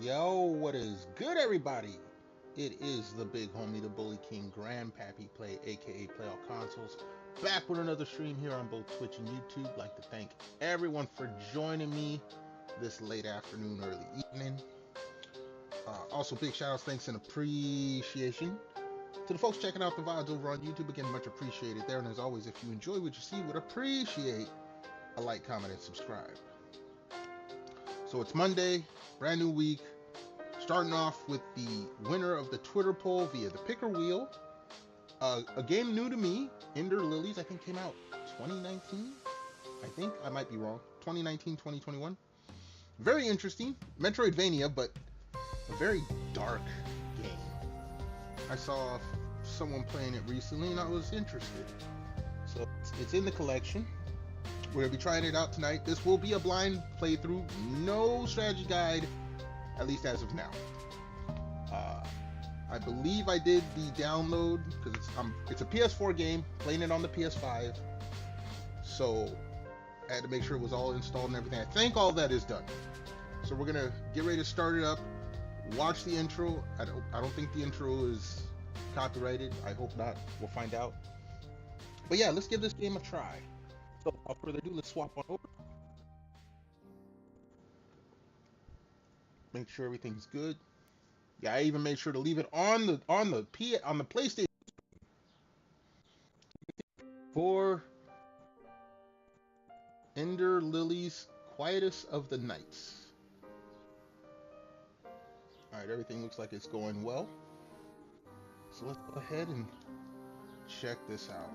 Yo, what is good, everybody? It is the big homie, the Bully King, Grandpappy Play, aka Play All Consoles, back with another stream here on both Twitch and YouTube. Like to thank everyone for joining me this late afternoon, early evening. Also, big shout outs, thanks, and appreciation to the folks checking out the VODs over on YouTube. Again, much appreciated there. And as always, if you enjoy what you see, would appreciate a like, comment, and subscribe. So it's Monday, brand new week. Starting off with the winner of the Twitter poll via the picker wheel. A game new to me, Lilies, I think came out 2019. I think, I might be wrong. 2019, 2021. Very interesting. Metroidvania, but a very dark game. I saw someone playing it recently and I was interested. So it's in the collection. We're going to be trying it out tonight. This will be a blind playthrough. No strategy guide, at least as of now. I believe I did the download because it's a PS4 game, playing it on the PS5. So I had to make sure it was all installed and everything. I think all that is done. So we're gonna get ready to start it up. Watch the intro. I don't think the intro is copyrighted. I hope not. We'll find out. But yeah, let's give this game a try. So without further ado, let's swap on over. Make sure everything's good. Yeah, I even made sure to leave it on the PlayStation for Lilies, Quietest of the Nights. All right, everything looks like it's going well. So let's go ahead and check this out.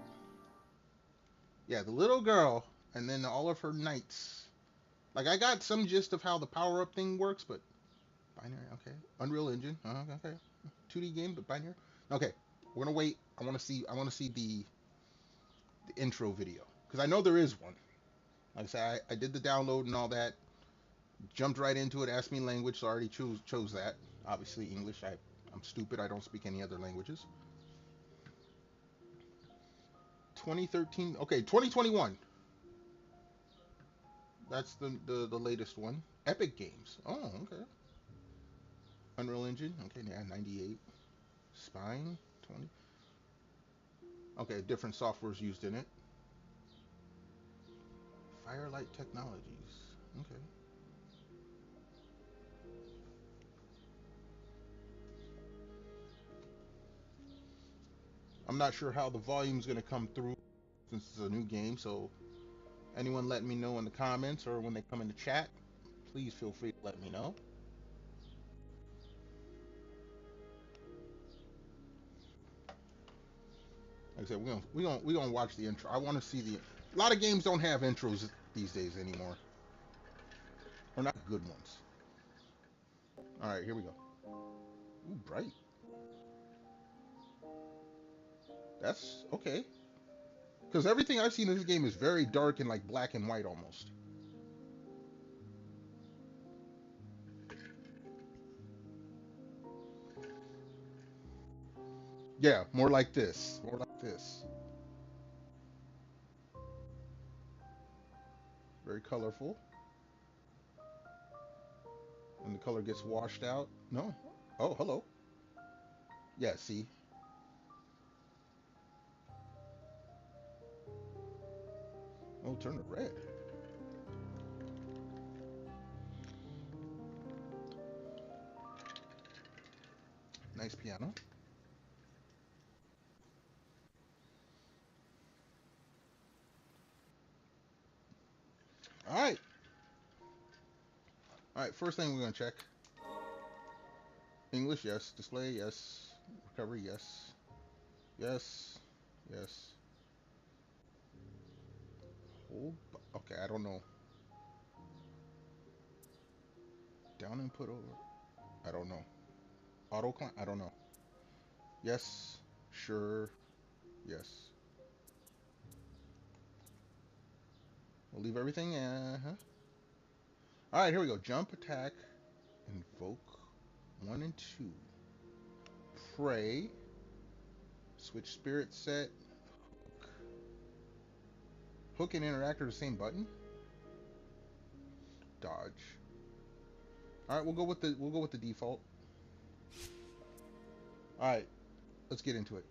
Yeah, the little girl and then all of her knights. Like, I got some gist of how the power-up thing works, but binary, okay. Unreal Engine, okay. 2D game, but binary. Okay, we're gonna wait. I want to see the intro video because I know there is one. Like I said, I did the download and all that. Jumped right into it. Asked me language, so I already chose that. Obviously English. I'm stupid. I don't speak any other languages. 2013. Okay, 2021. That's the latest one. Epic Games. Oh, okay. Unreal Engine. Okay, yeah, 98. Spine 20. Okay, different softwares used in it. Firelight Technologies. Okay. I'm not sure how the volume's gonna come through since it's a new game, so anyone let me know in the comments or when they come in the chat, please feel free to let me know. Like I said, we're gonna watch the intro. I want to see the. A lot of games don't have intros these days anymore, or not good ones. All right, here we go. Ooh, bright. That's okay. Because everything I've seen in this game is very dark and like black and white almost. Yeah, more like this. More like this. Very colorful. And the color gets washed out. No. Oh, hello. Yeah, see. Oh, turn it red. Nice piano. All right. All right. First thing we're gonna check. English, yes. Display, yes. Recovery, yes. Yes. Yes. Hold. Okay, I don't know. Down and put over. I don't know. Auto climb. I don't know. Yes. Sure. Yes. We'll leave everything. All right, here we go. Jump, attack, invoke. 1 and 2. Pray. Switch spirit set. Hook. Hook and interact are the same button. Dodge. All right, we'll go with the default. All right, let's get into it.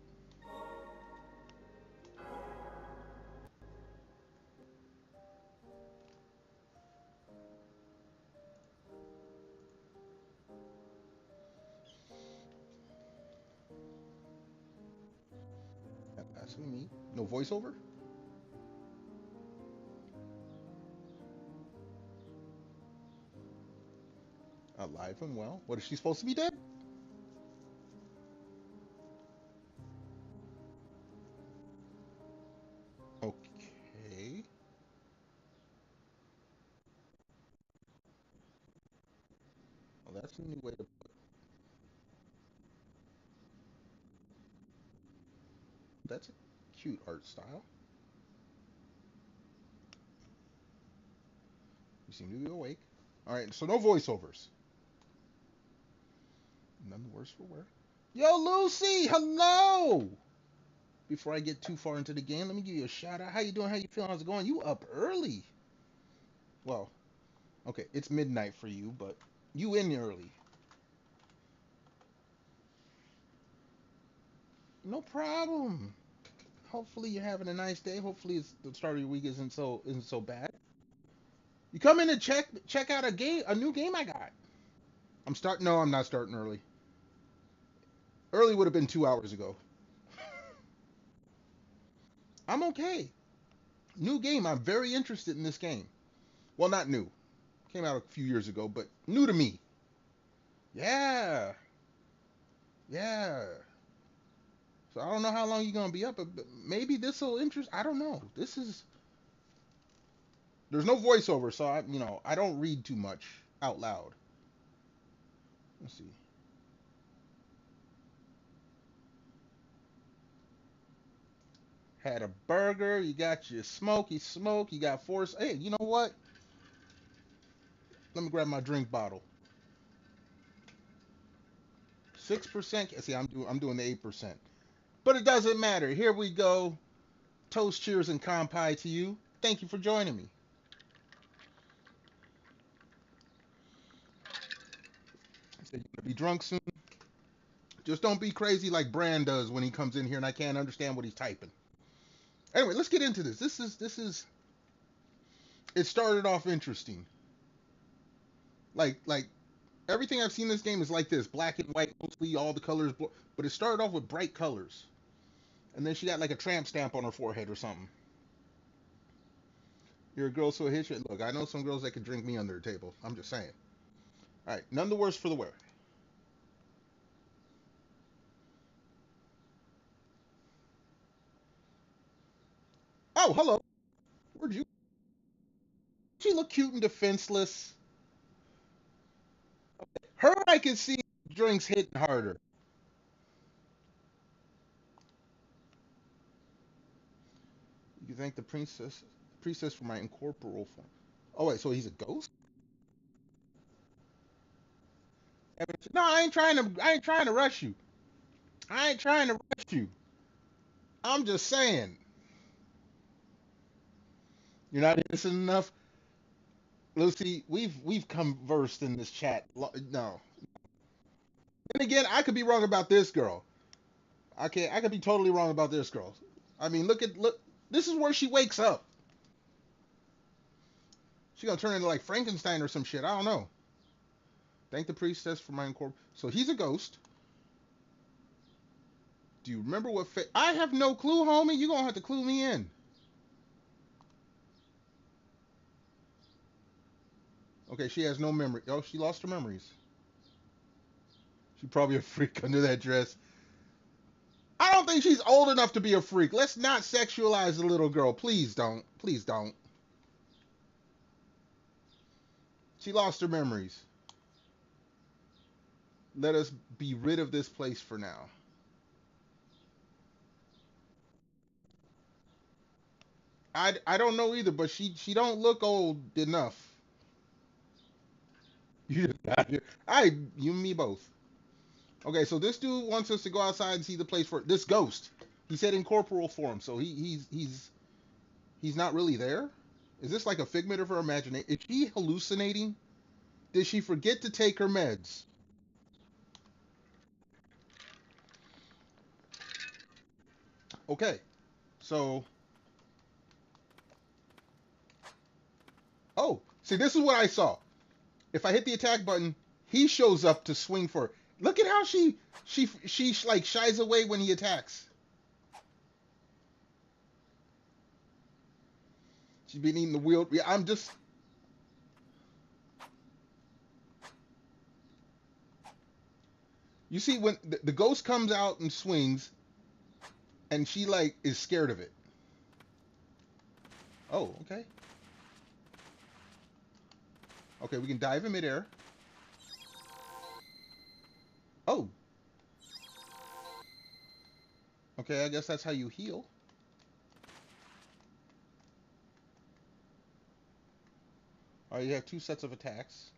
That's me. No voiceover. Alive and well. What, is she supposed to be dead? Okay. Well, that's a new way to. That's a cute art style. You seem to be awake. All right, so no voiceovers. None the worse for wear. Yo, Lucy, hello. Before I get too far into the game, let me give you a shout out. How you doing? How you feeling? How's it going? You up early? Well, okay, it's midnight for you, but you in early. No problem. Hopefully you're having a nice day. Hopefully the start of your week isn't so bad. You come in to check out a new game I got. I'm starting. No, I'm not starting early. Early would have been 2 hours ago. I'm okay. New game. I'm very interested in this game. Well, not new. Came out a few years ago, but new to me. Yeah, yeah. So I don't know how long you're gonna be up, but maybe this will interest. I don't know. This is. There's no voiceover, so I don't read too much out loud. Let's see. Had a burger. You got your smoky smoke. You got force. Hey, you know what? Let me grab my drink bottle. 6%. See, I'm doing the 8%, but it doesn't matter. Here we go. Toast, cheers, and kampai to you. Thank you for joining me. I said you're gonna be drunk soon. Just don't be crazy like Brand does when he comes in here and I can't understand what he's typing. Anyway, let's get into this. This is. It started off interesting. Like everything I've seen in this game is like this, black and white, mostly all the colors, but it started off with bright colors, and then she got like a tramp stamp on her forehead or something. You're a girl, so hit you. Look, I know some girls that could drink me under the table. I'm just saying. All right, none the worse for the wear. Oh, hello. Where'd you? She look cute and defenseless. Her, I can see drinks hitting harder. You can thank the princess for my incorporeal form. Oh wait, so he's a ghost? No, I ain't trying to rush you. I ain't trying to rush you. I'm just saying. You're not innocent enough. Lucy, we've conversed in this chat. No. And again, I could be wrong about this girl. I could be totally wrong about this girl. I mean, look. This is where she wakes up. She gonna turn into like Frankenstein or some shit. I don't know. Thank the priestess for my incorp. So he's a ghost. Do you remember what? I have no clue, homie. You gonna have to clue me in. Okay, she has no memory. Oh, she lost her memories. She probably a freak under that dress. I don't think she's old enough to be a freak. Let's not sexualize the little girl. Please don't. Please don't. She lost her memories. Let us be rid of this place for now. I don't know either, but she don't look old enough. You just got here. You and me both. Okay, so this dude wants us to go outside and see the place for this ghost. He said in corporal form, so he's not really there. Is this like a figment of her imagination? Is she hallucinating? Did she forget to take her meds? Okay, so... Oh, see, this is what I saw. If I hit the attack button, he shows up to swing for her. Look at how she like shies away when he attacks. She's been eating the wheel. Yeah, I'm just... You see, when the ghost comes out and swings, and she, like, is scared of it. Oh, okay. Okay, we can dive in midair. Oh. Okay, I guess that's how you heal. Alright, you have 2 sets of attacks.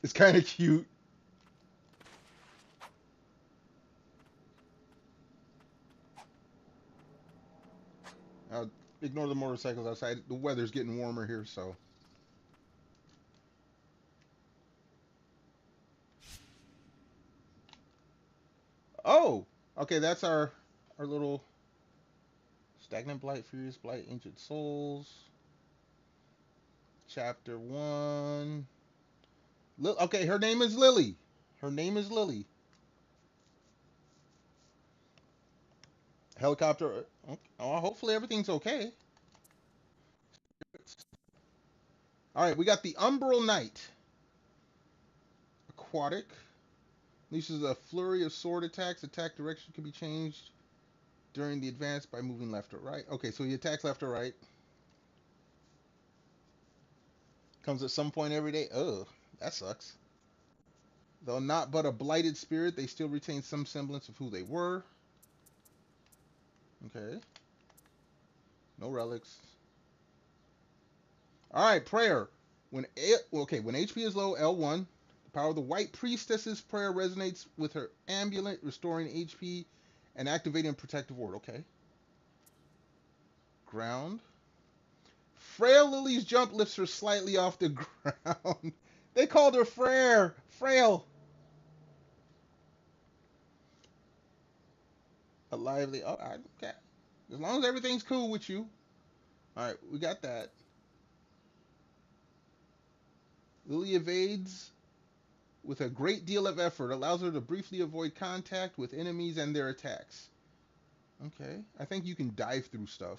It's kind of cute. Ignore the motorcycles outside. The weather's getting warmer here, so... Oh! Okay, that's our little... Stagnant Blight, Furious Blight, Ancient Souls. Chapter 1. Okay, her name is Lily. Her name is Lily. Helicopter. Oh, hopefully everything's okay. Alright, we got the Umbral Knight. Aquatic. Unleashes a flurry of sword attacks. Attack direction can be changed during the advance by moving left or right. Okay, so he attacks left or right. Comes at some point every day. Oh, that sucks. Though not but a blighted spirit, they still retain some semblance of who they were. Okay. No relics. Alright, prayer. When HP is low, L1. The power of the White Priestess's prayer resonates with her amulet, restoring HP and activating a protective ward. Okay. Ground. Frail Lily's jump lifts her slightly off the ground. They called her Frail. A lively... Oh, okay. As long as everything's cool with you. Alright, we got that. Lily evades with a great deal of effort, allows her to briefly avoid contact with enemies and their attacks. Okay, I think you can dive through stuff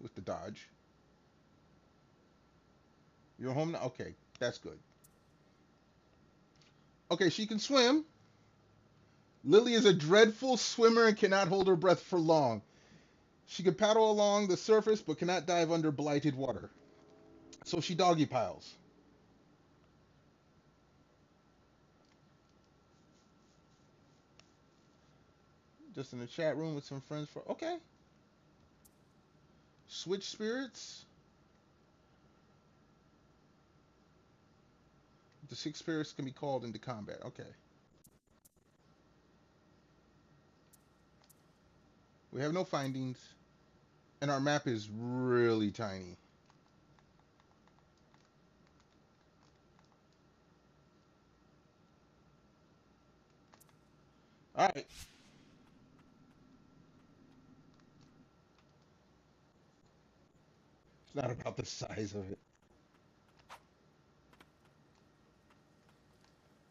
with the dodge. You're home now? Okay, that's good. Okay, she can swim. Lily is a dreadful swimmer and cannot hold her breath for long. She can paddle along the surface but cannot dive under blighted water. So she doggy piles. Just in the chat room with some friends for... Okay. Switch spirits. The 6 spirits can be called into combat. Okay. We have no findings. And our map is really tiny. Alright. It's not about the size of it.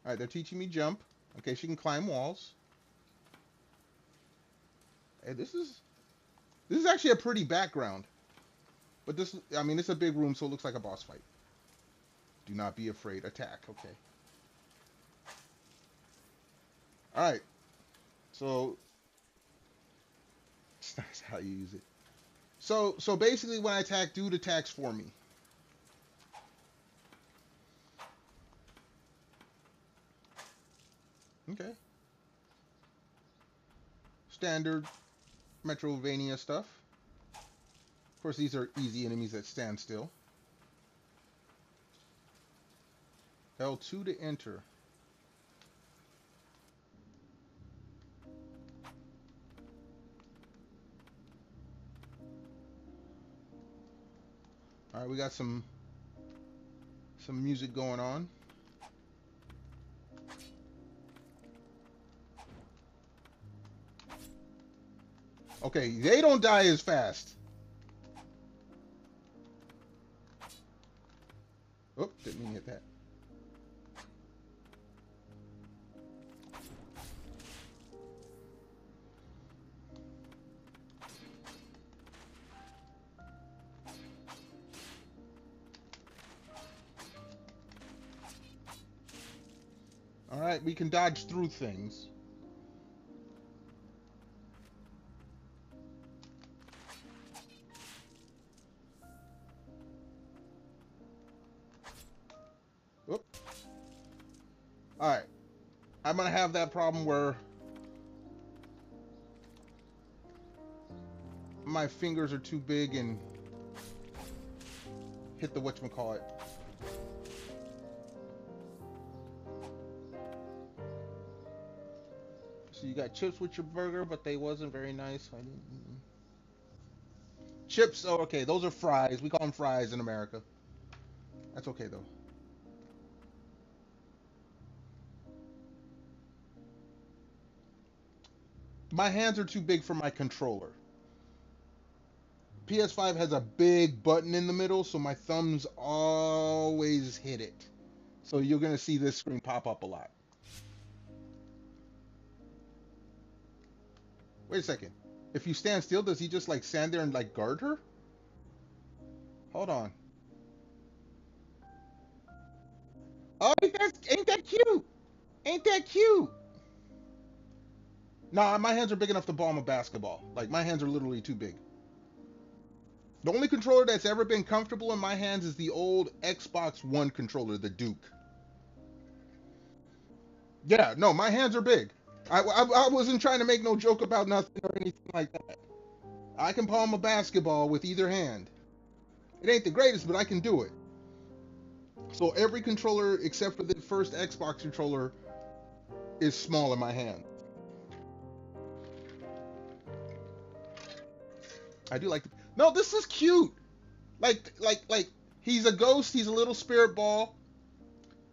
Alright, they're teaching me jump. Okay, she can climb walls. Hey, this is actually a pretty background. But this, I mean, it's a big room, so it looks like a boss fight. Do not be afraid. Attack. Okay. Alright. So, it's nice how you use it. So basically when I attack, dude attacks for me. Okay. Standard Metrovania stuff. Of course, these are easy enemies that stand still. L2 to enter. Alright, we got some Some music going on. Okay, they don't die as fast. Oh, didn't mean to hit that. All right, we can dodge through things. Oop. All right, I'm gonna have that problem where my fingers are too big and hit the whatchamacallit. So you got chips with your burger, but they wasn't very nice. I didn't. Chips, oh, okay, those are fries. We call them fries in America. That's okay, though. My hands are too big for my controller. PS5 has a big button in the middle, so my thumbs always hit it. So you're going to see this screen pop up a lot. Wait a second. If you stand still, does he just like stand there and like guard her? Hold on. Oh, ain't that cute? Ain't that cute? Nah, my hands are big enough to bomb a basketball. Like, my hands are literally too big. The only controller that's ever been comfortable in my hands is the old Xbox One controller, the Duke. Yeah, no, my hands are big. I wasn't trying to make no joke about nothing or anything like that. I can palm a basketball with either hand. It ain't the greatest, but I can do it. So every controller except for the first Xbox controller is small in my hand. I do like. No, this is cute. Like he's a ghost. He's a little spirit ball.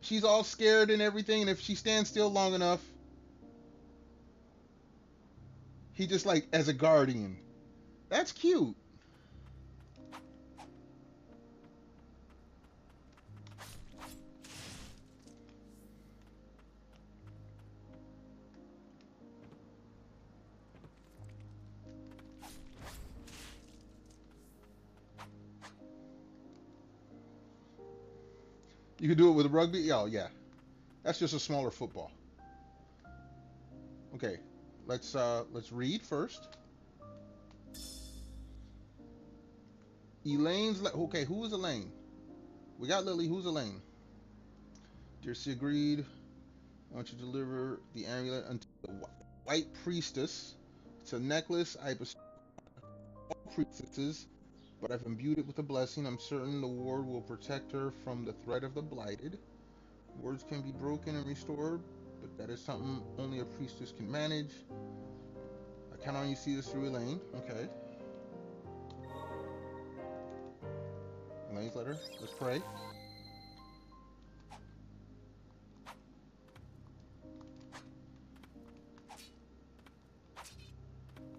She's all scared and everything, and if she stands still long enough, he just like as a guardian. That's cute. You can do it with rugby. Oh yeah, that's just a smaller football. Okay, let's read first. Elaine's okay. Who is Elaine? We got Lily. Who's Elaine? Dear C agreed. I want you to deliver the amulet unto the white priestess. It's a necklace. I bestow all priestesses, but I've imbued it with a blessing. I'm certain the ward will protect her from the threat of the blighted. Wards can be broken and restored, but that is something only a priestess can manage. I count on you to see this through, Elaine. Okay. Elaine's letter. Let's pray.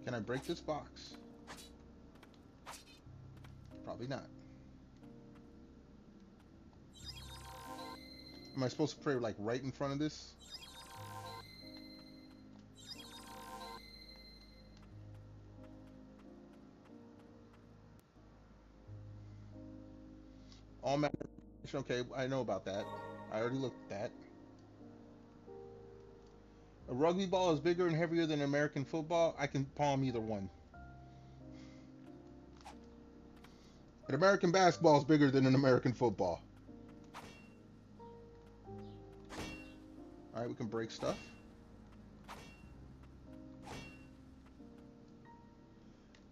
Can I break this box? Probably not. Am I supposed to pray like right in front of this? All matter. Okay, I know about that. I already looked at that. A rugby ball is bigger and heavier than American football. I can palm either one. An American basketball is bigger than an American football. All right, we can break stuff.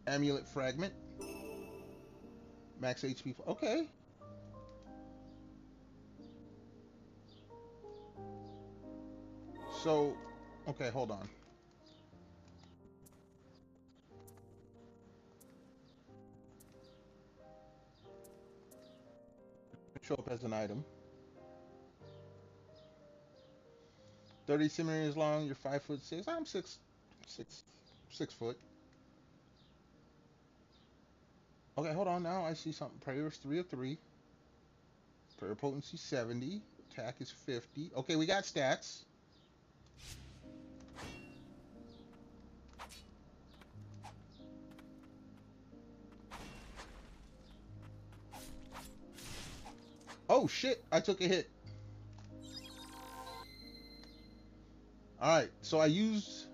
Amulet fragment. Max HP. Okay. So, okay, hold on. Show up as an item. 30 centimeters long. You're 5'6". I'm 6 foot. Okay, hold on. Now I see something. Prayer is 3 of 3. Prayer potency 70. Attack is 50. Okay, we got stats. Oh shit! I took a hit. Alright, so I used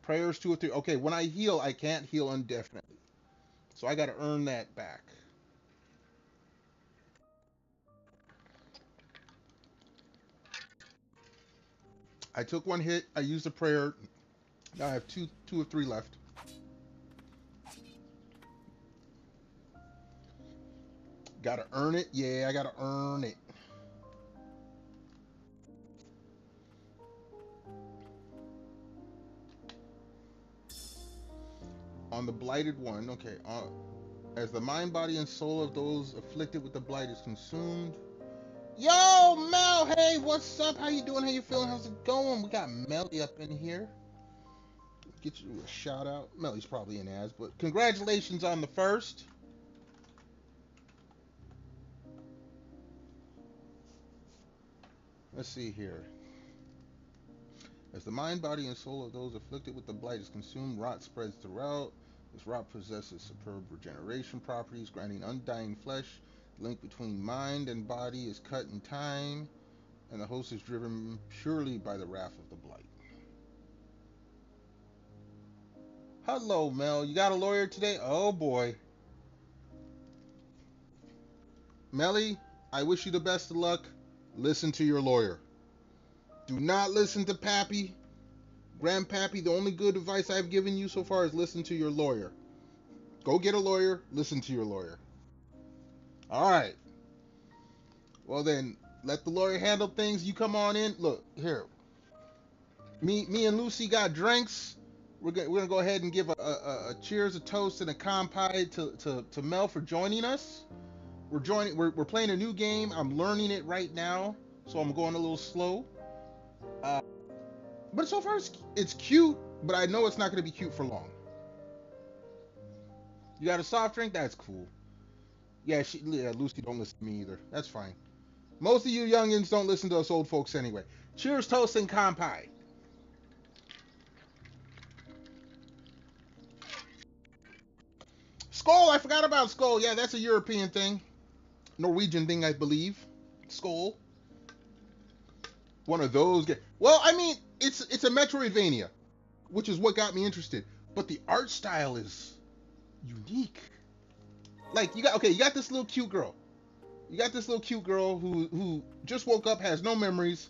prayers 2 or 3. Okay, when I heal, I can't heal indefinitely. So I gotta earn that back. I took 1 hit, I used a prayer. Now I have 2 or 3 left. Gotta earn it. Yeah, I gotta earn it. On the blighted one, okay. As the mind, body, and soul of those afflicted with the blight is consumed. Yo, Mel, hey, what's up? How you doing? How you feeling? How's it going? We got Melly up in here. Get you a shout out. Melly's probably in as, but congratulations on the first. Let's see here. As the mind, body, and soul of those afflicted with the blight is consumed, rot spreads throughout. This rot possesses superb regeneration properties, granting undying flesh. The link between mind and body is cut in time, and the host is driven purely by the wrath of the blight. Hello, Mel. You got a lawyer today? Oh, boy. Melly, I wish you the best of luck. Listen to your lawyer. Do not listen to Pappy. Grandpappy, the only good advice I've given you so far is listen to your lawyer. Go get a lawyer. Listen to your lawyer. All right. Well, then, let the lawyer handle things. You come on in. Look, here. Me and Lucy got drinks. We're gonna go ahead and give a cheers, a toast, and a kampai to Mel for joining us. We're playing a new game. I'm learning it right now, so I'm going a little slow. But so far it's cute, but I know it's not gonna be cute for long. You got a soft drink? That's cool. Yeah, Lucy don't listen to me either. That's fine. Most of you youngins don't listen to us old folks anyway. Cheers, toast, and kampai. Skull, I forgot about Skull. Yeah, that's a European thing. Norwegian thing, I believe. Skull. One of those games. Well, I mean, it's a Metroidvania, which is what got me interested. But the art style is unique. Like, you got this little cute girl. You got this little cute girl who just woke up, has no memories,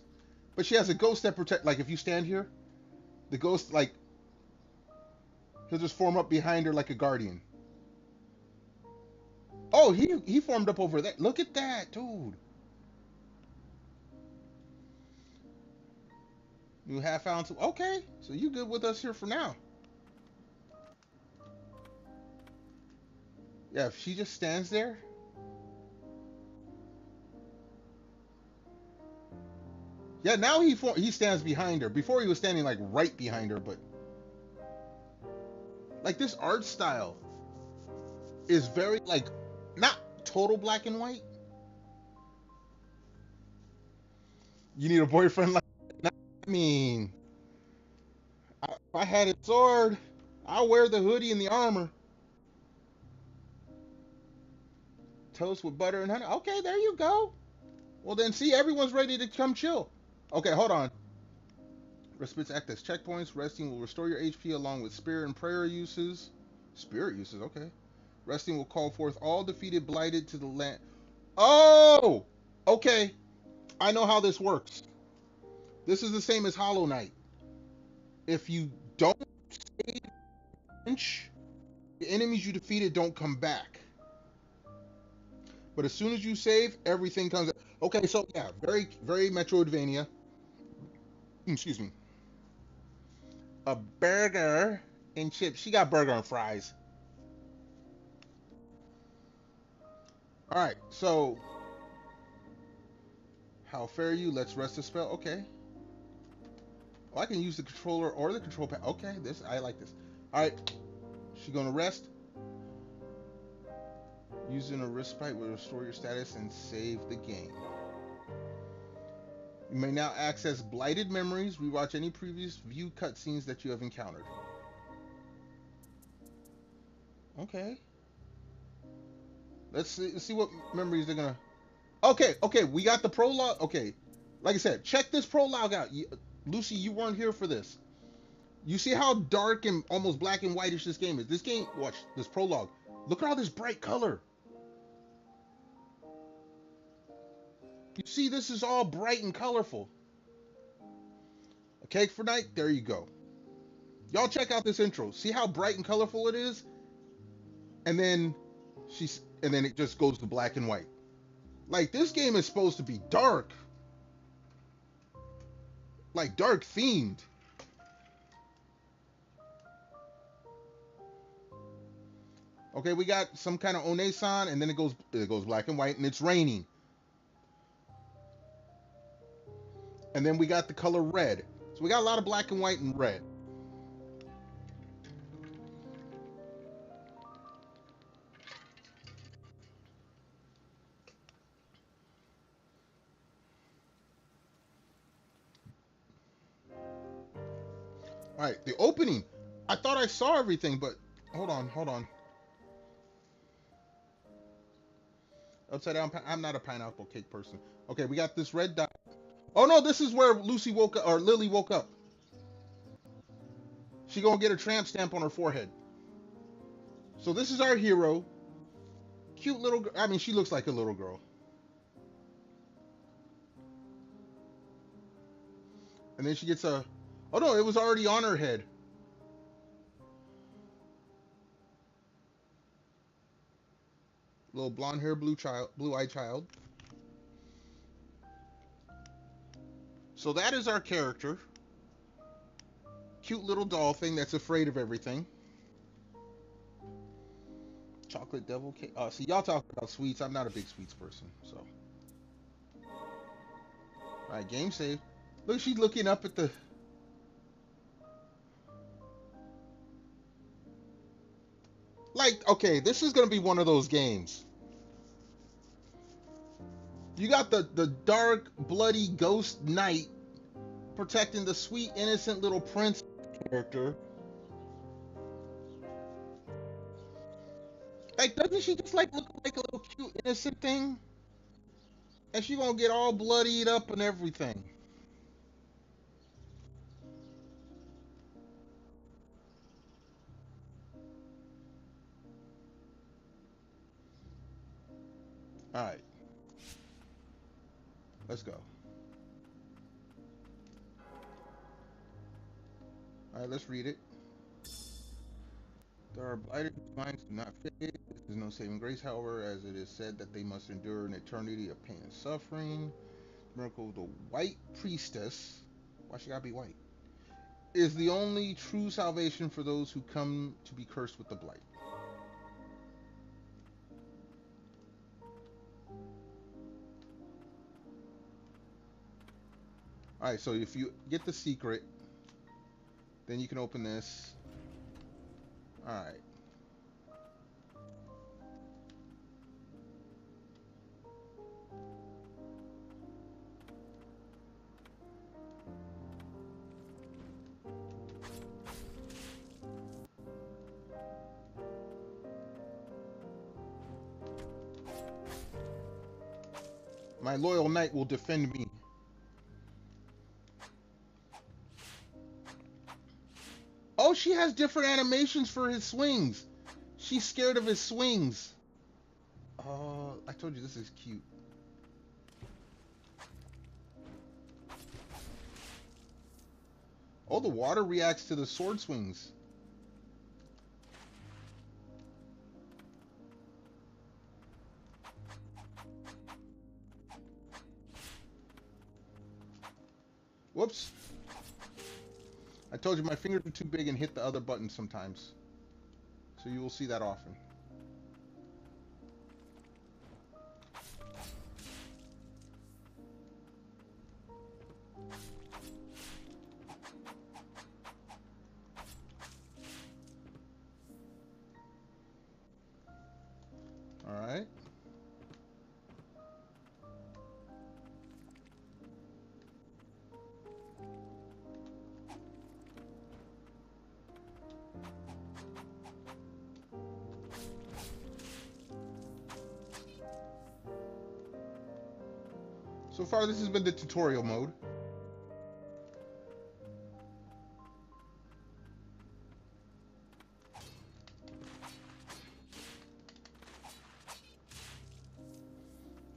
but she has a ghost that protect. Like, if you stand here, the ghost, like, he'll just form up behind her like a guardian. Oh, he formed up over there. Look at that, dude. New half ounce. Okay, so you good with us here for now. Yeah, if she just stands there. Yeah, now he stands behind her. Before he was standing like right behind her, but like this art style is very like not total black and white. You need a boyfriend like that? I mean, if I had a sword, I'll wear the hoodie and the armor. Toast with butter and honey. Okay, there you go. Well then, see, everyone's ready to come chill. Okay, hold on. Respites act as checkpoints. Resting will restore your HP along with spirit and prayer uses. Spirit uses, okay. Resting will call forth all defeated blighted to the land. Oh! Okay. I know how this works. This is the same as Hollow Knight. If you don't save the enemies you defeated don't come back. But as soon as you save, everything comes. Okay, so yeah, very, very Metroidvania. Excuse me. A burger and chips. She got burger and fries. All right, so How fare you? Let's rest a spell. Okay. Oh, I can use the controller or the control pad. Okay, this I like this. All right, she gonna rest. Using a respite will restore your status and save the game. You may now access blighted memories. Rewatch any previous view cutscenes that you have encountered. Okay. Let's see what memories they're gonna. Okay, okay, we got the prologue. Okay, like I said, check this prologue out. Lucy, you weren't here for this. You see how dark and almost black and whitish this game is. This game, watch this prologue. Look at all this bright color. You see, this is all bright and colorful. A cake for night. There you go. Y'all check out this intro. See how bright and colorful it is, and then it just goes to black and white. Like, this game is supposed to be dark. Like, dark themed. Okay, we got some kind of One-san, and then it goes black and white, and it's raining. And then we got the color red. So we got a lot of black and white and red. All right, the opening. I thought I saw everything, but hold on. Upside down. I'm not a pineapple cake person. Okay, we got this red dot. Oh no, this is where Lucy woke up, or Lily woke up. She gonna get a tramp stamp on her forehead. So this is our hero. Cute little girl. I mean, she looks like a little girl. And then she gets a. Oh no, it was already on her head. Little blonde hair, blue-eyed child. So that is our character. Cute little doll thing that's afraid of everything. Chocolate devil cake. See, y'all talk about sweets. I'm not a big sweets person, so. All right, game save. Look, she's looking up at the. Like, okay, this is gonna be one of those games. You got the dark, bloody ghost knight protecting the sweet, innocent little prince character. Like, doesn't she just like look like a little cute, innocent thing? And she gonna get all bloodied up and everything. All right, let's go. All right, let's read it. There are blighted whose minds do not fade. There is no saving grace, however, as it is said that they must endure an eternity of pain and suffering. Miracle, the white priestess. Why she gotta be white? Is the only true salvation for those who come to be cursed with the blight. Alright, so if you get the secret, then you can open this. Alright. My loyal knight will defend me. Oh, she has different animations for his swings. She's scared of his swings. Oh, I told you this is cute. Oh, the water reacts to the sword swings. Whoops. I told you my fingers are too big and hit the other button sometimes. So you will see that often. So far, this has been the tutorial mode.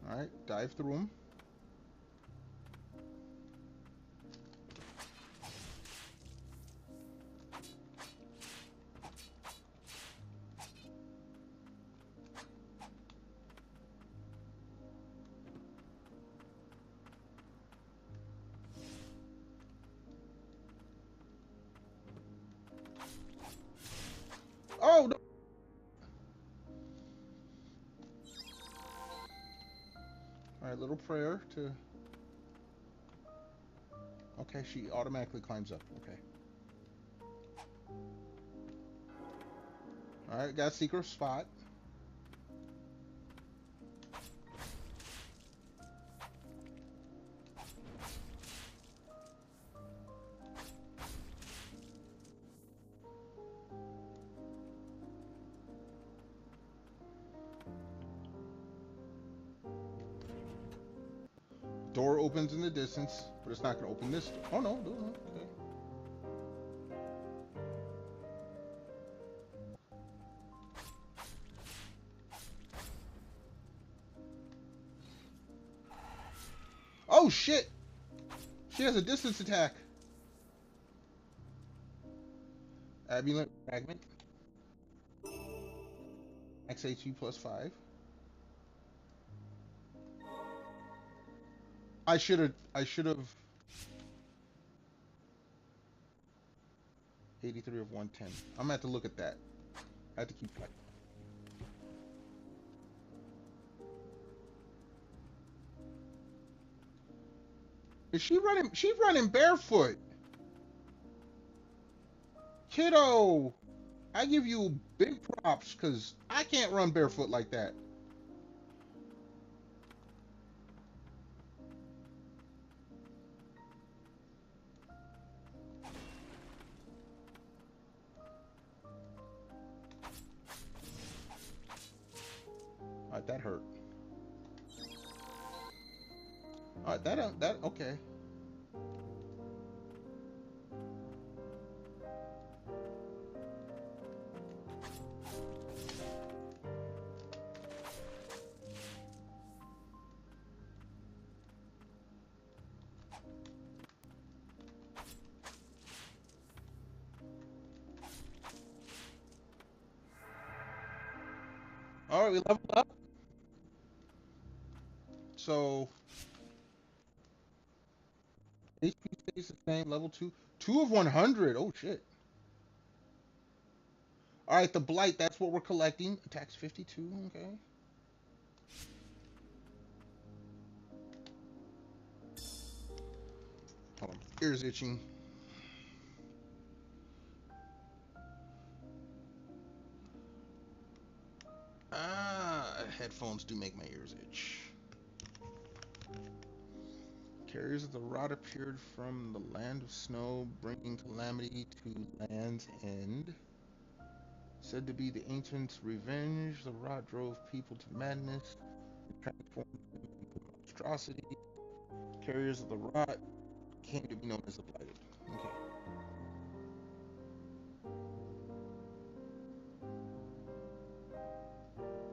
All right, dive through them. Oh, no. All right, little prayer to... Okay, she automatically climbs up. Okay. All right, got a secret spot. Door opens in the distance, but it's not going to open this door. Oh, no. No, no. Okay. Oh, shit! She has a distance attack. Amulet fragment. Max HP plus 5. I should have 83 of 110. I'm gonna have to look at that. I have to keep track. Is she running? She's running barefoot. Kiddo, I give you big props because I can't run barefoot like that. Alright, that hurt. Alright, that okay. Alright, we leveled up. So HP stays the same, level 2. 2 of 100. Oh shit. Alright, the blight, that's what we're collecting. Attacks 52, okay. Hold on, ears itching. Headphones do make my ears itch. Carriers of the rod appeared from the land of snow, bringing calamity to land's end. Said to be the ancients' revenge, the rod drove people to madness and transformed them into monstrosity. Carriers of the rod came to be known as the blighted. Okay.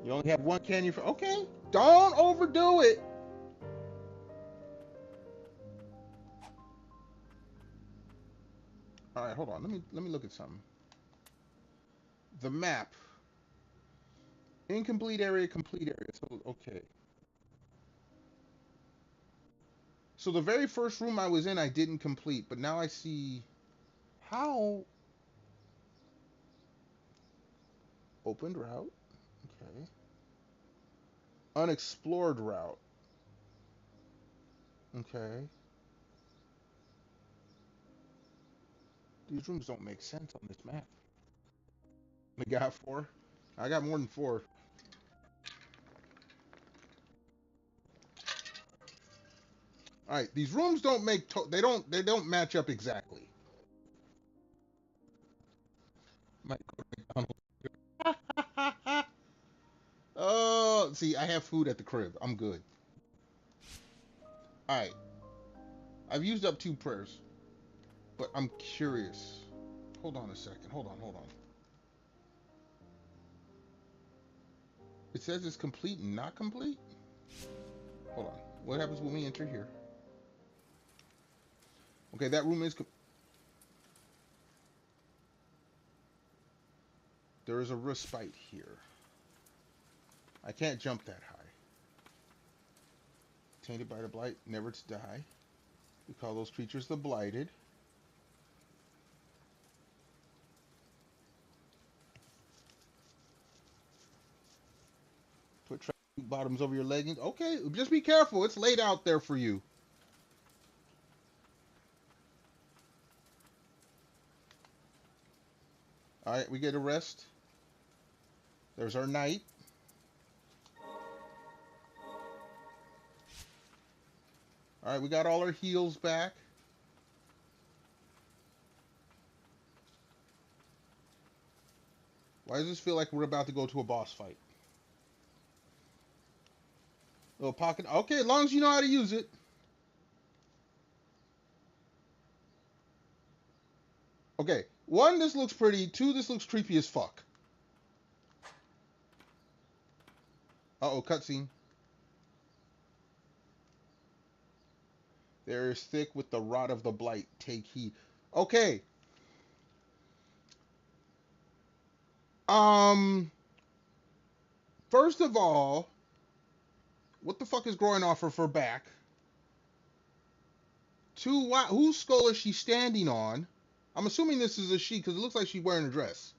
You only have one canyon for... Okay, don't overdo it. All right, hold on. Let me look at something. The map. Incomplete area, complete area. So, okay. So the very first room I was in, I didn't complete, but now I see how... Opened route. Okay. Unexplored route. Okay. These rooms don't make sense on this map. We got 4. I got more than 4. All right, these rooms don't make they don't match up exactly. Might go to McDonald's. Oh, see, I have food at the crib. I'm good. Alright. I've used up 2 prayers. But I'm curious. Hold on a second. Hold on. It says it's complete and not complete? Hold on. What happens when we enter here? Okay, that room is... There is a respite here. I can't jump that high. Tainted by the blight, never to die. We call those creatures the blighted. Put tracksuit bottoms over your leggings. Okay, just be careful. It's laid out there for you. Alright, we get a rest. There's our knight. Alright, we got all our heals back. Why does this feel like we're about to go to a boss fight? Little pocket. Okay, as long as you know how to use it. Okay, 1, this looks pretty. 2, this looks creepy as fuck. Uh-oh, cutscene. There is thick with the rot of the blight. Take heed. Okay. First of all, what the fuck is growing off of her back? 2, whose skull is she standing on? I'm assuming this is a she because it looks like she's wearing a dress.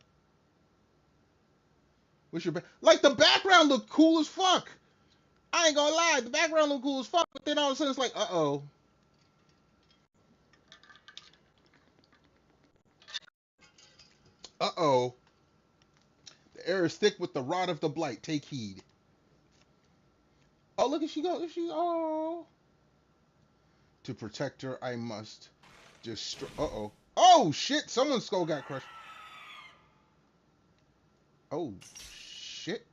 What's your like the background looked cool as fuck. I ain't gonna lie, the background looked cool as fuck, but then all of a sudden it's like, uh-oh. Uh-oh. The air is thick with the rot of the blight. Take heed. Oh, look at she go. Oh. To protect her, I must destroy. Uh-oh. Oh, shit. Someone's skull got crushed. Oh, shit.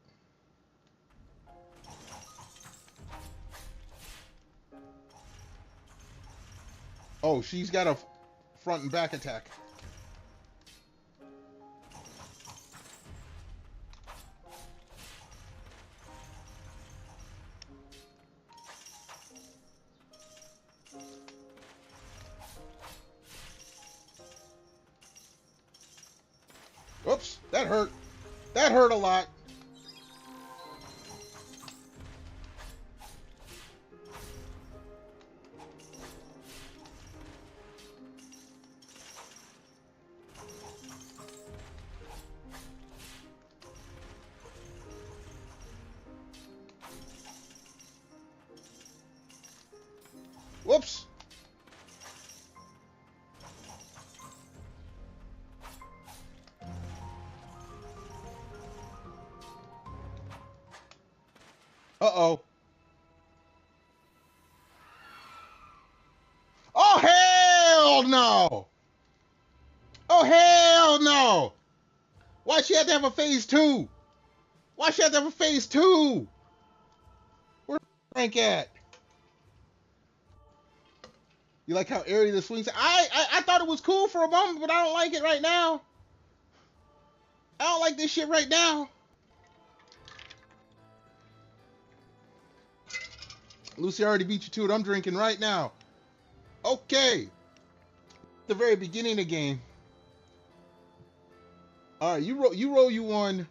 Oh, she's got a front and back attack. Oops, that hurt. That hurt a lot. Whoops. Uh-oh. Oh, hell no! Oh, hell no! Why she had to have a phase 2? Why she had to have a phase 2? Where's Frank at? You like how airy the swings? I thought it was cool for a moment, but I don't like it right now. I don't like this shit right now. Lucy already beat you to it. I'm drinking right now. Okay. The very beginning of the game. Alright, you roll you one.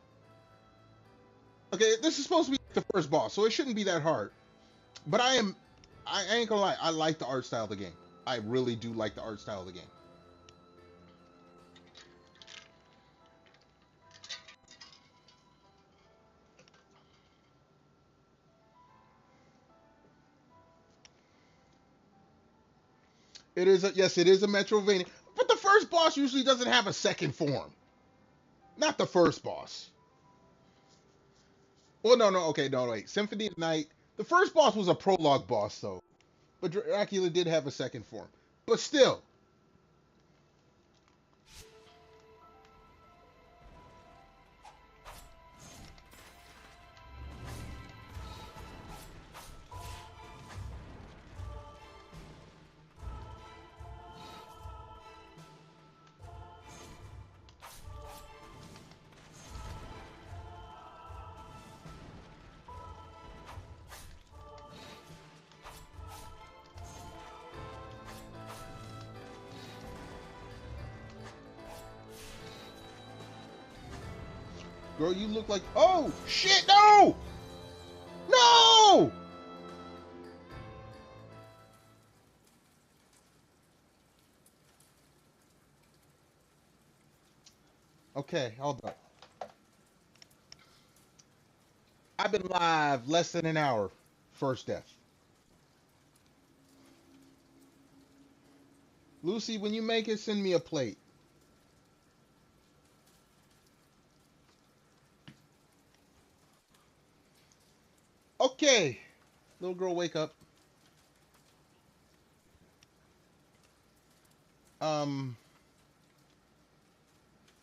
Okay, this is supposed to be the first boss, so it shouldn't be that hard. But I ain't gonna lie, I like the art style of the game. I really do like the art style of the game. It is yes, it is a Metroidvania, but the first boss usually doesn't have a second form. Not the first boss. Well, no, okay, no, wait. Symphony of Night. The first boss was a prologue boss, though. But Dracula did have a second form. But still. Girl, you look like... Oh, shit, no! No! Okay, hold up. I've been live less than an hour. First death. Lucy, when you make it, send me a plate. Okay. Little girl, wake up.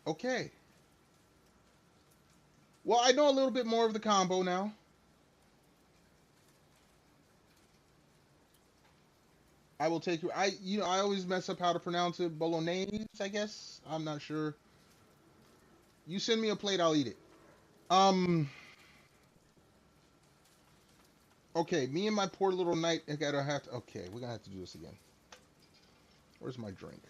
Okay. Well, I know a little bit more of the combo now. I will take you. I always mess up how to pronounce it. Bolognese, I guess. I'm not sure. You send me a plate, I'll eat it. Okay, me and my poor little knight, I gotta have to. Okay, we're gonna have to do this again. Where's my drink?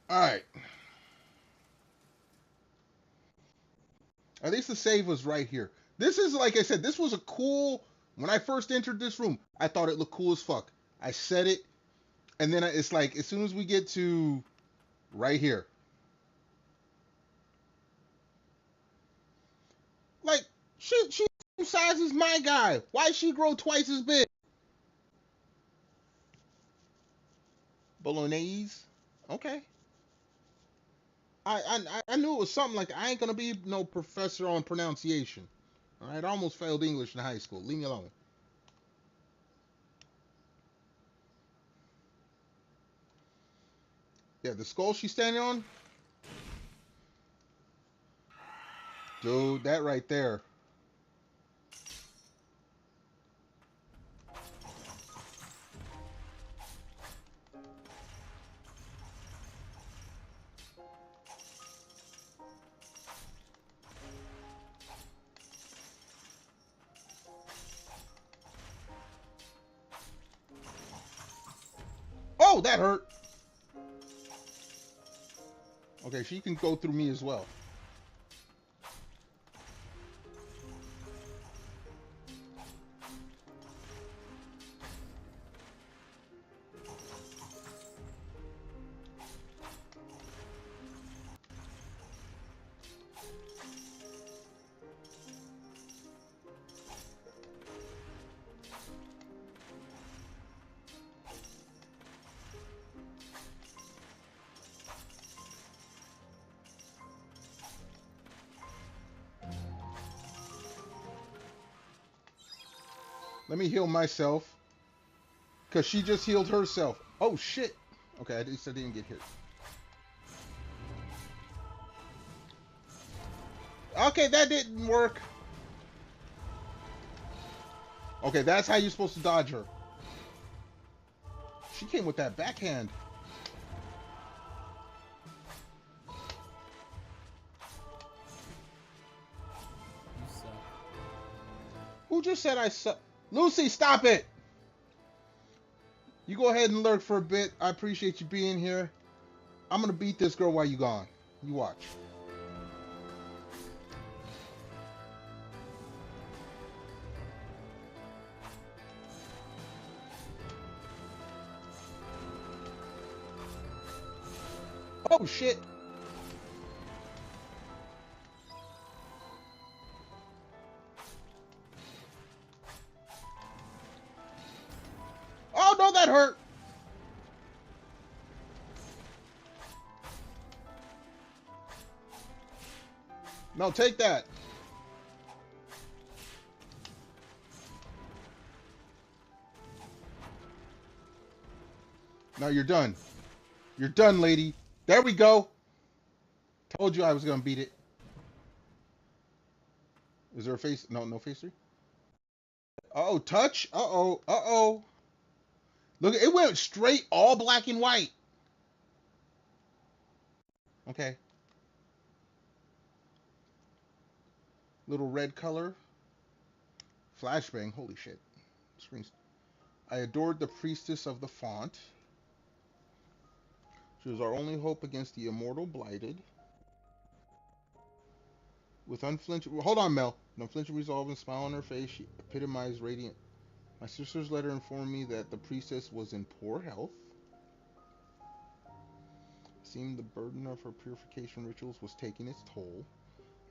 All right. At least the save was right here. This is, like I said, this was a cool... When I first entered this room, I thought it looked cool as fuck. I said it, and then it's like, as soon as we get to right here. Like, she's the same size as my guy. Why she grow twice as big? Bolognese? Okay. I knew it was something like, I ain't gonna be no professor on pronunciation. All right, I almost failed English in high school. Leave me alone. Yeah, the skull she's standing on? Dude, that right there. Oh, that hurt. Okay, she can go through me as well. Let me heal myself. Because she just healed herself. Oh, shit. Okay, at least I didn't get hit. Okay, that didn't work. Okay, that's how you're supposed to dodge her. She came with that backhand. Who just said I suck? Lucy, stop it! You go ahead and lurk for a bit. I appreciate you being here. I'm gonna beat this girl while you gone. You watch. Oh, shit. Oh, no, that hurt. No, take that. No, you're done. You're done, lady. There we go. Told you I was going to beat it. Is there a face? No, no face 3? Uh-oh, touch. Uh-oh, uh-oh. Look, it went straight all black and white. Okay. Little red color. Flashbang. Holy shit. Screens. I adored the priestess of the font. She was our only hope against the immortal blighted. With unflinching, hold on, Mel. An unflinching resolve and smile on her face, she epitomized radiant. My sister's letter informed me that the priestess was in poor health. It seemed the burden of her purification rituals was taking its toll.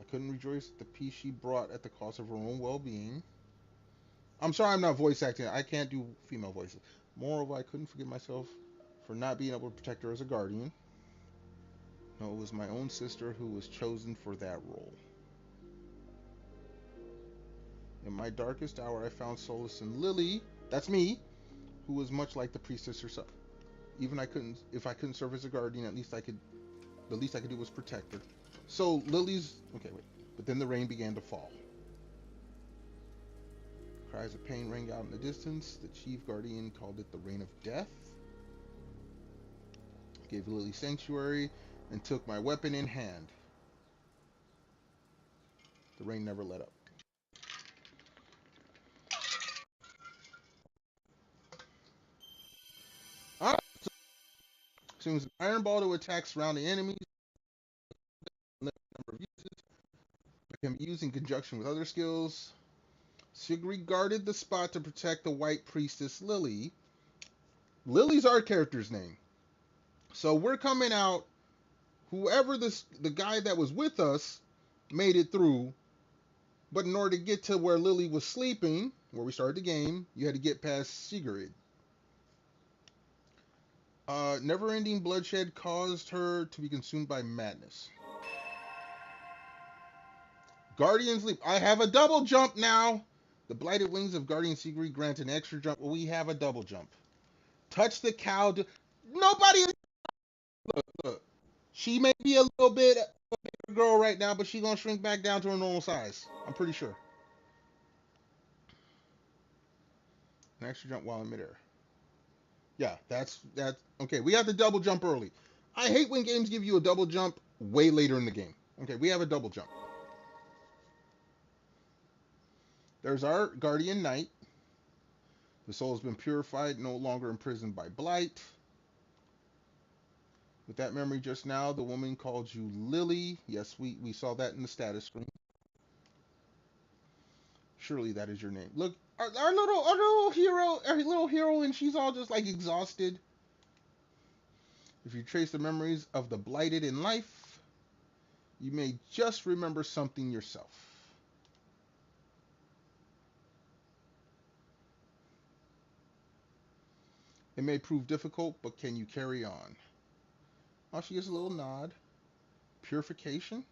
I couldn't rejoice at the peace she brought at the cost of her own well-being. I'm sorry I'm not voice acting. I can't do female voices. Moreover, I couldn't forgive myself for not being able to protect her as a guardian. No, it was my own sister who was chosen for that role. In my darkest hour, I found solace in Lily, that's me, who was much like the priestess herself. Even if I couldn't serve as a guardian, the least I could do was protect her. So Lily's, okay, wait. But then the rain began to fall. Cries of pain rang out in the distance. The chief guardian called it the rain of death. I gave Lily sanctuary and took my weapon in hand. The rain never let up. Alright, so as soon as an iron ball to attack surrounding enemies, number of uses, it can be used in conjunction with other skills. Sigrid guarded the spot to protect the white priestess Lily. Lily's our character's name. So we're coming out, whoever the guy that was with us made it through, but in order to get to where Lily was sleeping, where we started the game, you had to get past Sigrid. Never-ending bloodshed caused her to be consumed by madness. Guardian's Leap. I have a double jump now. The blighted wings of Guardian Sigrid grant an extra jump. We have a double jump. Touch the cow. Nobody. Look. She may be a little bit of a bigger girl right now, but she's gonna shrink back down to her normal size. I'm pretty sure. An extra jump while in midair. Yeah, that's okay. We got the double jump early. I hate when games give you a double jump way later in the game. Okay, we have a double jump. There's our guardian knight. The soul has been purified, no longer imprisoned by blight. With that memory just now, the woman called you Lily. Yes, we saw that in the status screen. Surely that is your name. Look, our little hero, and she's all just like exhausted. If you trace the memories of the blighted in life, you may just remember something yourself. It may prove difficult, but can you carry on? Oh, she gives a little nod. Purification?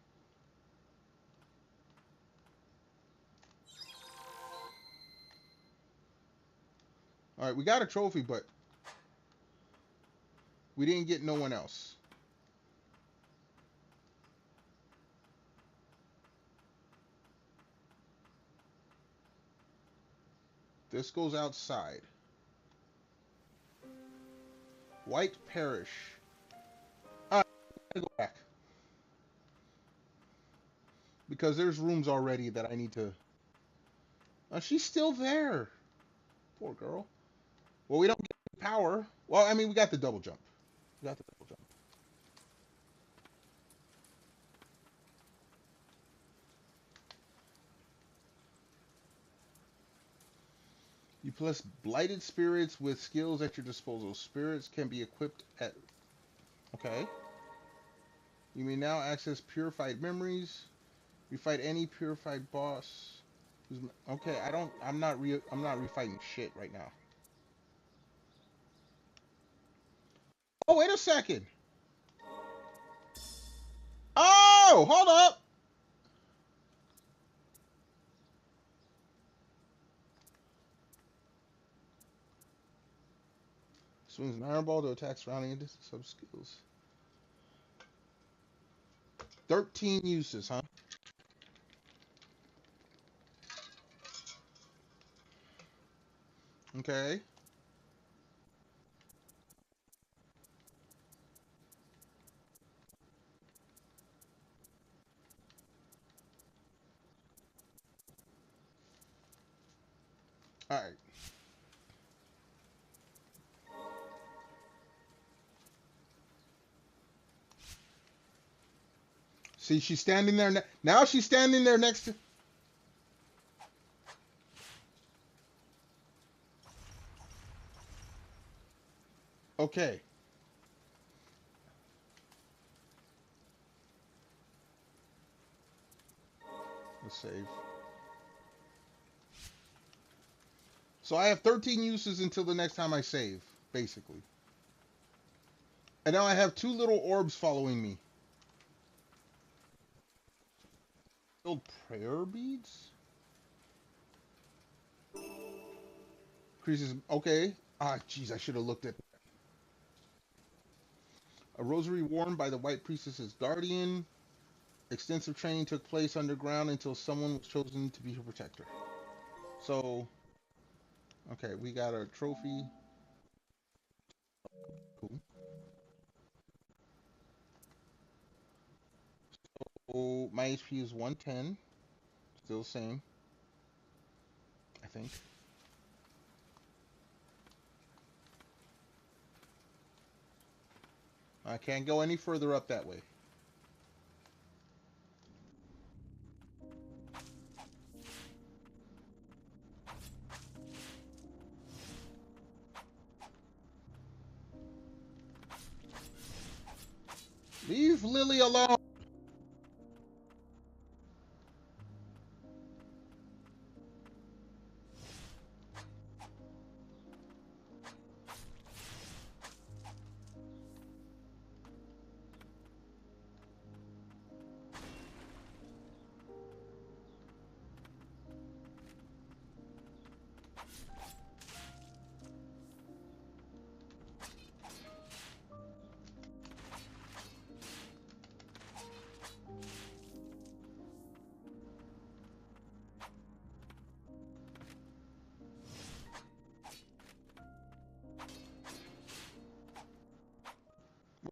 Alright, we got a trophy, but we didn't get no one else. This goes outside. White Parish. Alright, I gotta go back. Because there's rooms already that I need to... she's still there. Poor girl. Well, we don't get power. Well, I mean, we got the double jump. We got the double jump. You plus blighted spirits with skills at your disposal. Spirits can be equipped at... Okay. You may now access purified memories. You fight any purified boss. Okay, I'm not refighting shit right now. Oh, wait a second. Oh, hold up. Swings an iron ball to attack surrounding and distance sub skills. 13 uses, huh? Okay. All right. See, she's standing there. Now she's standing there next to... Okay. Let's save. So I have 13 uses until the next time I save, basically. And now I have 2 little orbs following me. Build prayer beads? Increases... Okay. Ah, jeez, I should have looked at... A rosary worn by the White Priestess's guardian. Extensive training took place underground until someone was chosen to be her protector. So... Okay, we got a trophy. Cool. So my HP is 110. Still the same, I think. I can't go any further up that way. Leave Lily alone.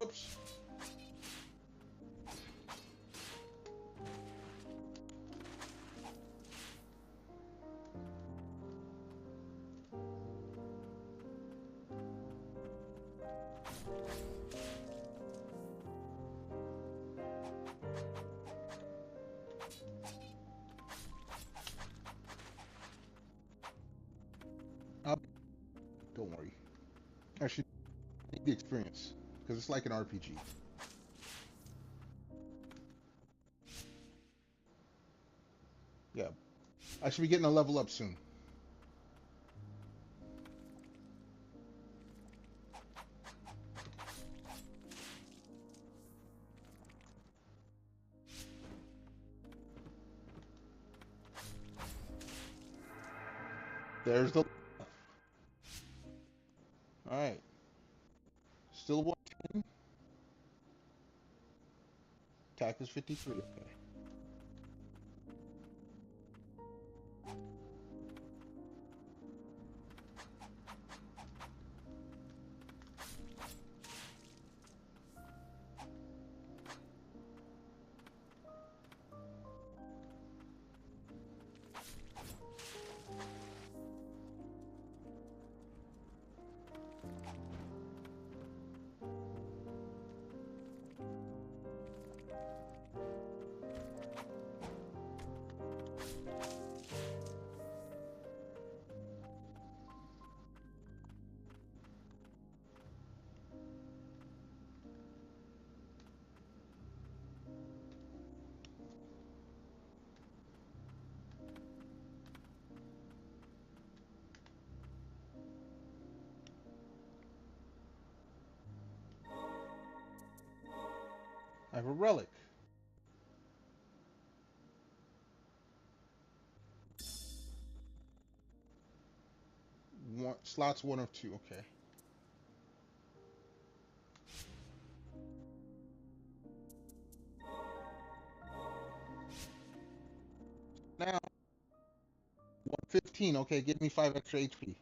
Whoops. Don't worry. Actually, I need the experience because it's like an RPG. Yeah, I should be getting a level up soon. There's the... Alright. Still 110. Attack is 53, okay. I have a relic. Slots 1 of 2, okay. Now, 115, okay, give me 5 extra HP.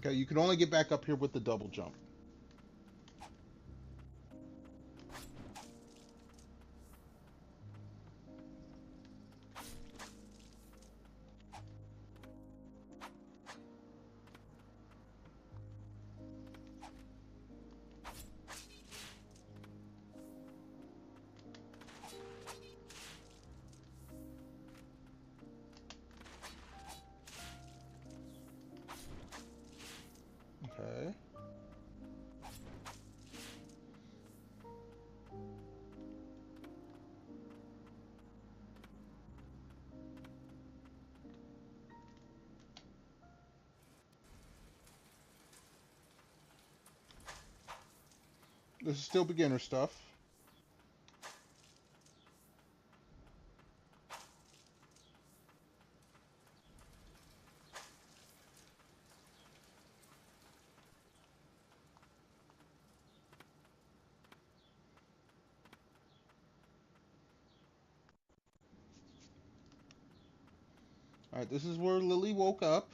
Okay, you can only get back up here with the double jump. Okay. This is still beginner stuff. All right, this is where Lily woke up.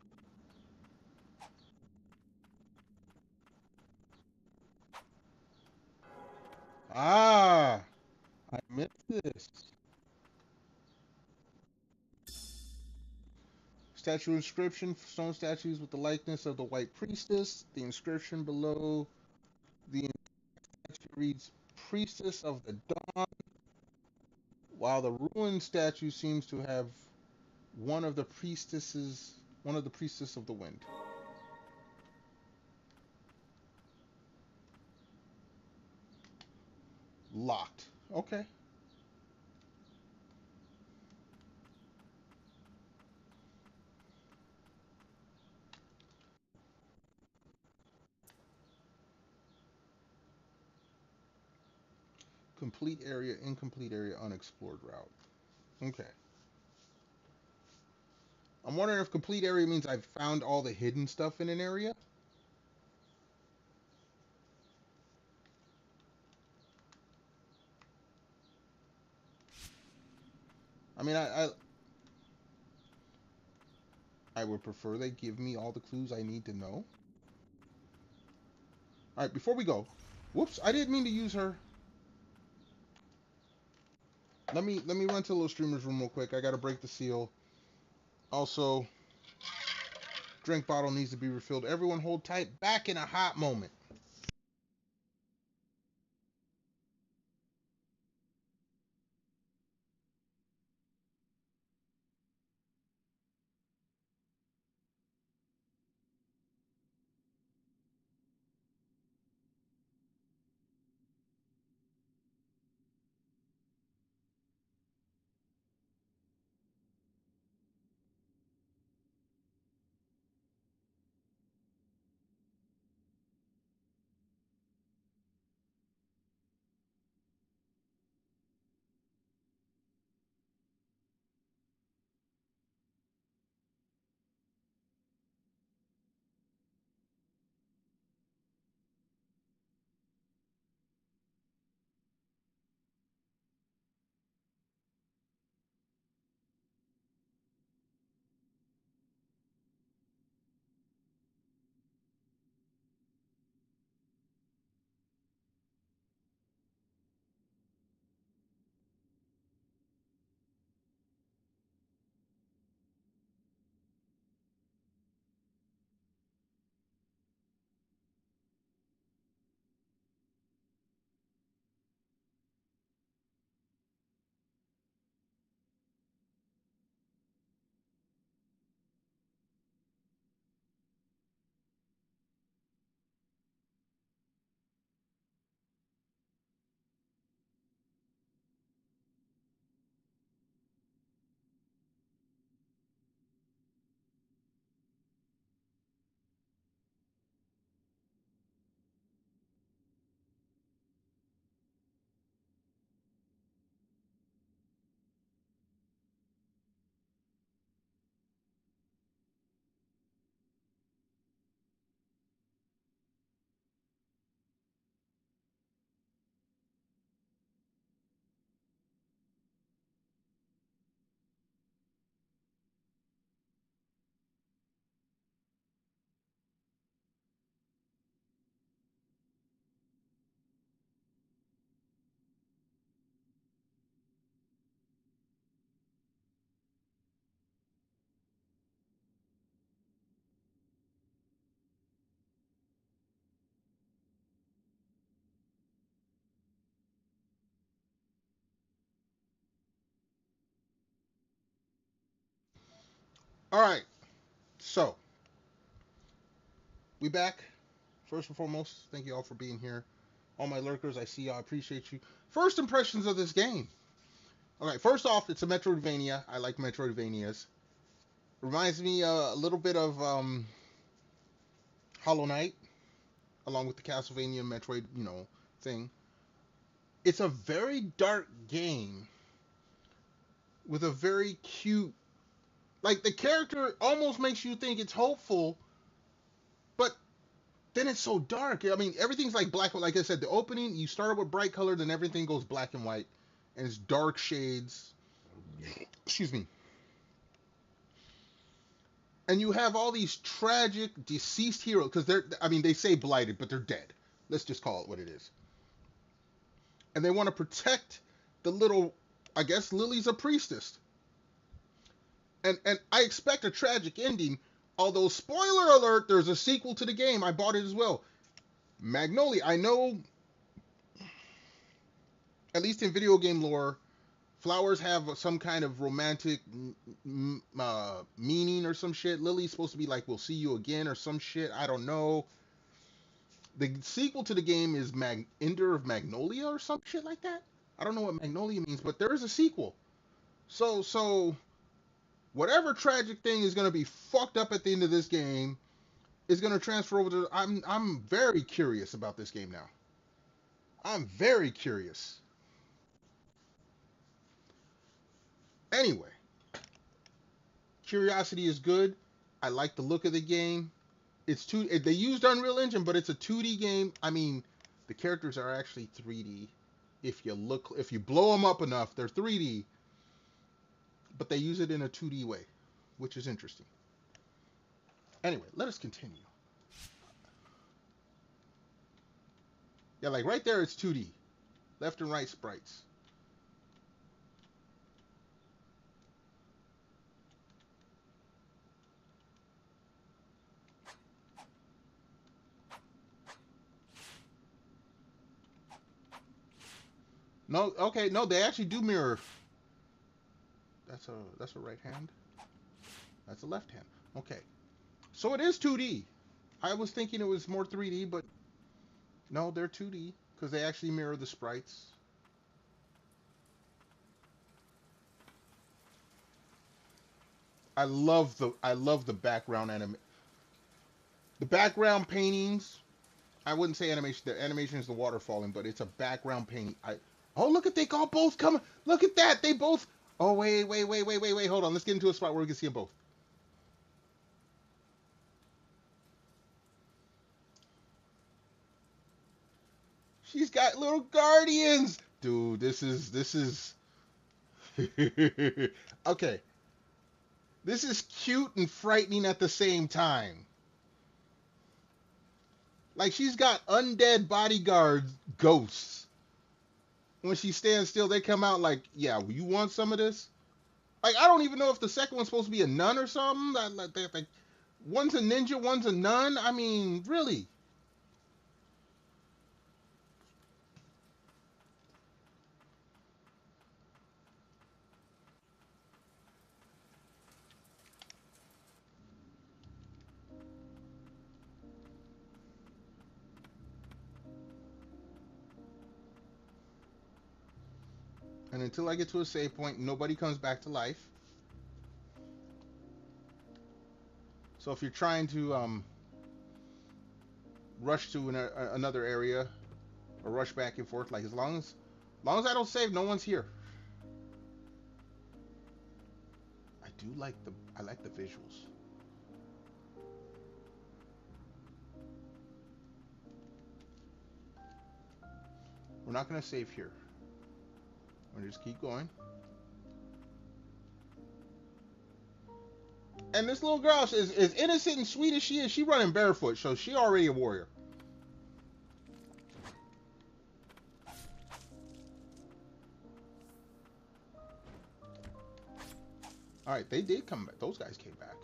Ah, I missed this. Statue inscription, stone statues with the likeness of the white priestess. The inscription below the statue reads, Priestess of the Dawn, while the ruined statue seems to have one of the priestesses, one of the priestess of the wind. Locked. Okay. Complete area, incomplete area, unexplored route. Okay. I'm wondering if complete area means I've found all the hidden stuff in an area. I mean, I would prefer they give me all the clues I need to know. All right, before we go, whoops, I didn't mean to use her. Let me run to the little streamer's room real quick. I gotta break the seal. Also, drink bottle needs to be refilled. Everyone hold tight. Back in a hot moment. All right, so we back. First and foremost, thank you all for being here. All my lurkers, I see y'all. I appreciate you. First impressions of this game. All right, first off, it's a Metroidvania. I like Metroidvanias. Reminds me a little bit of Hollow Knight, along with the Castlevania Metroid, thing. It's a very dark game with a very cute, like the character almost makes you think it's hopeful, but then it's so dark. I mean, everything's like black. Like I said, the opening, you start with bright color, then everything goes black and white, and it's dark shades. Excuse me. And you have all these tragic, deceased heroes, because they say blighted, but they're dead. Let's just call it what it is. And they want to protect the little, I guess Lily's a priestess. And I expect a tragic ending, although, spoiler alert, there's a sequel to the game. I bought it as well. Magnolia, I know, at least in video game lore, flowers have some kind of romantic meaning or some shit. Lily's supposed to be like, we'll see you again or some shit. I don't know. The sequel to the game is Ender of Magnolia or some shit like that. I don't know what Magnolia means, but there is a sequel. So whatever tragic thing is going to be fucked up at the end of this game is going to transfer over to... I'm very curious about this game now. I'm very curious. Anyway, curiosity is good. I like the look of the game. They used Unreal Engine, but it's a 2D game. I mean, the characters are actually 3D. If you blow them up enough, they're 3D. But they use it in a 2D way, which is interesting. Anyway, let us continue. Yeah, like right there, it's 2D. Left and right sprites. No, okay, no, they actually do mirror. That's a right hand. That's a left hand. Okay. So it is 2D. I was thinking it was more 3D, but no, they're 2D because they actually mirror the sprites. I love the background the background paintings. I wouldn't say animation. The animation is the water falling, but it's a background painting. Oh, look at, they all both come. Look at that. They both. Oh, wait. Hold on. Let's get into a spot where we can see them both. She's got little guardians. Dude, this is. Okay. This is cute and frightening at the same time. Like, she's got undead bodyguard ghosts. When she stands still, they come out like, yeah, you want some of this? Like, I don't even know if the second one's supposed to be a nun or something. Like, one's a ninja, one's a nun. I mean, really. And until I get to a save point, nobody comes back to life. So if you're trying to rush to another area or rush back and forth, like as long as I don't save, no one's here. I like the visuals. We're not gonna save here. We're gonna just keep going. And this little girl is innocent and sweet as she is. She running barefoot, so she already a warrior. All right, they did come back. Those guys came back.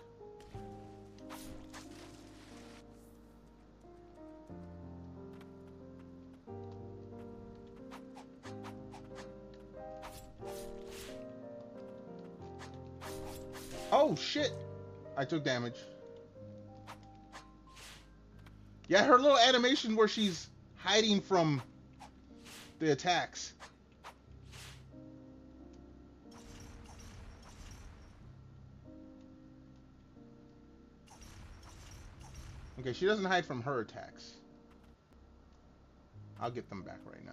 Oh shit! I took damage. Yeah, her little animation where she's hiding from the attacks. Okay, she doesn't hide from her attacks. I'll get them back right now.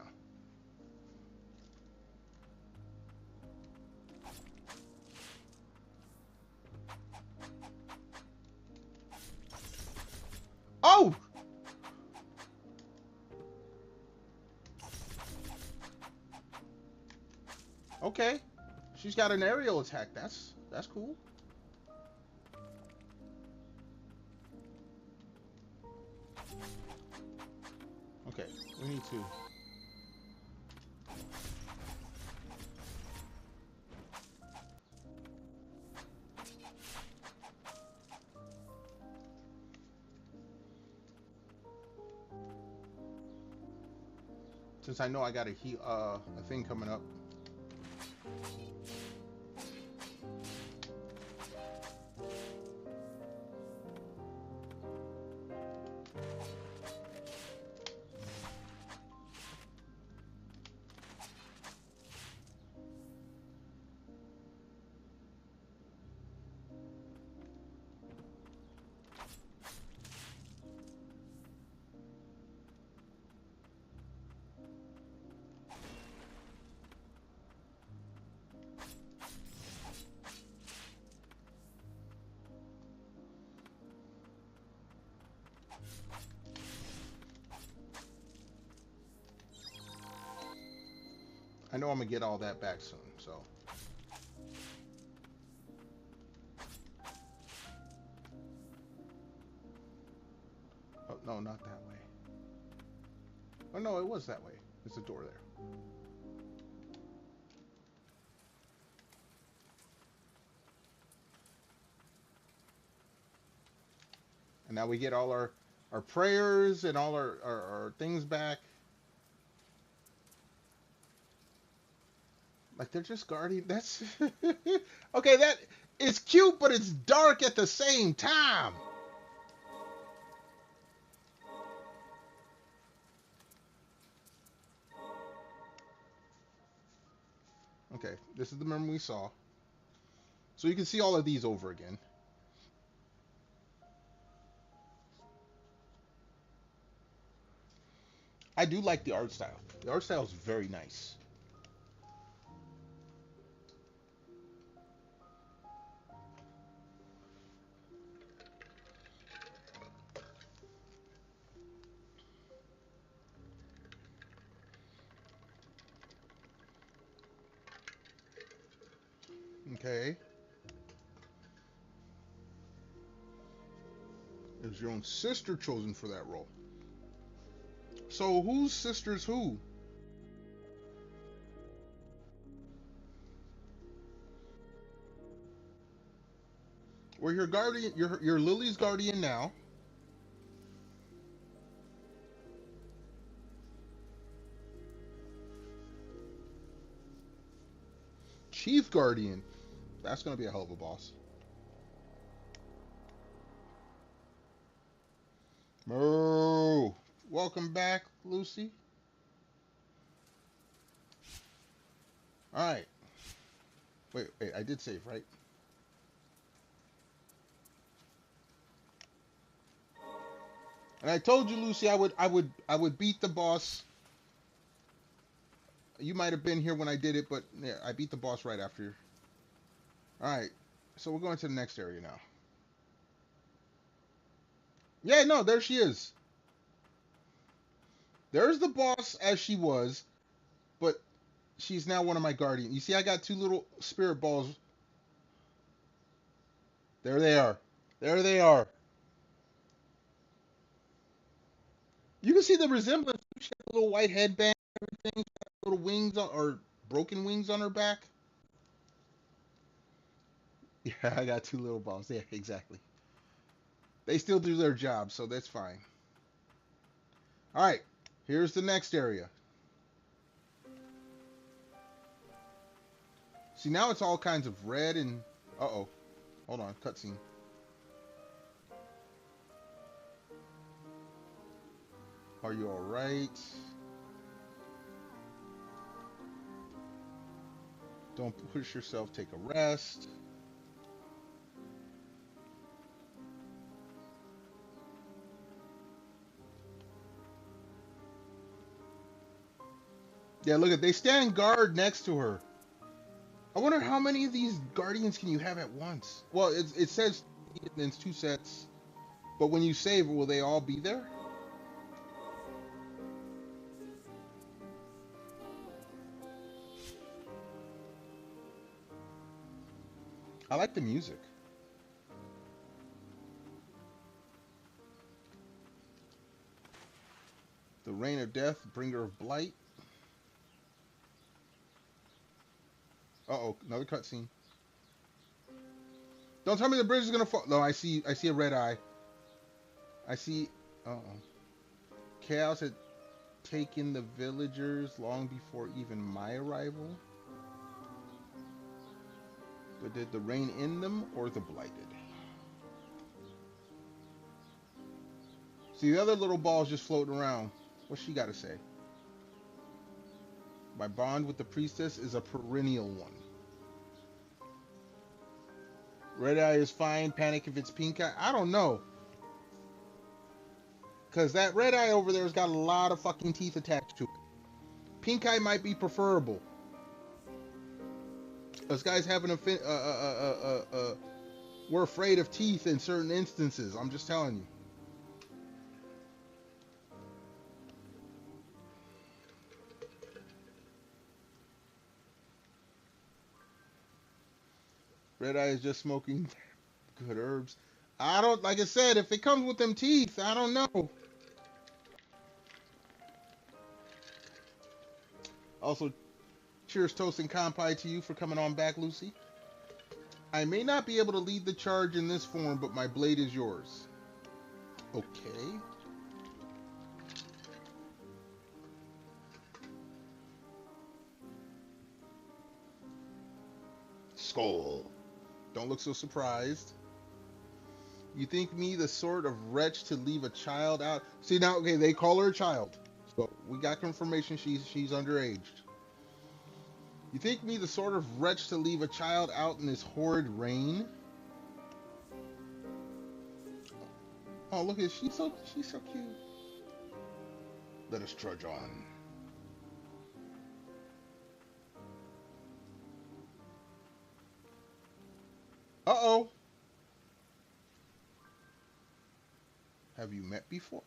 Oh! Okay. She's got an aerial attack. That's cool. Okay, we need to. Since I know I got a thing coming up. I know I'm gonna get all that back soon, so. Oh, no, not that way. Oh, no, it was that way. There's a door there. And now we get all our prayers and all our things back. Like, they're just guarding. That's... Okay, that is cute, but it's dark at the same time. Okay, this is the memory we saw. So you can see all of these over again. I do like the art style. The art style is very nice. Okay. Is your own sister chosen for that role? So whose sister's who? We're your guardian. You're Lily's guardian now. Chief guardian. That's gonna be a hell of a boss. Moo. Welcome back, Lucy. All right. Wait. I did save, right? And I told you, Lucy, I would beat the boss. You might have been here when I did it, but yeah, I beat the boss right after. All right. So we're going to the next area now. Yeah, no, there she is. There's the boss as she was, but she's now one of my guardians. You see, I got two little spirit balls. There they are. There they are. You can see the resemblance. She has a little white headband, everything. She has little wings on, or broken wings on her back. Yeah, I got two little balls. Yeah, exactly. They still do their job, so that's fine. All right, here's the next area. See, now it's all kinds of red and... Uh-oh. Hold on, cutscene. Are you alright? Don't push yourself, take a rest. Yeah, look at, they stand guard next to her. I wonder how many of these guardians can you have at once? Well, it says it's 2 sets, but when you save, will they all be there? I like the music. The Rain of Death, Bringer of Blight. Uh-oh, another cutscene. Don't tell me the bridge is gonna fall. No, I see a red eye. I see. Uh-oh. Chaos had taken the villagers long before even my arrival. But did the rain end them or the blighted? See, the other little ball's just floating around. What's she got to say? My bond with the priestess is a perennial one. Red eye is fine. Panic if it's pink eye. I don't know. Because that red eye over there has got a lot of fucking teeth attached to it. Pink eye might be preferable. This guy's having a we're afraid of teeth in certain instances. I'm just telling you. Red eye is just smoking good herbs. I don't, like I said, if it comes with them teeth, I don't know. Also, cheers, toast, and kampai to you for coming on back, Lucy. I may not be able to lead the charge in this form, but my blade is yours. Okay. Skull. Don't look so surprised. You think me the sort of wretch to leave a child out? See, now, okay, they call her a child. So we got confirmation she's underage. You think me the sort of wretch to leave a child out in this horrid rain? Oh, look at, she's so cute. Let us trudge on. Uh-oh. Have you met before?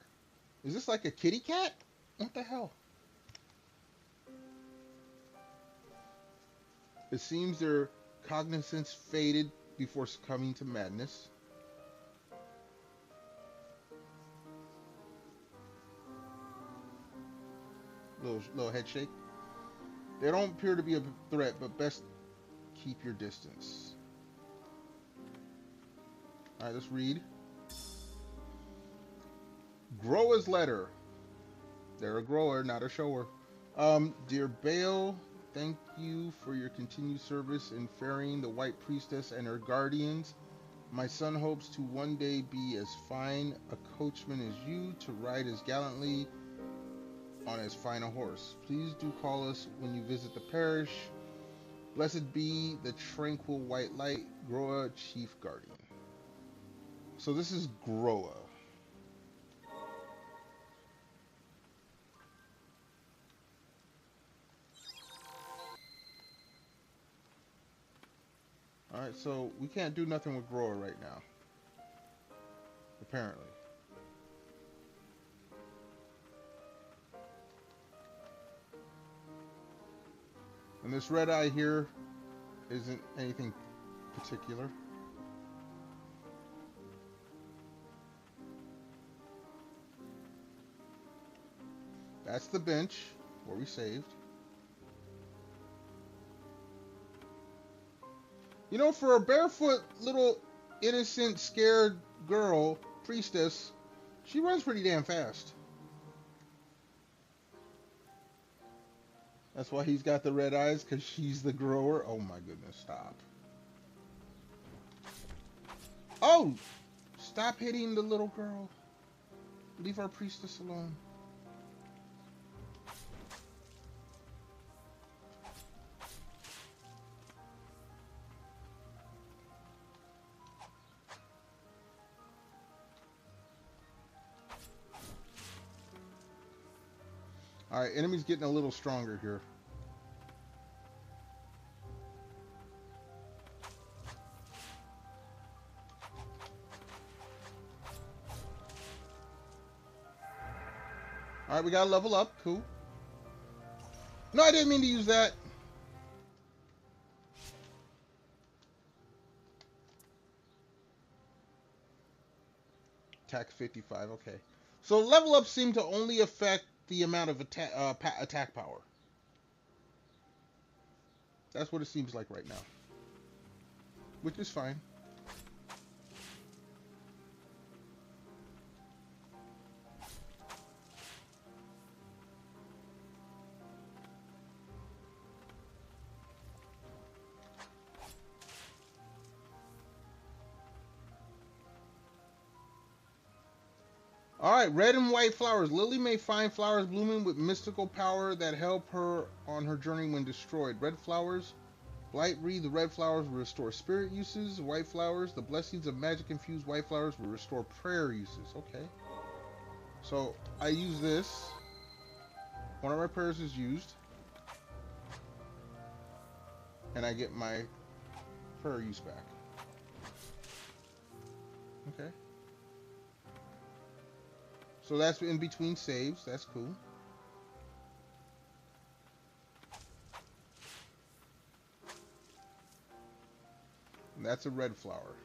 Is this like a kitty cat? What the hell? It seems their cognizance faded before succumbing to madness. Little head shake. They don't appear to be a threat, but best keep your distance. Alright, let's read. Grower's letter. They're a grower, not a shower. Dear Bale, thank you for your continued service in ferrying the White Priestess and her guardians. My son hopes to one day be as fine a coachman as you, to ride as gallantly on as fine a horse. Please do call us when you visit the parish. Blessed be the tranquil white light, Groa, Chief Guardian. So this is Groa. Alright, so we can't do nothing with Groa right now. Apparently. And this red eye here isn't anything particular. That's the bench where we saved. You know, for a barefoot little innocent scared girl, priestess, she runs pretty damn fast. That's why he's got the red eyes, because she's the grower. Oh my goodness, stop. Oh! Stop hitting the little girl. Leave our priestess alone. Alright, enemy's getting a little stronger here. Alright, we got to level up. Cool. No, I didn't mean to use that. Attack 55, okay. So level ups seem to only affect the amount of attack power. That's what it seems like right now. Which is fine. Alright, red and white flowers. Lily may find flowers blooming with mystical power that help her on her journey when destroyed. Red flowers, Blight Reed, the red flowers will restore spirit uses. White flowers, the blessings of magic infused white flowers will restore prayer uses. Okay. So, I use this. One of my prayers is used. And I get my prayer use back. Okay. So that's in between saves. That's cool. And that's a red flower.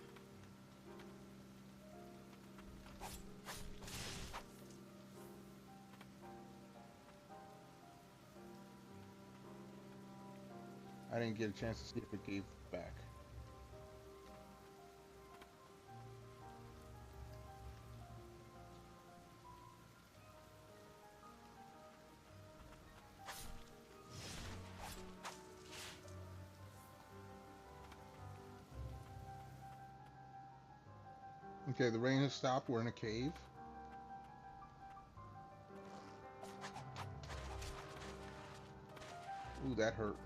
I didn't get a chance to see if it gave back. Okay, the rain has stopped. We're in a cave. Ooh, that hurt.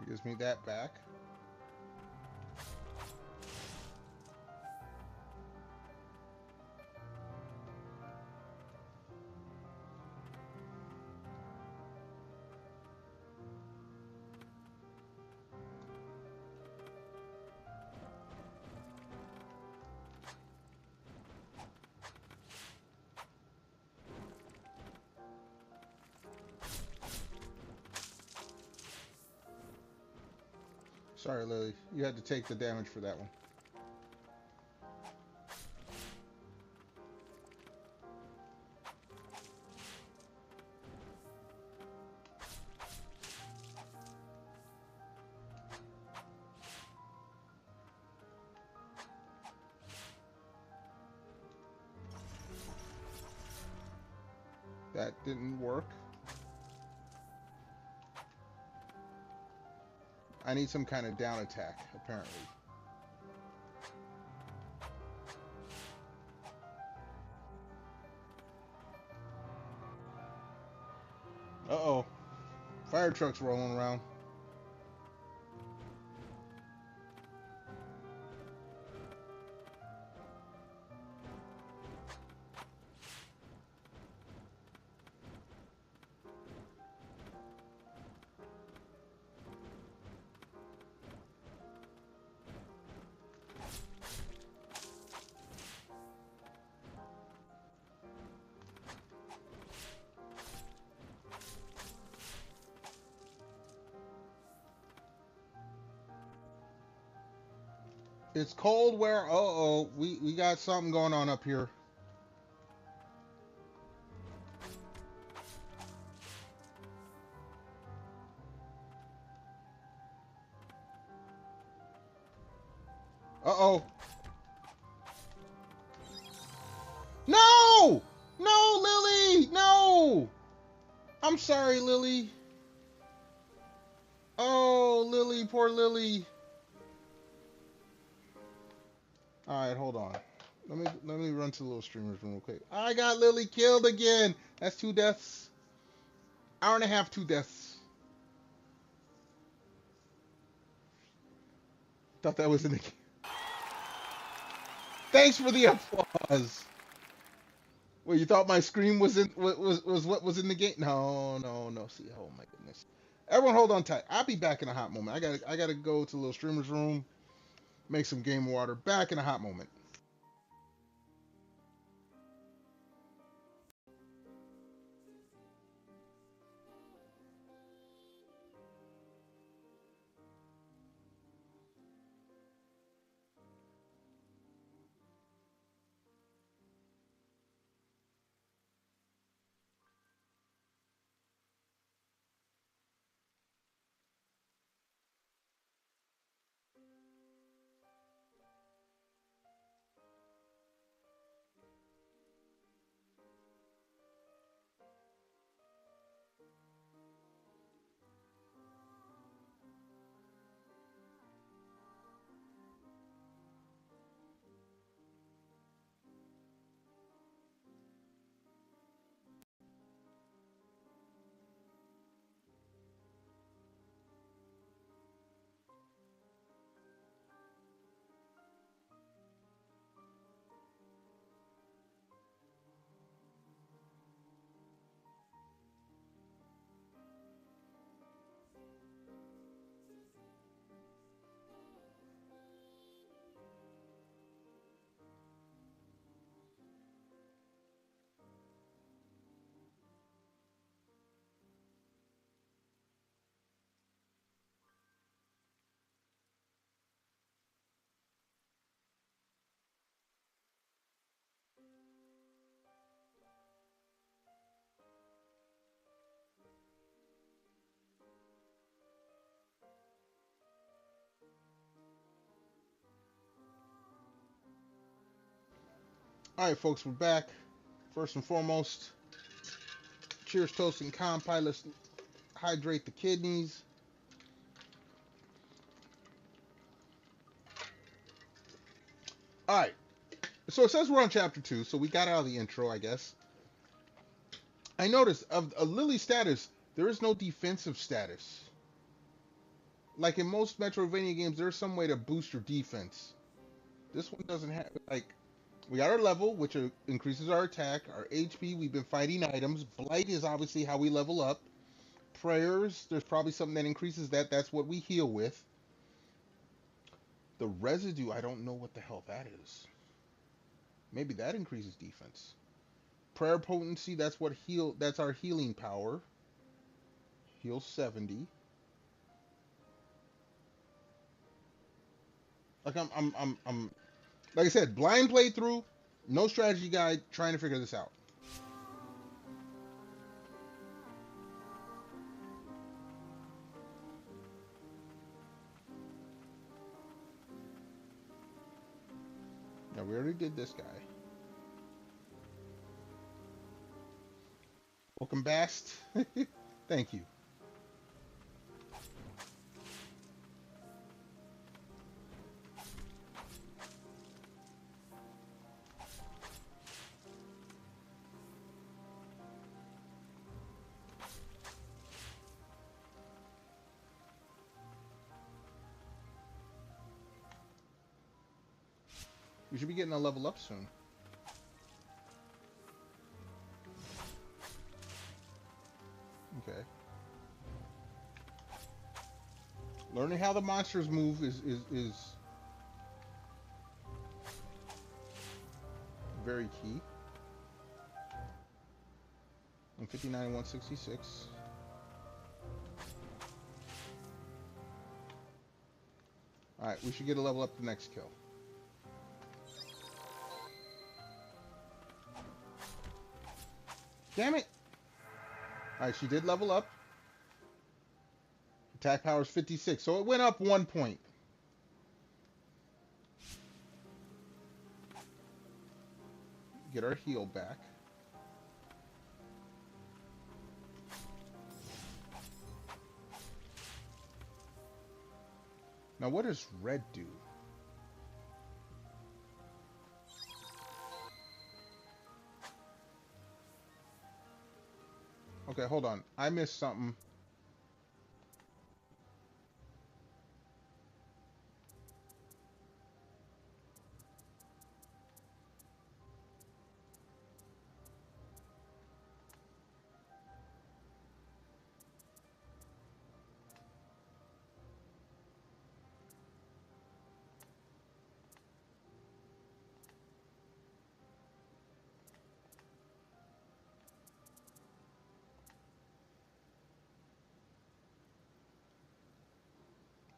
It gives me that back. Sorry, Lily. You had to take the damage for that one. That didn't work. I need some kind of down attack, apparently. Uh-oh. Fire truck's rolling around. It's cold where, uh-oh, we got something going on up here. Uh-oh. No! No, Lily! No! I'm sorry, Lily. Oh, Lily, poor Lily. Alright, hold on. Let me run to the little streamer's room real quick. I got Lily killed again. That's 2 deaths. Hour and a half, 2 deaths. Thought that was in the game. Thanks for the applause. Well, you thought my scream was what was in the game? No. See, oh my goodness. Everyone, hold on tight. I'll be back in a hot moment. I gotta go to the little streamer's room, make some game water. Back in a hot moment. All right, folks, we're back. First and foremost, cheers, toast, and kanpai. Let's hydrate the kidneys. All right. So it says we're on chapter 2, so we got out of the intro, I guess. I noticed of Lily's status, there is no defensive status. Like in most Metroidvania games, there's some way to boost your defense. This one doesn't have, like, we got our level, which increases our attack, our HP, we've been fighting items. Blight is obviously how we level up. Prayers, there's probably something that increases that. That's what we heal with. The residue, I don't know what the hell that is. Maybe that increases defense. Prayer potency, that's our healing power. Heal 70. Like I'm like I said, blind playthrough, no strategy guide, trying to figure this out. Now we already did this guy. Welcome, Bast. Thank you. We should be getting a level up soon. Okay. Learning how the monsters move is very key. 159 and 166. Alright, we should get a level up the next kill. Damn it. Alright, she did level up. Attack power is 56, so it went up 1 point. Get our heal back. Now what does red do? Okay, hold on. I missed something.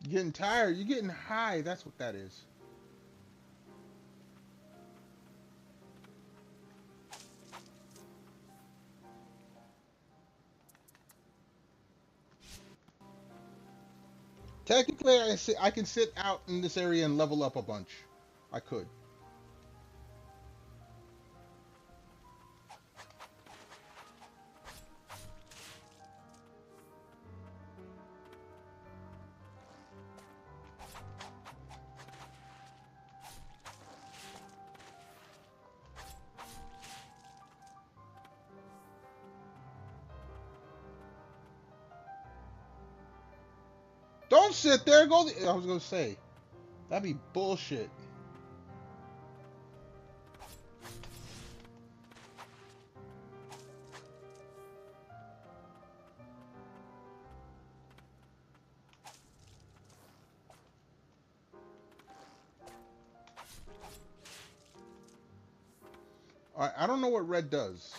You're getting tired. You're getting high. That's what that is. Technically, I can sit out in this area and level up a bunch. I could. Don't sit there. Go. I was gonna say, that'd be bullshit. I don't know what red does.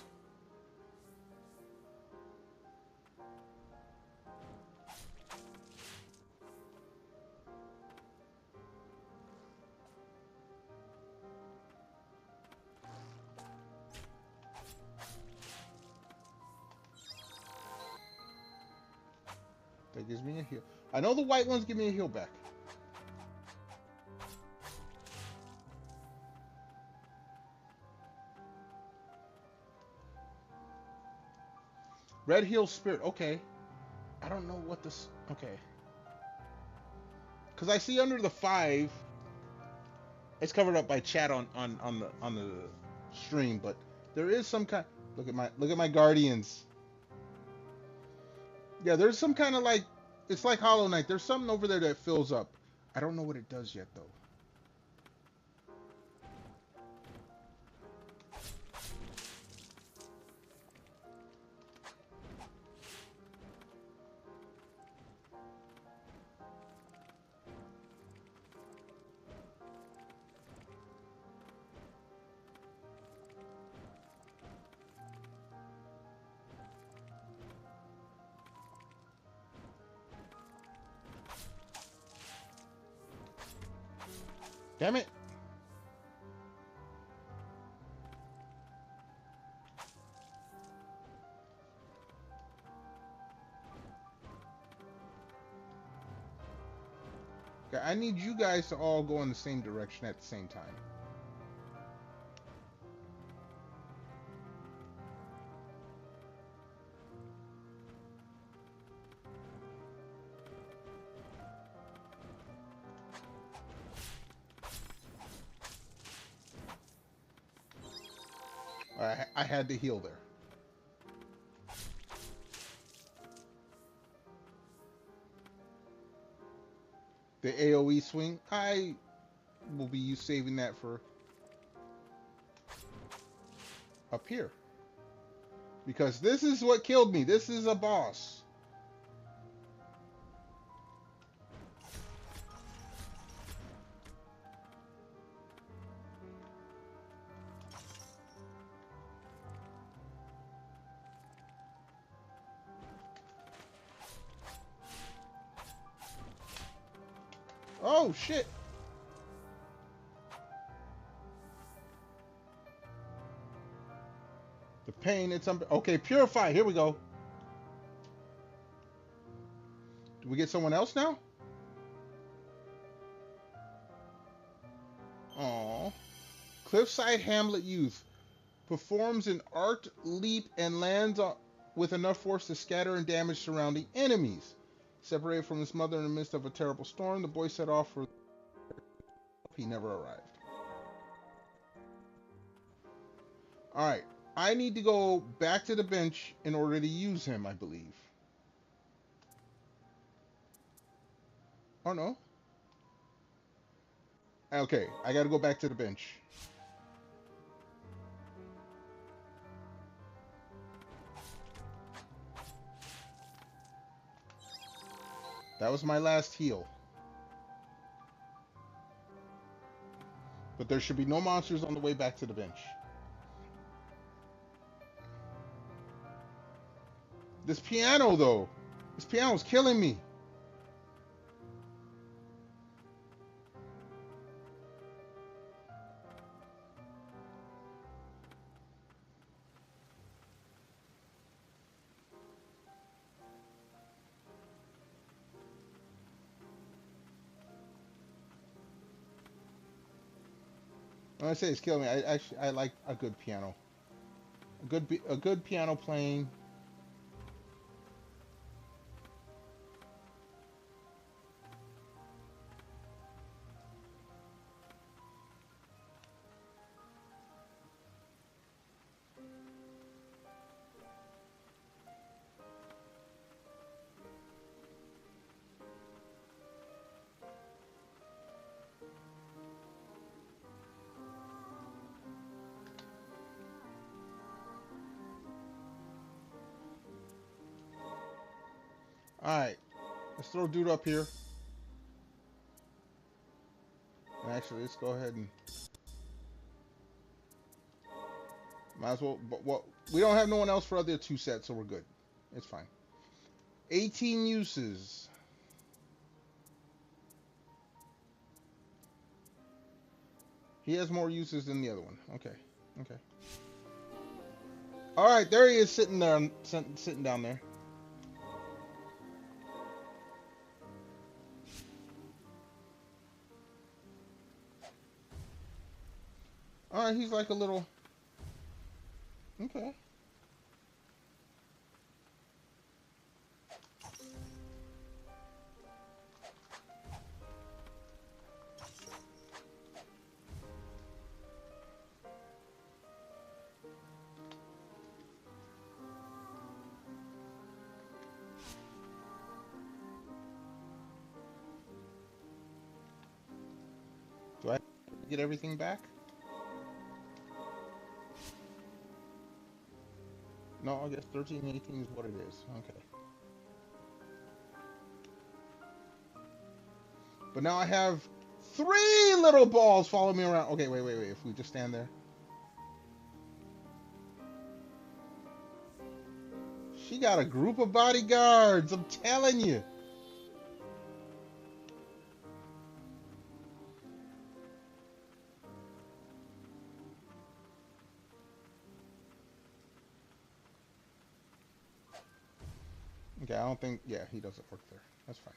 That gives me a heal. I know the white ones give me a heal back. Red heals spirit. Okay. I don't know what this... Okay. Because I see under the 5... It's covered up by chat on the stream, but there is some kind... Look at my guardians. Yeah, there's some kind of like... It's like Hollow Knight. There's something over there that fills up. I don't know what it does yet, though. Damn it. Okay, I need you guys to all go in the same direction at the same time. I had to heal there. The AoE swing, I will be saving that for up here. Because this is what killed me. This is a boss. Oh, shit. The pain, it's okay. Purify. Here we go. Do we get someone else now? Aww. Cliffside Hamlet Youth performs an arc leap and lands with enough force to scatter and damage surrounding enemies. Separated from his mother in the midst of a terrible storm, the boy set off for... He never arrived. Alright. I need to go back to the bench in order to use him, I believe. Oh, no. Okay, I gotta go back to the bench. That was my last heal. But there should be no monsters on the way back to the bench. This piano, though. This piano's killing me. When I say it's killing me, I like a good piano. A good piano playing. Alright, let's throw dude up here. And actually, let's go ahead and... Might as well... But we don't have no one else for other two sets, so we're good. It's fine. 18 uses. He has more uses than the other one. Okay, okay. Alright, there he is sitting there, sitting down there. Alright, he's like a little... Okay. Do I get everything back? No, I guess 13 and 18 is what it is. Okay. But now I have 3 little balls following me around. Okay, wait. If we just stand there. She got a group of bodyguards. I'm telling you. Okay, I don't think... Yeah, he doesn't work there. That's fine.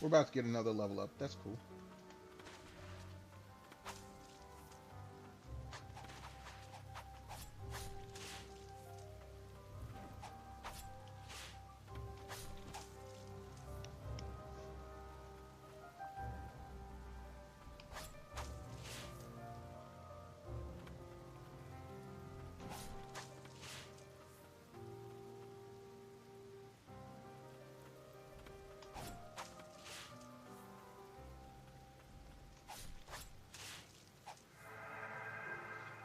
We're about to get another level up. That's cool.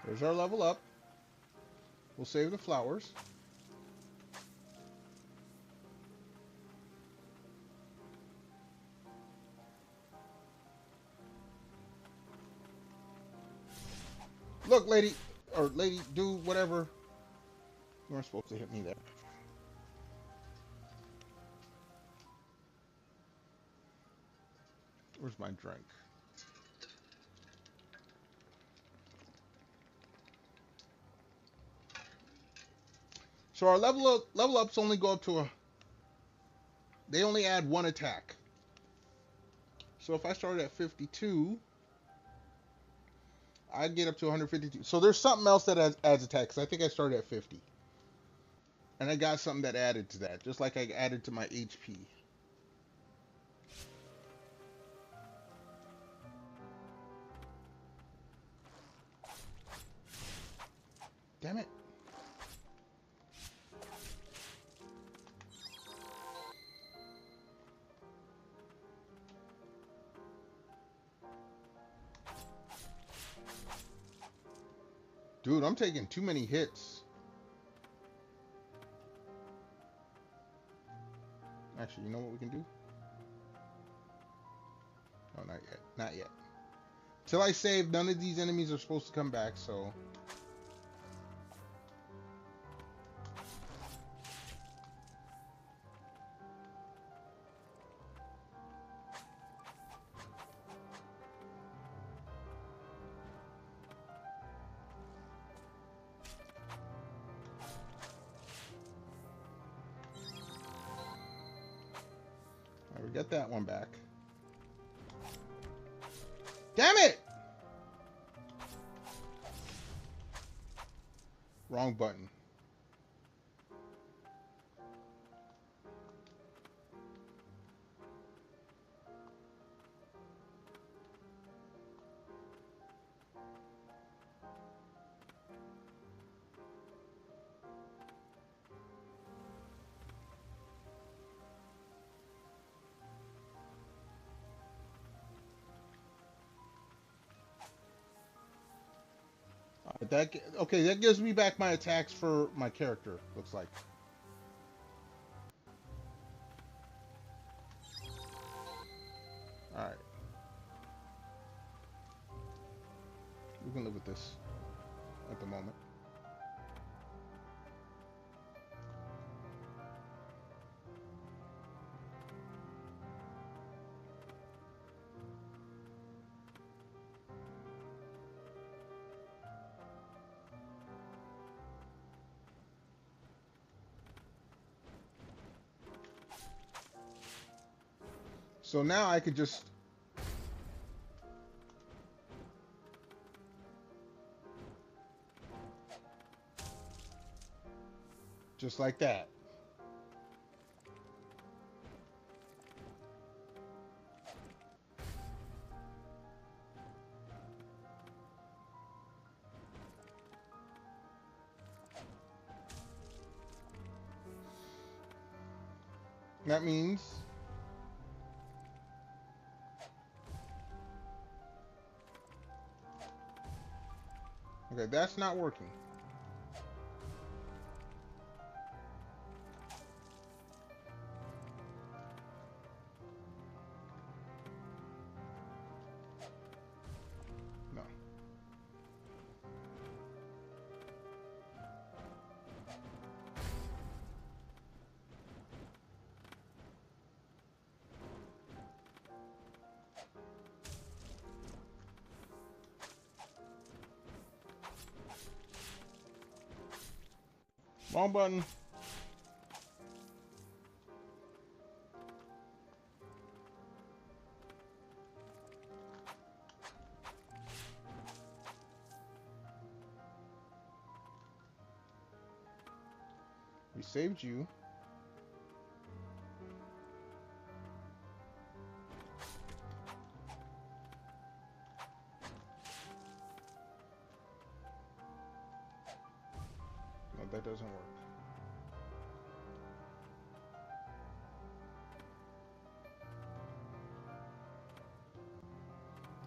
There's our level up. We'll save the flowers. Look, lady, or lady, dude, whatever. You weren't supposed to hit me there. Where's my drink? So our level ups only go up to a. They only add one attack. So if I started at 52, I'd get up to 152. So there's something else that adds attacks. I think I started at 50. And I got something that added to that, just like I added to my HP. Damn it. Dude, I'm taking too many hits. Actually, you know what we can do? Oh, not yet. Not yet. Till I save, none of these enemies are supposed to come back, so... Alright, we got that one back. Damn it! Wrong button. Okay, that gives me back my attacks for my character, looks like. Alright. We can live with this at the moment. So now I could just... Just like that. That means... Okay, that's not working. No. Wrong button. We saved you. No, that doesn't work.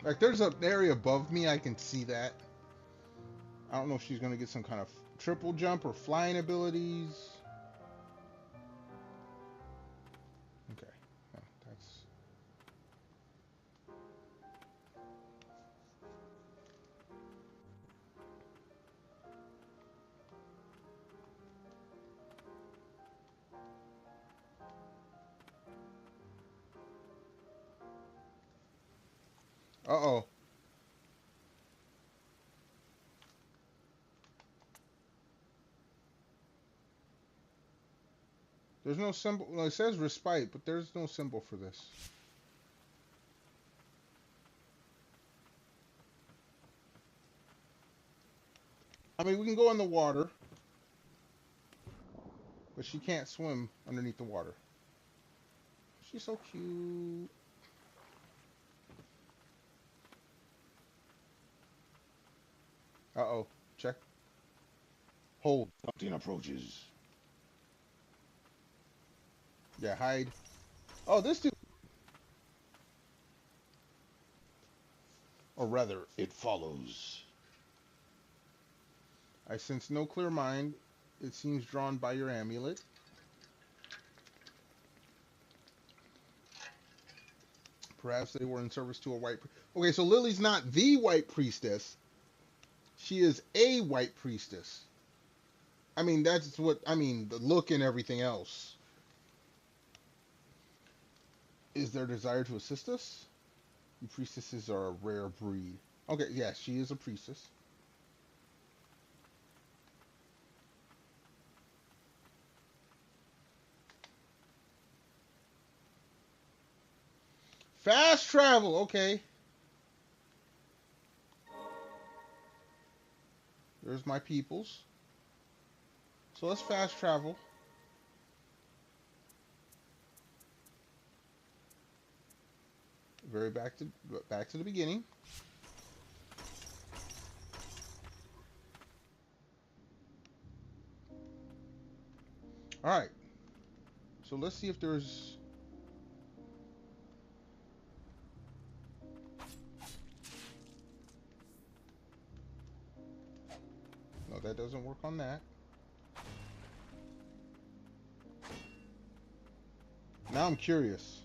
Like, there's an area above me, I can see that. I don't know if she's going to get some kind of triple jump or flying abilities. Okay. Oh, that's... Uh-oh. There's no symbol. Well, it says respite, but there's no symbol for this. I mean, we can go in the water, but she can't swim underneath the water. She's so cute. Uh-oh. Check. Hold. Something approaches. Yeah, hide. Oh, this dude. Or rather, it follows. I sense no clear mind. It seems drawn by your amulet. Perhaps they were in service to a white... Okay, so Lily's not the white priestess. She is a white priestess. I mean, that's what... I mean, the look and everything else. Is there desire to assist us? You priestesses are a rare breed. Okay, yes, she is a priestess. Fast travel, okay. There's my peoples. So let's fast travel. Back to the beginning. All right. So let's see if there's... No, that doesn't work on that. Now I'm curious.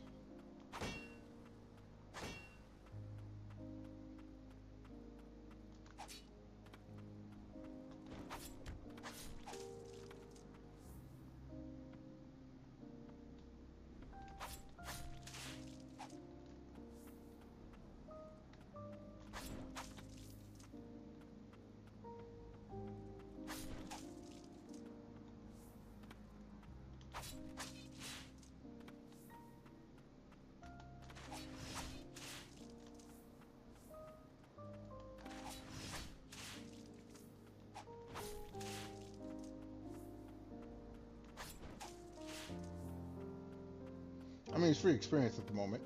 I mean, it's free experience at the moment.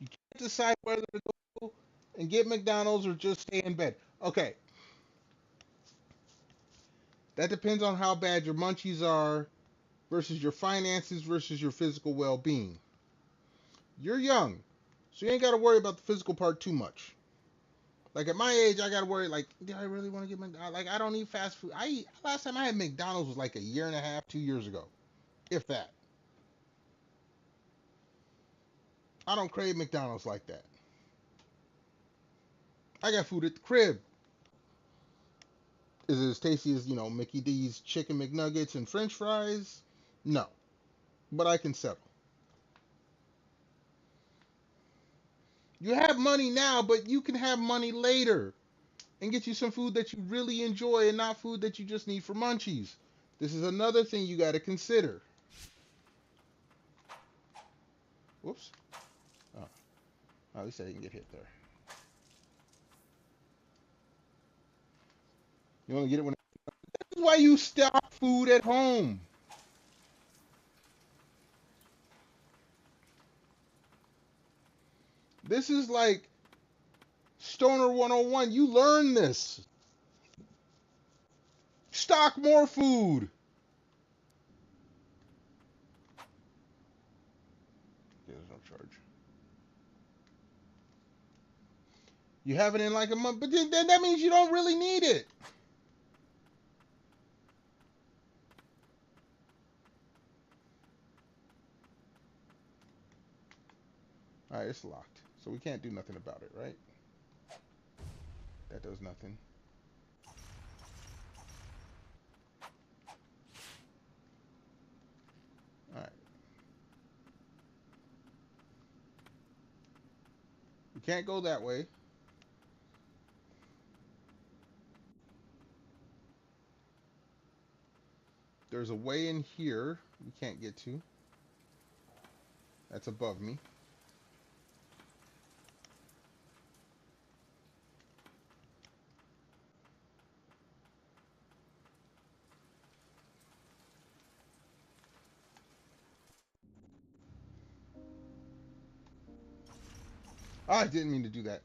You can't decide whether to go and get McDonald's or just stay in bed. Okay. That depends on how bad your munchies are versus your finances versus your physical well-being. You're young, so you ain't got to worry about the physical part too much. Like at my age, I got to worry, like, do I really want to get McDonald's? Like, I don't eat fast food. Last time I had McDonald's was like a year and a half, 2 years ago. If that. I don't crave McDonald's like that. I got food at the crib. Is it as tasty as, Mickey D's chicken McNuggets and French fries? No. But I can settle. You have money now, but you can have money later and get you some food that you really enjoy and not food that you just need for munchies. This is another thing you got to consider. Whoops. Oh, at least I didn't get hit there. You want to get it when... That's why you stock food at home. This is like Stoner 101. You learn this. Stock more food. There's no charge. You have it in like a month, but then that means you don't really need it. Alright, it's locked. So we can't do nothing about it, right? That does nothing. You can't go that way. There's a way in here you can't get to. That's above me. I didn't mean to do that.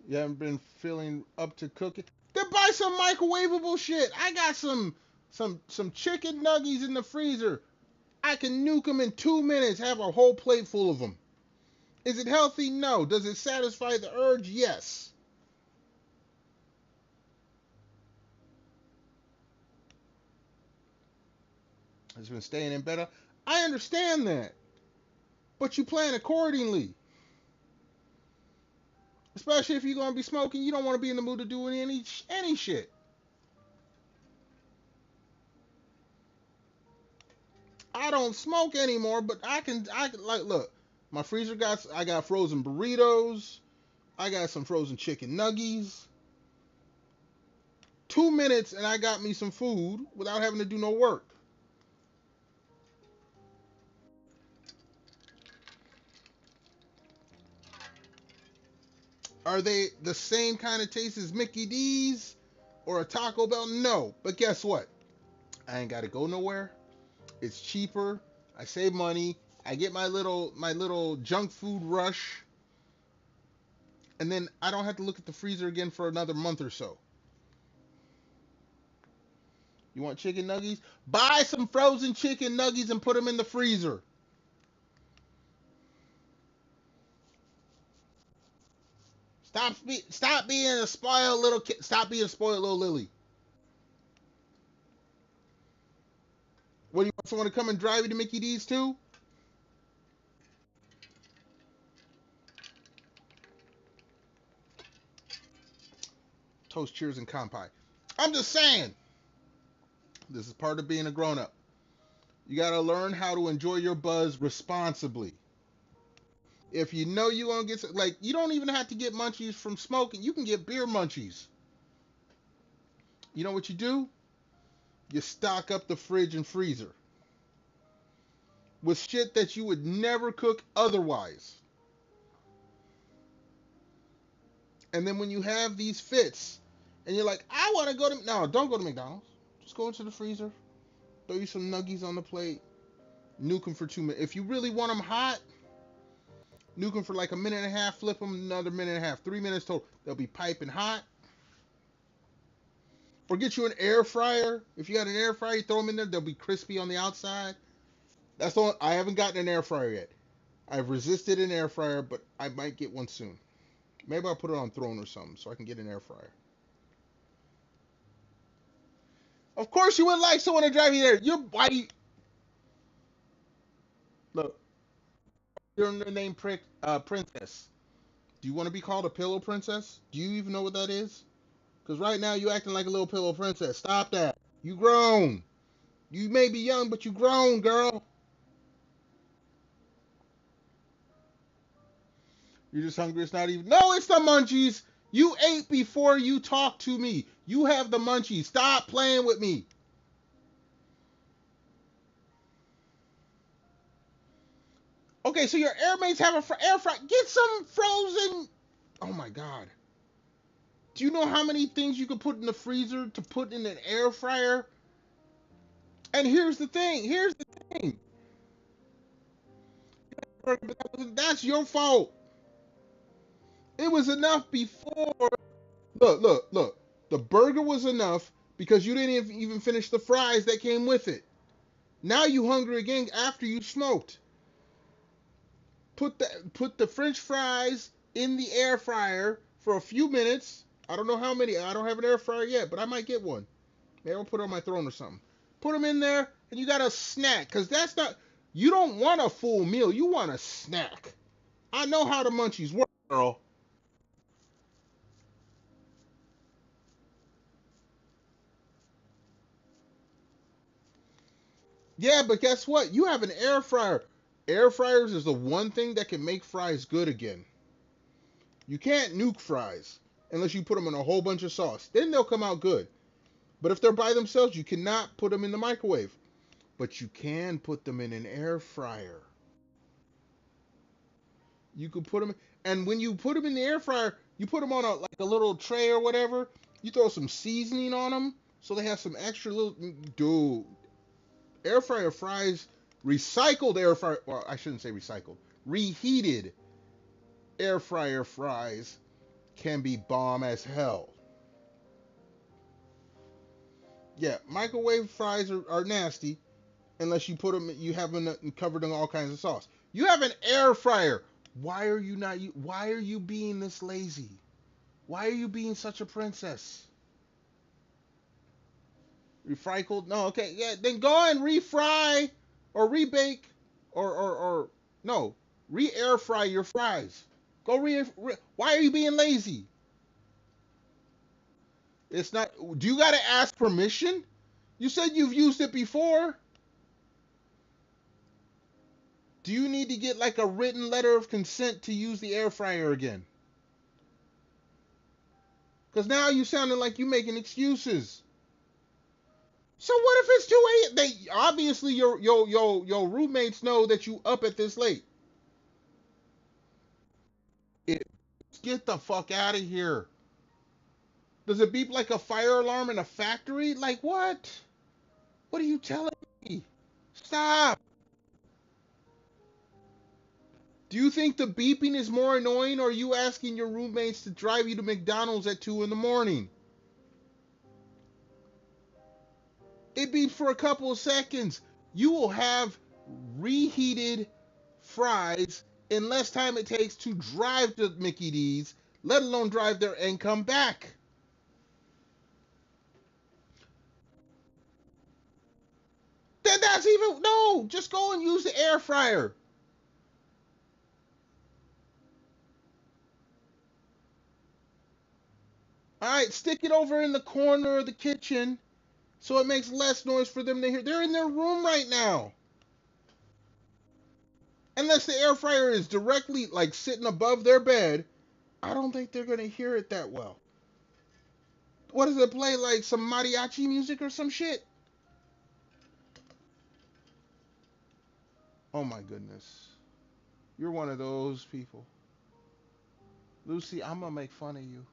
You haven't been feeling up to cooking? Then buy some microwavable shit. I got some chicken nuggies in the freezer. I can nuke them in 2 minutes, have a whole plate full of them. Is it healthy? No. Does it satisfy the urge? Yes. It's been staying in better. I understand that. But you plan accordingly. Especially if you're going to be smoking, you don't want to be in the mood to do any shit. I don't smoke anymore, but I can like look. My freezer I got frozen burritos. I got some frozen chicken nuggies. 2 minutes and I got me some food without having to do no work. Are they the same kind of taste as Mickey D's or a Taco Bell? No. But guess what? I ain't got to go nowhere. It's cheaper. I save money. I get my little junk food rush. And then I don't have to look at the freezer again for another month or so. You want chicken nuggies? Buy some frozen chicken nuggies and put them in the freezer. Stop being a spoiled little kid. Stop being a spoiled little Lily. What, do you want someone to come and drive you to Mickey D's too? Toast, cheers, and kampai. I'm just saying. This is part of being a grown-up. You gotta learn how to enjoy your buzz responsibly. If you know you're gonna get, like, you don't even have to get munchies from smoking. You can get beer munchies. You know what you do? You stock up the fridge and freezer with shit that you would never cook otherwise. And then when you have these fits, and you're like, I want to go to, no, don't go to McDonald's. Just go into the freezer, throw you some nuggies on the plate, nuke them for 2 minutes. If you really want them hot, nuke them for like a minute and a half, flip them another minute and a half, 3 minutes total. They'll be piping hot. Or get you an air fryer. If you got an air fryer, you throw them in there, they'll be crispy on the outside. That's all. I haven't gotten an air fryer yet. I've resisted an air fryer, but I might get one soon. Maybe I'll put it on Throne or something so I can get an air fryer. Of course you would like someone to drive you there. Why do you... Look, you're in the name Princess. Do you want to be called a pillow princess? Do you even know what that is? Because right now you acting like a little pillow princess. Stop that. You grown. You may be young, but you grown, girl. You're just hungry. It's not even... No, it's the munchies. You ate before you talked to me. You have the munchies. Stop playing with me. Okay, so your airmates have an air fryer. Get some frozen... Oh, my God. Do you know how many things you could put in the freezer to put in an air fryer? And here's the thing. That's your fault. It was enough before. Look. The burger was enough because you didn't even finish the fries that came with it. Now you hungry again after you smoked. Put the French fries in the air fryer for a few minutes. I don't know how many. I don't have an air fryer yet, but I might get one. Maybe I'll put it on my Throne or something. Put them in there, and you got a snack. Because that's not... You don't want a full meal. You want a snack. I know how the munchies work, girl. Yeah, but guess what? You have an air fryer. Air fryers is the one thing that can make fries good again. You can't nuke fries unless you put them in a whole bunch of sauce. Then they'll come out good. But if they're by themselves, you cannot put them in the microwave. But you can put them in an air fryer. You can put them, and when you put them in the air fryer, you put them on a little tray or whatever. You throw some seasoning on them so they have some extra little. Dude, air fryer fries, recycled air fryer. Well, I shouldn't say recycled. Reheated air fryer fries can be bomb as hell. Yeah, microwave fries are nasty unless you put them. You have them covered in all kinds of sauce. You have an air fryer. Why are you not? Why are you being this lazy? Why are you being such a princess? Refried? No, okay, yeah. Then go and refry or rebake or no, re-air fry your fries. Go Why are you being lazy? It's not. Do you gotta ask permission? You said you've used it before. Do you need to get like a written letter of consent to use the air fryer again? Because now you sounding like you making excuses. So what if it's 2 a.m.? They obviously your roommates know that you up at this late. It, get the fuck out of here. Does it beep like a fire alarm in a factory? Like what? What are you telling me? Stop. Do you think the beeping is more annoying, or are you asking your roommates to drive you to McDonald's at 2 in the morning? It beeps for a couple of seconds. You will have reheated fries in less time it takes to drive to Mickey D's, let alone drive there and come back. Then that's even no. Just go and use the air fryer. All right, stick it over in the corner of the kitchen so it makes less noise for them to hear. They're in their room right now. Unless the air fryer is directly like sitting above their bed, I don't think they're gonna hear it that well. What does it play, like some mariachi music or some shit? Oh my goodness. You're one of those people. Lucy, I'm gonna make fun of you.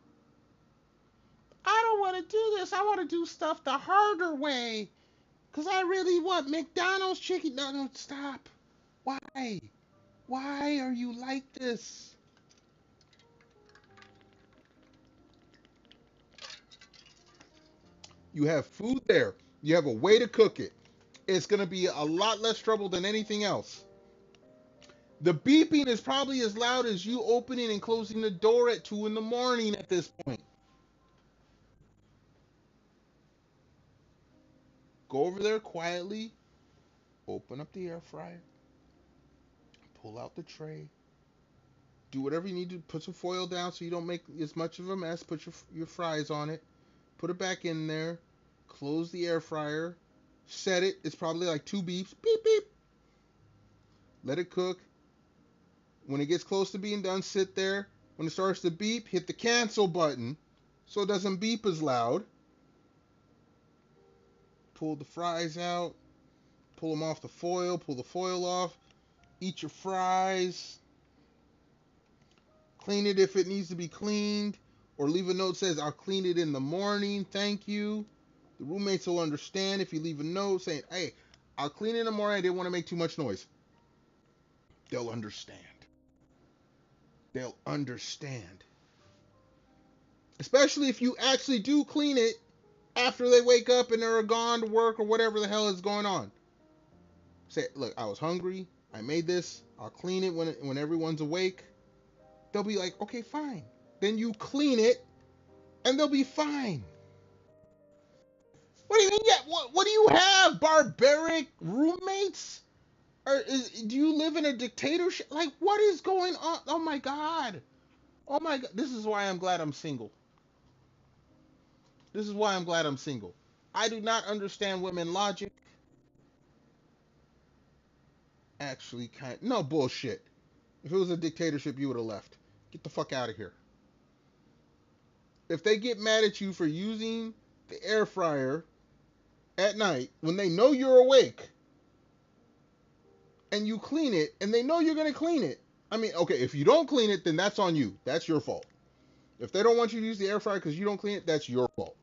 I don't want to do this. I want to do stuff the harder way. Because I really want McDonald's chicken. No, no, stop. Why? Why are you like this? You have food there. You have a way to cook it. It's going to be a lot less trouble than anything else. The beeping is probably as loud as you opening and closing the door at 2 in the morning at this point. Go over there quietly, open up the air fryer, pull out the tray, do whatever you need to, put some foil down so you don't make as much of a mess, put your fries on it, put it back in there, close the air fryer, set it, it's probably like 2 beeps, beep, beep, let it cook. When it gets close to being done, sit there. When it starts to beep, hit the cancel button so it doesn't beep as loud. Pull the fries out, pull them off the foil, pull the foil off, eat your fries, clean it if it needs to be cleaned, or leave a note that says, I'll clean it in the morning, thank you. The roommates will understand if you leave a note saying, hey, I'll clean it in the morning, I didn't want to make too much noise. They'll understand. They'll understand. Especially if you actually do clean it after they wake up and they're gone to work or whatever the hell is going on. Say, look, I was hungry, I made this, I'll clean it when everyone's awake. They'll be like, okay, fine. Then you clean it, and they'll be fine. What do you mean? Yeah, what do you have? Barbaric roommates? Do you live in a dictatorship? Like, what is going on? Oh my god. Oh my god. This is why I'm glad I'm single. This is why I'm glad I'm single. I do not understand women logic. Actually, no bullshit. If it was a dictatorship, you would have left. Get the fuck out of here. If they get mad at you for using the air fryer at night when they know you're awake and you clean it and they know you're going to clean it, I mean, okay, if you don't clean it, then that's on you. That's your fault. If they don't want you to use the air fryer because you don't clean it, that's your fault.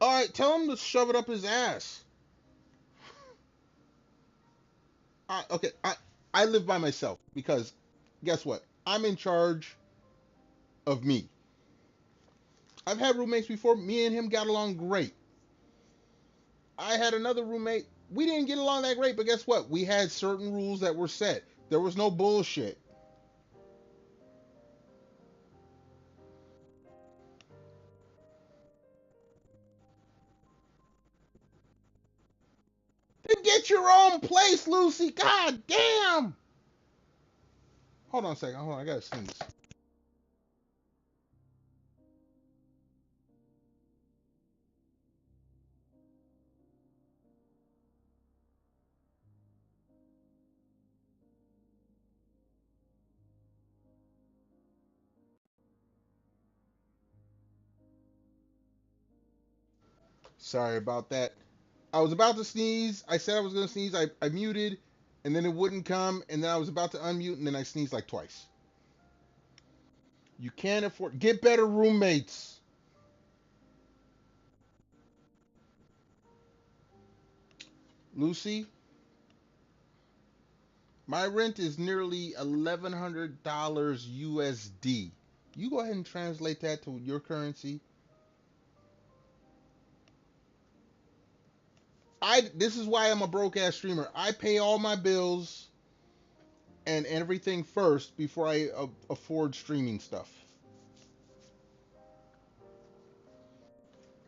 All right, tell him to shove it up his ass. Okay, I live by myself because guess what? I'm in charge of me. I've had roommates before. Me and him got along great. I had another roommate. We didn't get along that great, but guess what? We had certain rules that were set. There was no bullshit. Then get your own place, Lucy. God damn. Hold on a second. Hold on. I gotta sneeze. Sorry about that. I was about to sneeze. I said I was gonna sneeze. I muted, and then it wouldn't come, and then I was about to unmute, and then I sneezed like twice. You can't afford. Get better roommates. Lucy, my rent is nearly $1,100 USD. You go ahead and translate that to your currency. This is why I'm a broke ass streamer. I pay all my bills and everything first before I afford streaming stuff.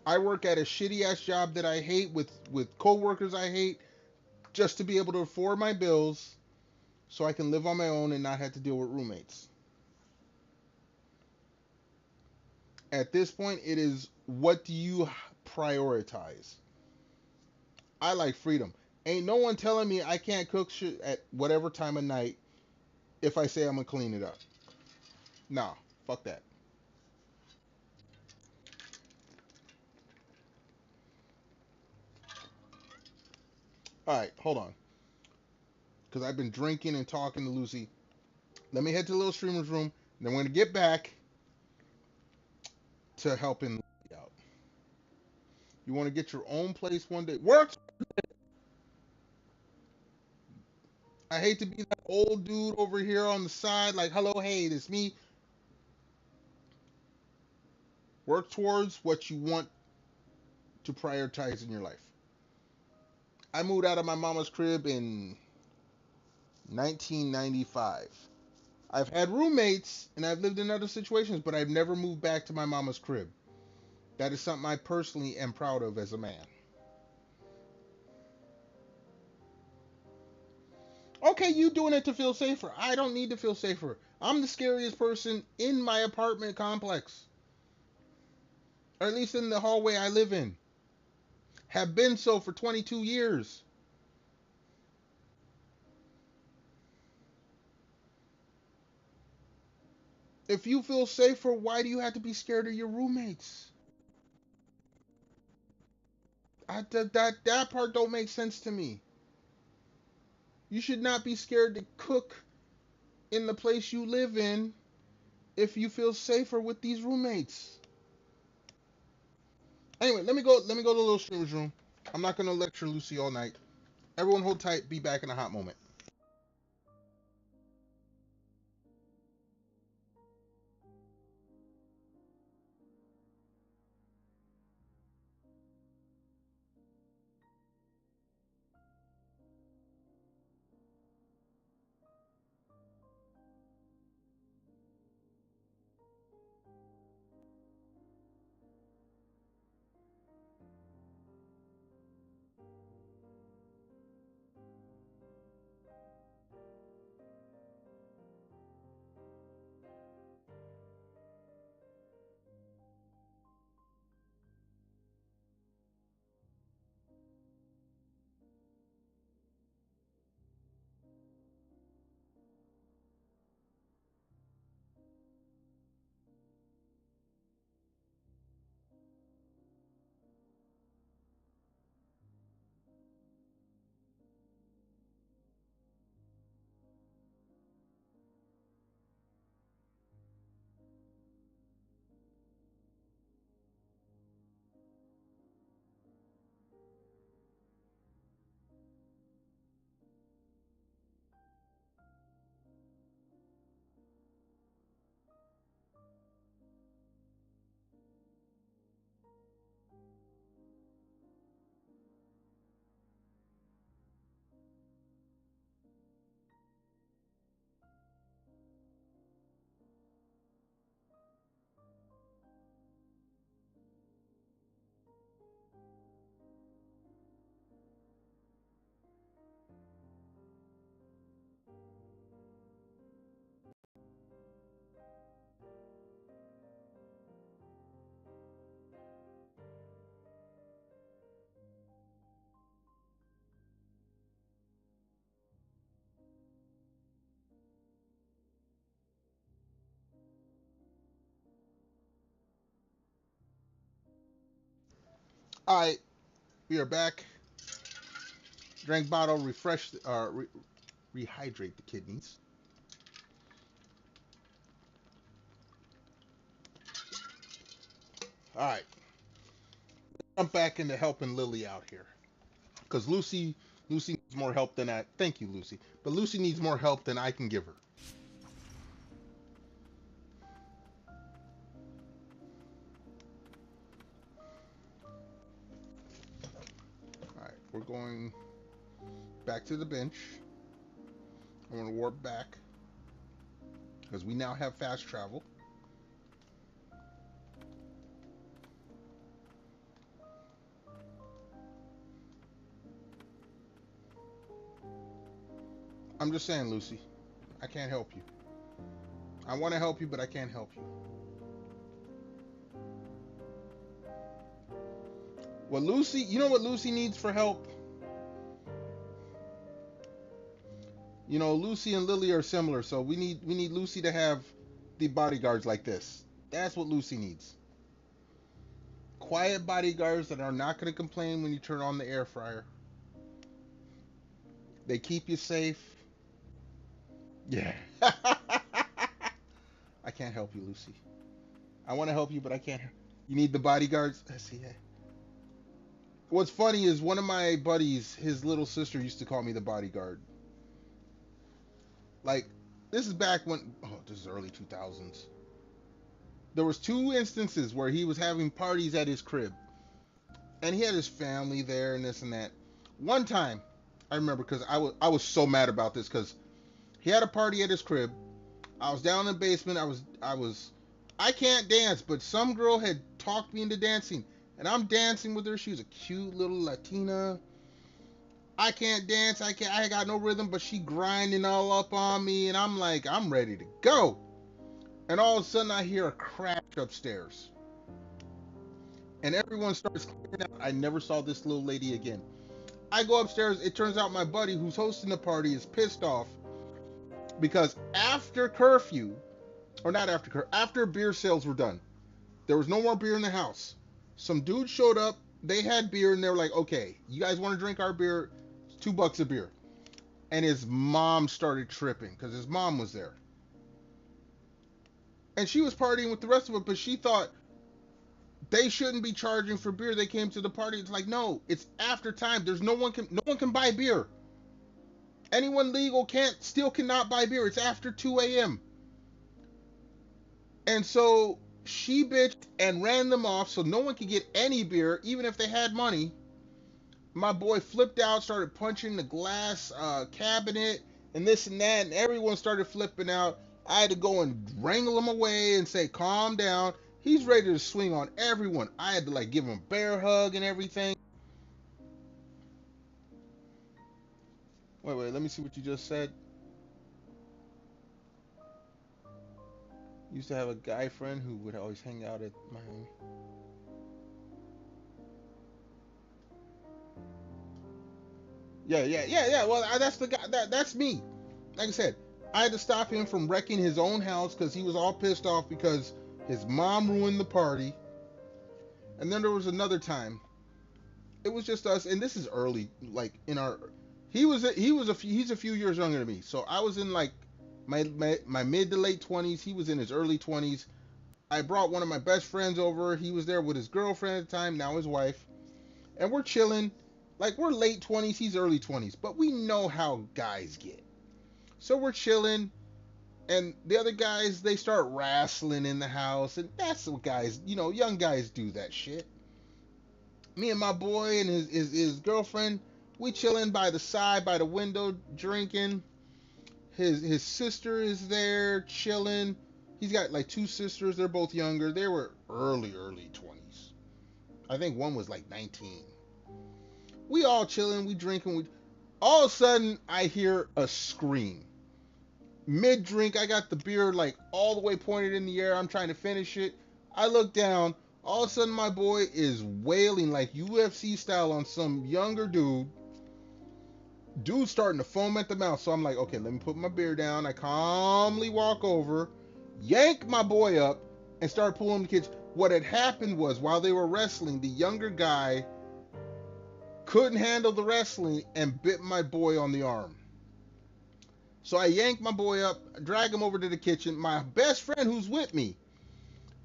I work at a shitty ass job that I hate with coworkers I hate just to be able to afford my bills so I can live on my own and not have to deal with roommates. At this point, it is what do you prioritize? I like freedom. Ain't no one telling me I can't cook shit at whatever time of night if I say I'm gonna clean it up. Nah, fuck that. All right, hold on, because I've been drinking and talking to Lucy. Let me head to the little streamer's room, and then we're gonna get back to helping Lucy out. You want to get your own place one day? Works. I hate to be that old dude over here on the side, like, hello, hey, it's me. Work towards what you want to prioritize in your life. I moved out of my mama's crib in 1995. I've had roommates and I've lived in other situations, but I've never moved back to my mama's crib. That is something I personally am proud of as a man. Okay, you doing it to feel safer. I don't need to feel safer. I'm the scariest person in my apartment complex, or at least in the hallway I live in. Have been so for 22 years. If you feel safer, why do you have to be scared of your roommates? That part don't make sense to me. You should not be scared to cook in the place you live in if you feel safer with these roommates. Anyway, let me go to the little streamer's room. I'm not gonna lecture Lucy all night. Everyone hold tight, be back in a hot moment. All right, we are back. Drink bottle, rehydrate the kidneys. All right, I'm back into helping Lily out here because Lucy needs more help than I. Thank you, Lucy. But Lucy needs more help than I can give her. All right, we're going back to the bench. I'm going to warp back because we now have fast travel. I'm just saying, Lucy, I can't help you. I want to help you, but I can't help you. Well, Lucy, you know what Lucy needs for help? You know, Lucy and Lily are similar, so we need Lucy to have the bodyguards like this. That's what Lucy needs. Quiet bodyguards that are not going to complain when you turn on the air fryer. They keep you safe. Yeah. I can't help you, Lucy. I want to help you, but I can't. You need the bodyguards. I see that. What's funny is one of my buddies, his little sister used to call me the bodyguard. Like, this is back when, this is early 2000s. There was 2 instances where he was having parties at his crib. And he had his family there and this and that. One time, I remember because I was so mad about this because he had a party at his crib. I was down in the basement. I can't dance, but some girl had talked me into dancing. And I'm dancing with her. She was a cute little Latina. I can't dance. I got no rhythm, but she grinding all up on me. And I'm like, I'm ready to go. And all of a sudden I hear a crash upstairs. And everyone starts clearing out. I never saw this little lady again. I go upstairs. It turns out my buddy who's hosting the party is pissed off because after curfew, or not after curfew, after beer sales were done, there was no more beer in the house. Some dudes showed up. They had beer and they were like, okay, you guys want to drink our beer? It's $2 a beer. And his mom started tripping because his mom was there. And she was partying with the rest of it, but she thought they shouldn't be charging for beer. They came to the party. It's like, no, it's after time. No one can buy beer. Anyone legal cannot buy beer. It's after 2 a.m. And so she bitched and ran them off so no one could get any beer, even if they had money. My boy flipped out, started punching the glass cabinet and this and that, and everyone started flipping out. I had to go and wrangle him away and say, calm down. He's ready to swing on everyone. I had to give him a bear hug and everything. Wait, let me see what you just said. Used to have a guy friend who would always hang out at Miami. Yeah. Well, that's the guy. That's me. Like I said, I had to stop him from wrecking his own house because he was all pissed off because his mom ruined the party. And then there was another time. It was just us, and this is early, in our. He's a few years younger than me, so I was in my mid to late 20s. He was in his early 20s. I brought one of my best friends over. He was there with his girlfriend at the time, now his wife, and we're chilling. We're late 20s, he's early 20s, but we know how guys get. So we're chilling, and the other guys, they start wrestling in the house, and that's what guys, young guys do that shit. Me and my boy and his girlfriend, we chilling by the side, by the window, drinking. His sister is there, chilling. He's got 2 sisters, they're both younger. They were early 20s. I think one was 19. We all chilling, we drinking. All of a sudden, I hear a scream. Mid-drink, I got the beer all the way pointed in the air. I'm trying to finish it. I look down. All of a sudden, my boy is wailing UFC style on some younger dude. Dude's starting to foam at the mouth. So I'm like, okay, let me put my beer down. I calmly walk over, yank my boy up, and start pulling the kids. What had happened was, while they were wrestling, the younger guy couldn't handle the wrestling and bit my boy on the arm. So I yanked my boy up, drag him over to the kitchen. My best friend who's with me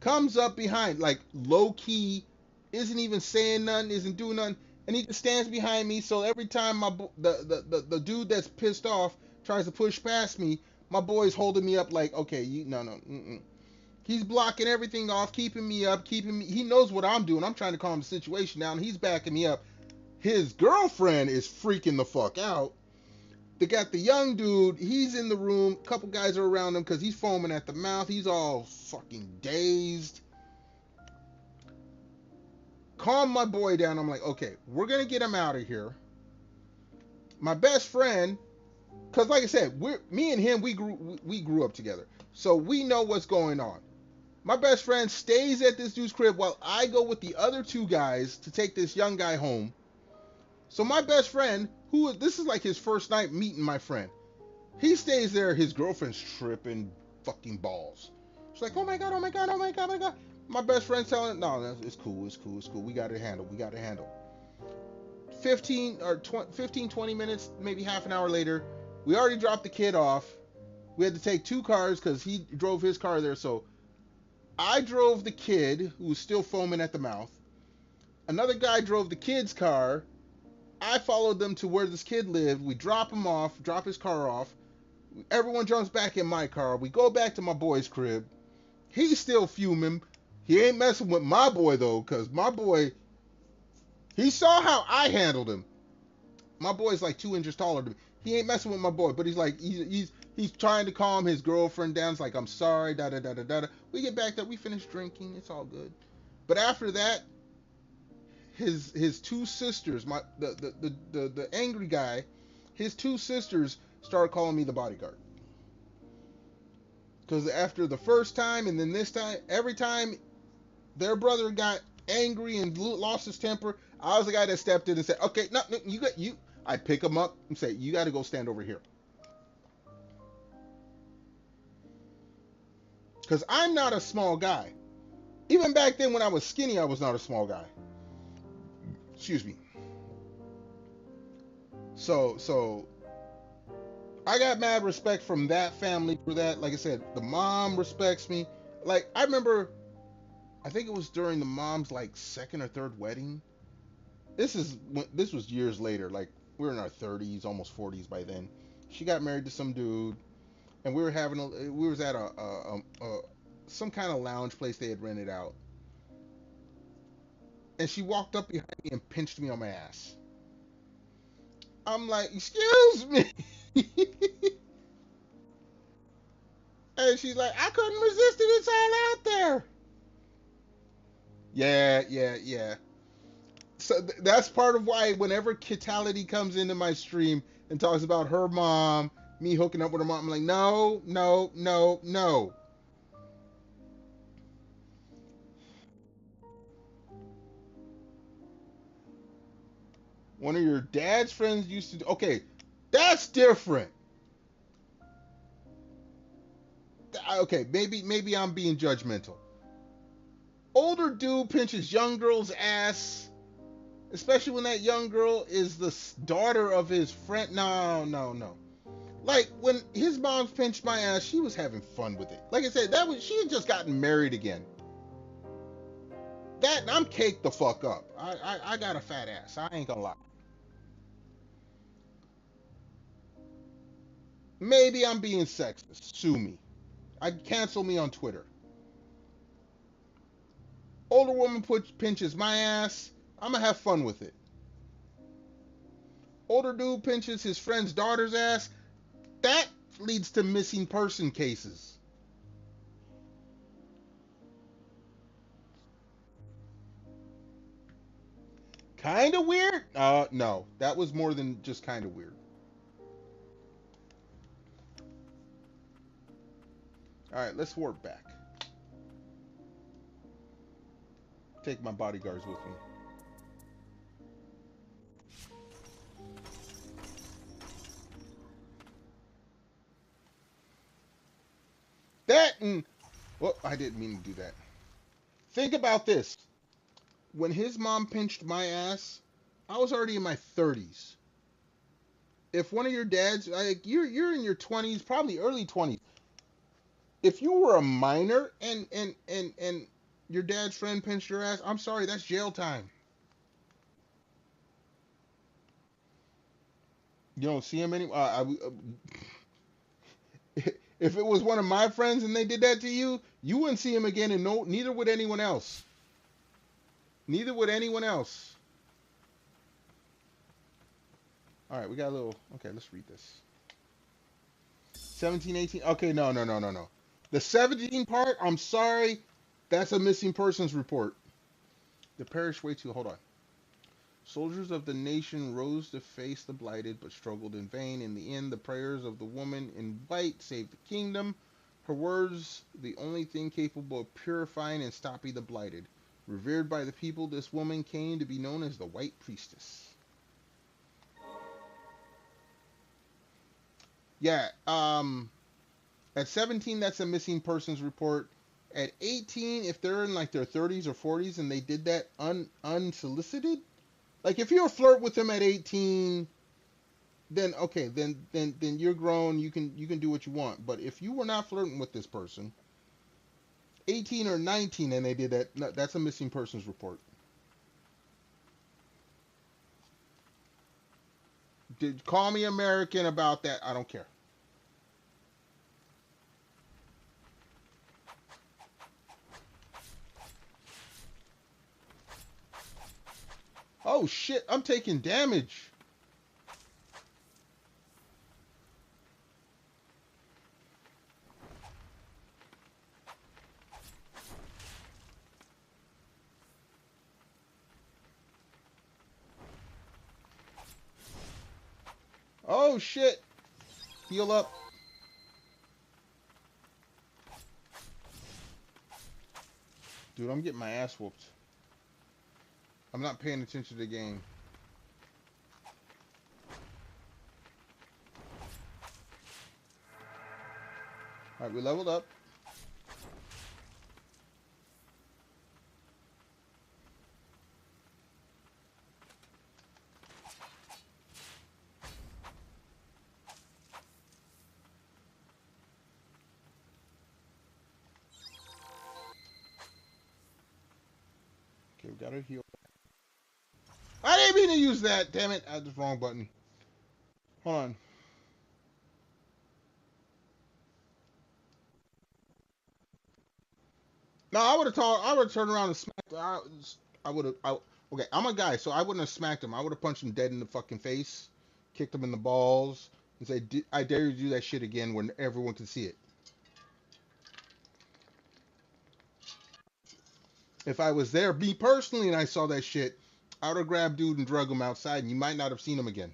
comes up behind, like low key, isn't even saying nothing, isn't doing nothing, and he just stands behind me. So every time the dude that's pissed off tries to push past me, my boy's holding me up like, okay, no. He's blocking everything off, keeping me up, keeping me. He knows what I'm doing. I'm trying to calm the situation down. He's backing me up. His girlfriend is freaking the fuck out. They got the young dude. He's in the room. A couple guys are around him because he's foaming at the mouth. He's all fucking dazed. Calm my boy down. I'm like, okay, we're going to get him out of here. My best friend, because like I said, me and him, we grew up together. So we know what's going on. My best friend stays at this dude's crib while I go with the other two guys to take this young guy home. So my best friend, this is like his first night meeting my friend. He stays there. His girlfriend's tripping fucking balls. She's like, oh my God. My best friend's telling him, no, it's cool. We got it handled. 15, 20 minutes, maybe half an hour later, we already dropped the kid off. We had to take two cars because he drove his car there. So I drove the kid, who was still foaming at the mouth. Another guy drove the kid's car. I followed them to where this kid lived. We drop his car off. Everyone jumps back in my car. We go back to my boy's crib. He's still fuming. He ain't messing with my boy, though, because my boy, he saw how I handled him. My boy's like 2 inches taller than me. He ain't messing with my boy, but he's like, he's trying to calm his girlfriend down. It's like, I'm sorry, da-da-da-da-da. We get back there. We finish drinking. It's all good. But after that, his two sisters, the angry guy, his two sisters started calling me the bodyguard. Because after the first time and then this time, every time their brother got angry and lost his temper, I was the guy that stepped in and said, okay, no, you. I pick him up and say, you got to go stand over here. Because I'm not a small guy. Even back then when I was skinny, I was not a small guy. Excuse me. So I got mad respect from that family for that. Like I said, the mom respects me. Like, I remember, I think it was during the mom's like second or third wedding. This was years later. Like, we were in our 30s, almost 40s by then. She got married to some dude, and we was at some kind of lounge place they had rented out. And she walked up behind me and pinched me on my ass. I'm like, excuse me. And she's like, I couldn't resist it. It's all out there. Yeah. So that's part of why whenever Kitality comes into my stream and talks about her mom, me hooking up with her mom, I'm like, no. One of your dad's friends used to do... Okay, that's different. Okay, maybe I'm being judgmental. Older dude pinches young girl's ass, especially when that young girl is the daughter of his friend. No. Like, when his mom pinched my ass, she was having fun with it. Like I said, she had just gotten married again. I'm caked the fuck up. I got a fat ass. I ain't gonna lie. Maybe I'm being sexist. Sue me. Cancel me on Twitter. Older woman pinches my ass. I'm gonna have fun with it. Older dude pinches his friend's daughter's ass. That leads to missing person cases. Kind of weird? No. That was more than just kind of weird. Alright, let's warp back. Take my bodyguards with me. Well, I didn't mean to do that. Think about this. When his mom pinched my ass, I was already in my 30s. If one of your dads, like you're in your 20s, probably early 20s. If you were a minor and your dad's friend pinched your ass, I'm sorry, that's jail time. You don't see him anymore. If it was one of my friends and they did that to you, you wouldn't see him again, and no, neither would anyone else. Neither would anyone else. All right, we got a little. Okay, let's read this. 17, 18. Okay, no. The 17 part, I'm sorry, that's a missing persons report. The parish way too. Hold on. Soldiers of the nation rose to face the blighted, but struggled in vain. In the end, the prayers of the woman in white saved the kingdom. Her words, the only thing capable of purifying and stopping the blighted. Revered by the people, this woman came to be known as the White Priestess. Yeah, at 17, that's a missing persons report. At 18, if they're in like their 30s or 40s and they did that unsolicited, like if you're a flirt with them at 18, then okay, then you're grown. You can do what you want. But if you were not flirting with this person, 18 or 19, and they did that, no, that's a missing persons report. Call me American about that. I don't care. Oh shit, I'm taking damage. Oh shit. Heal up. Dude, I'm getting my ass whooped. I'm not paying attention to the game. Alright, we leveled up. Okay, we got her heal. I didn't mean to use that, damn it. I had the wrong button. Hold on. No, I would have turned around and smacked. I would have. Okay, I'm a guy, so I wouldn't have smacked him. I would have punched him dead in the fucking face, kicked him in the balls, and say, "I dare you to do that shit again when everyone can see it." If I was there, me personally, and I saw that shit, I would have grabbed dude and drug him outside, and you might not have seen him again.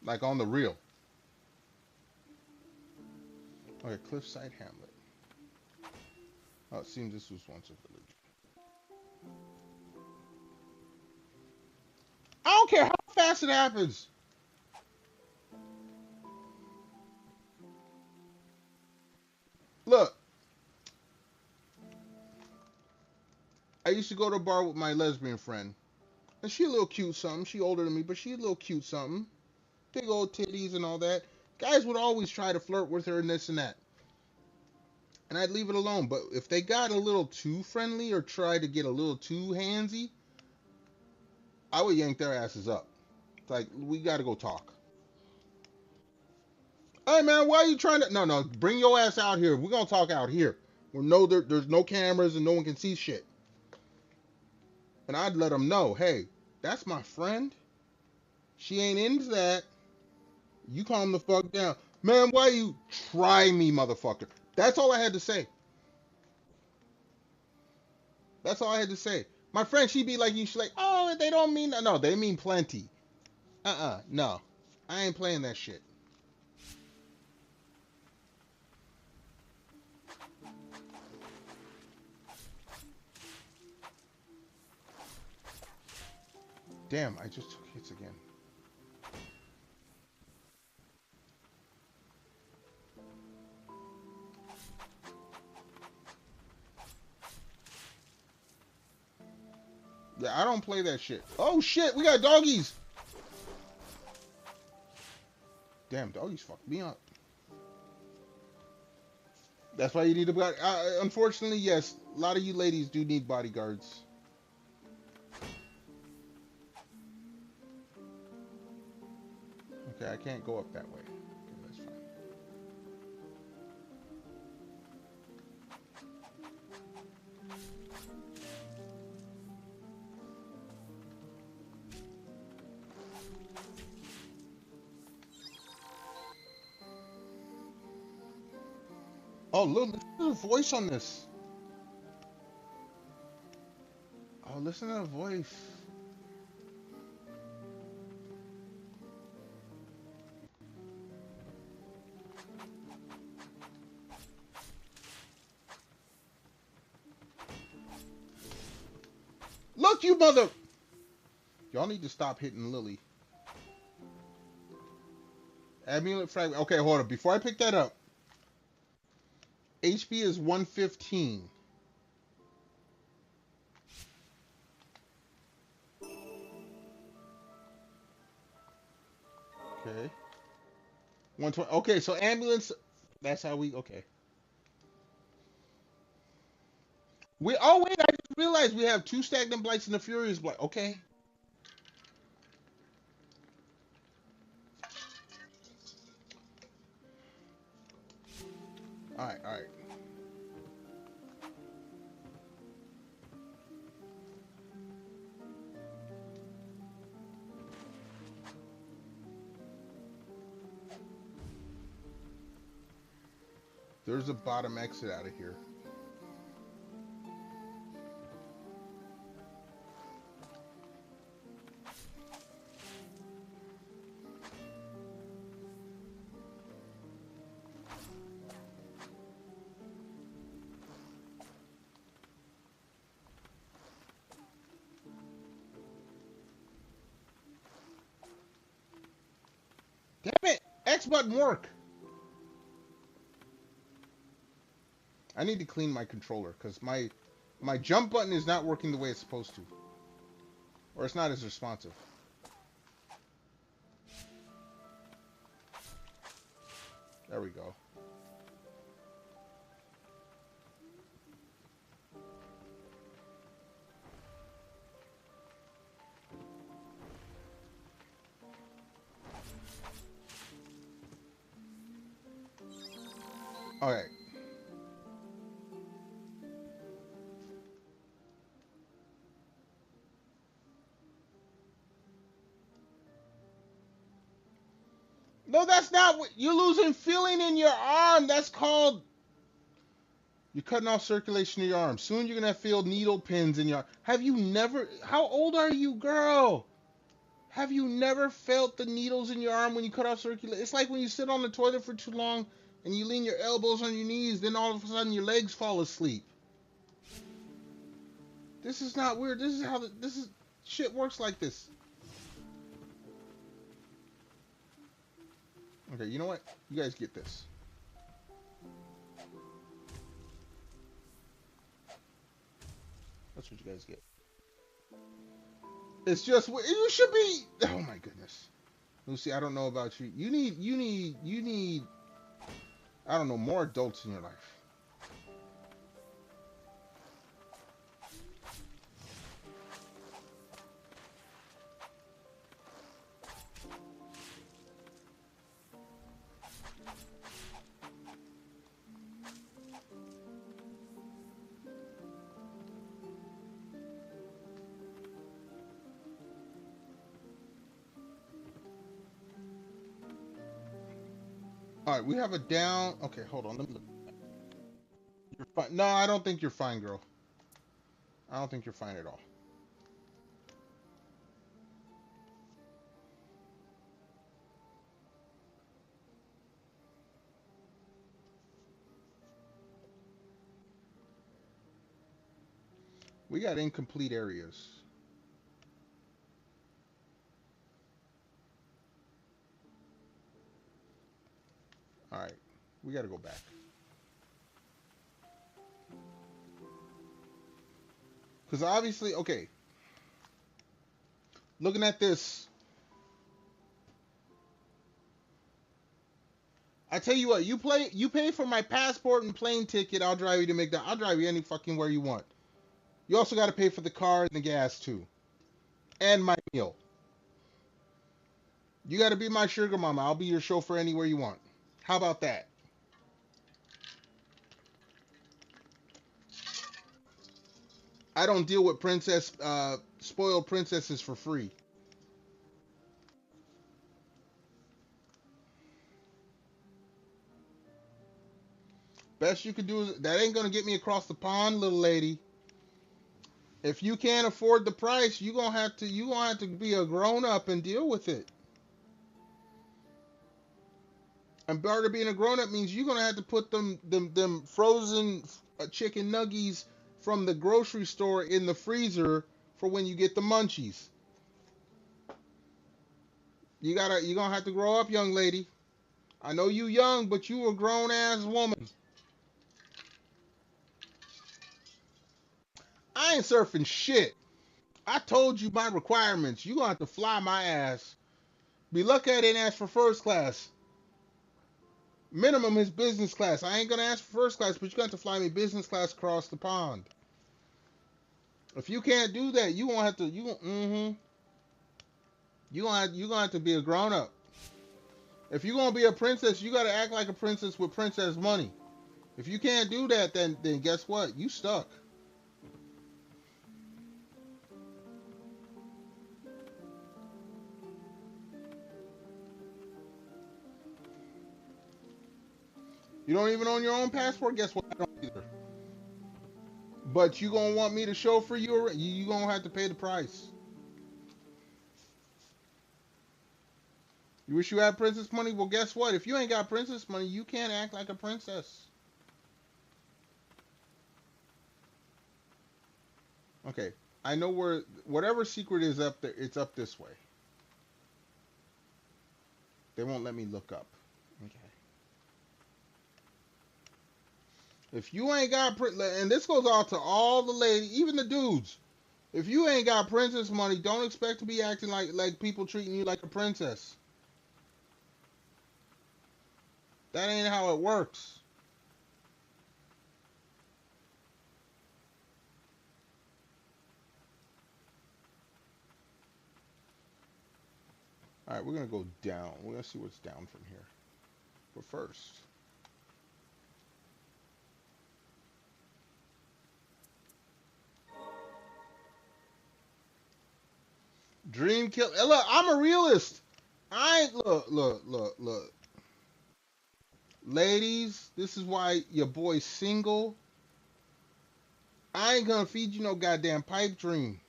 Like on the real. Okay, Cliffside Hamlet. Oh, it seems this was once a village. I don't care how fast it happens. Look. I used to go to a bar with my lesbian friend. And she a little cute something. She older than me, but she a little cute something. Big old titties and all that. Guys would always try to flirt with her and this and that. And I'd leave it alone. But if they got a little too friendly or tried to get a little too handsy, I would yank their asses up. It's like, we got to go talk. Hey, man, why are you trying to... No, bring your ass out here. We're going to talk out here. There's no cameras and no one can see shit. And I'd let them know, hey, that's my friend. She ain't into that. You calm the fuck down. Man, why you try me, motherfucker? That's all I had to say. That's all I had to say. My friend, she'd be like, she's like, oh, they don't mean... No, they mean plenty. No. I ain't playing that shit. Damn, I just took hits again. Yeah, I don't play that shit. Oh shit, we got doggies. Damn, doggies fucked me up. That's why you need a bodyguard. Unfortunately, yes, a lot of you ladies do need bodyguards. Okay, I can't go up that way. Okay, that's fine. Oh, look, listen to the voice on this. Oh, listen to the voice. Look, you mother... Y'all need to stop hitting Lily. Amulet fragment. Okay, hold on. Before I pick that up, HP is 115. Okay. 120. Okay, so ambulance. That's how we. Okay. Oh wait, I just realized we have 2 stagnant blights and a furious blight. Okay. All right, all right. There's a bottom exit out of here. Damn it! X button work. I need to clean my controller because my jump button is not working the way it's supposed to, or it's not as responsive. There we go. All right. No, that's not what you're losing feeling in your arm. That's called you're cutting off circulation in your arm. Soon you're gonna feel needle pins in your. Have you never? How old are you, girl? Have you never felt the needles in your arm when you cut off circulation? It's like when you sit on the toilet for too long and you lean your elbows on your knees, then all of a sudden your legs fall asleep. This is not weird. This is how this is shit works like this. Okay, you know what? You guys get this. That's what you guys get. It's just you should be. Oh my goodness, Lucy. I don't know about you. You need. I don't know, more adults in your life. All right, we have a down. Okay, hold on. Let me look. You're fine. No, I don't think you're fine, girl. I don't think you're fine at all. We got incomplete areas. All right, we got to go back. Because obviously, okay, Looking at this, I tell you what, you pay for my passport and plane ticket. I'll drive you to McDonald's. I'll drive you any fucking where you want. You also got to pay for the car and the gas too, and my meal. You got to be my sugar mama. I'll be your chauffeur anywhere you want. How about that? I don't deal with spoiled princesses for free. Best you can do is that ain't gonna get me across the pond, little lady. If you can't afford the price, you gonna have to be a grown up and deal with it. And part of being a grown up means you're gonna have to put them frozen chicken nuggies from the grocery store in the freezer for when you get the munchies. You're gonna have to grow up, young lady. I know you young, but you a grown ass woman. I ain't surfing shit. I told you my requirements. You gonna have to fly my ass. Be lucky I didn't ask for first class. Minimum is business class. I ain't gonna ask for first class, but you got to fly me business class across the pond. If you can't do that, you gonna have to. You gonna have to be a grown up. If you gonna be a princess, you gotta act like a princess with princess money. If you can't do that, then guess what? You stuck. You don't even own your own passport? Guess what? I don't either. But you gonna want me to chauffeur you? You gonna have to pay the price. You wish you had princess money? Well, guess what? If you ain't got princess money, you can't act like a princess. Okay, I know where whatever secret is up there. It's up this way. They won't let me look up. Okay. If you ain't got and this goes out to all the ladies, even the dudes. If you ain't got princess money, don't expect to be acting like people treating you like a princess. That ain't how it works. All right, we're gonna go down. We're gonna see what's down from here. But first, dream kill. Look, I'm a realist. I ain't look. Ladies, this is why your boy's single. I ain't gonna feed you no goddamn pipe dream.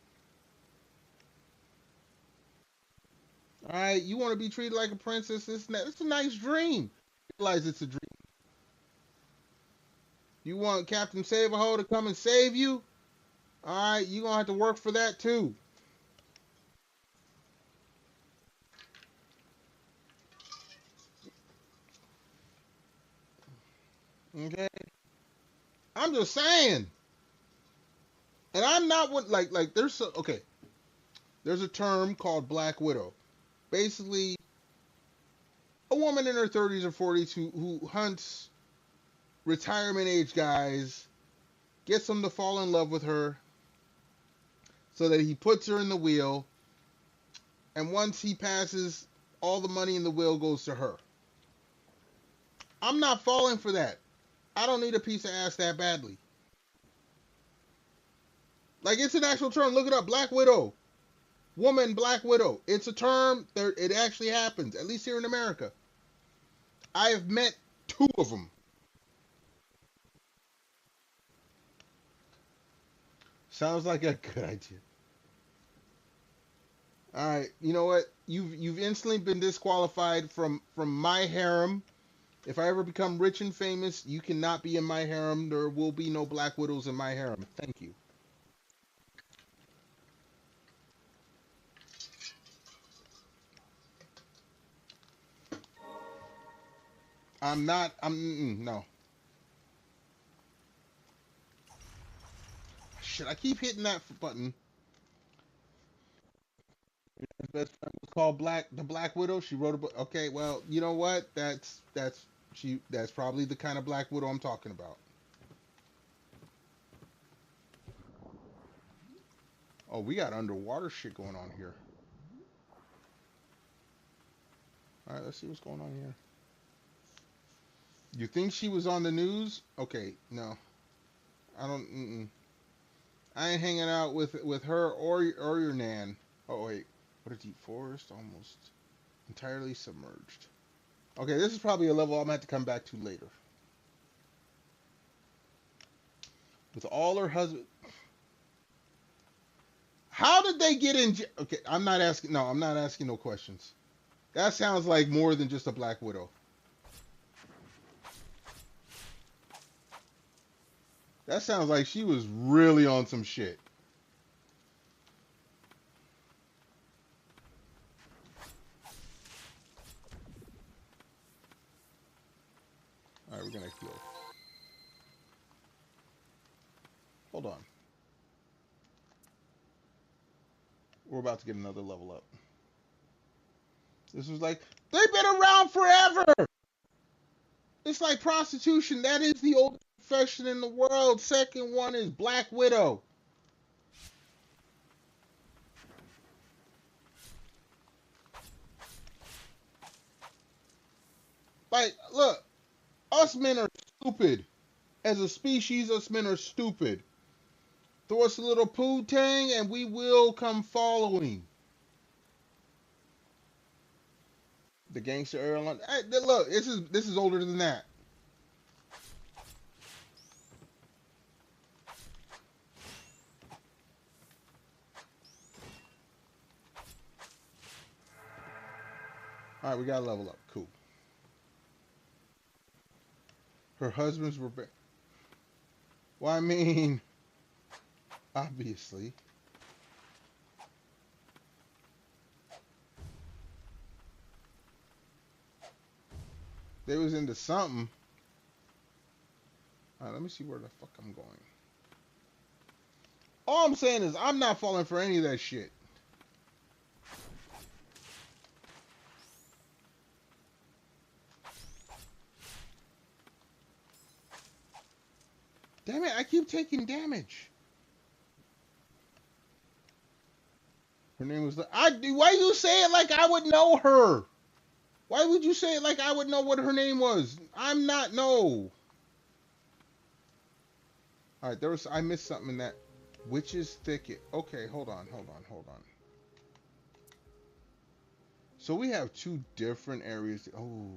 All right, you want to be treated like a princess? It's a nice dream. Realize it's a dream. You want Captain Save-A-Ho to come and save you? All right, you gonna have to work for that too. Okay, I'm just saying. And I'm not what like okay. There's a term called Black Widow. Basically, a woman in her 30s or 40s who hunts retirement age guys, gets them to fall in love with her, so that he puts her in the wheel, and once he passes, all the money in the wheel goes to her. I'm not falling for that. I don't need a piece of ass that badly. Like, it's an actual term. Look it up. Black Widow. Woman Black Widow. It's a term. It actually happens, at least here in America. I have met 2 of them. Sounds like a good idea. All right, you know what? You've instantly been disqualified from my harem. If I ever become rich and famous, you cannot be in my harem. There will be no Black Widows in my harem. Thank you. I'm not. No. Shit, I keep hitting that button. His best friend was called the Black Widow. She wrote a book. Okay, well, you know what? That's probably the kind of Black Widow I'm talking about. Oh, we got underwater shit going on here. All right, let's see what's going on here. You think she was on the news? Okay, no, I don't. I ain't hanging out with her or your nan. Oh wait, what a deep forest, almost entirely submerged. Okay, this is probably a level I'm gonna have to come back to later. With all her husband, how did they get in? Okay, I'm not asking. No, I'm not asking no questions. That sounds like more than just a Black Widow. That sounds like she was really on some shit. All right, we're gonna heal. Hold on. We're about to get another level up. This was like, they've been around forever. It's like prostitution. That is the oldest profession in the world. Second one is Black Widow. Like, look, us men are stupid. As a species, us men are stupid. Throw us a little poo tang and we will come following. The gangster airline. Hey, look, this is older than that. All right, we got to level up. Cool. Her husbands were. Well, I mean, obviously. They was into something. All right, let me see where the fuck I'm going. All I'm saying is I'm not falling for any of that shit. Damn it, I keep taking damage. Her name was why you say it like I would know her? Why would you say it like I would know what her name was? I'm not no. All right, I missed something in that Witch's Thicket. Okay, hold on. So we have two different areas. Oh.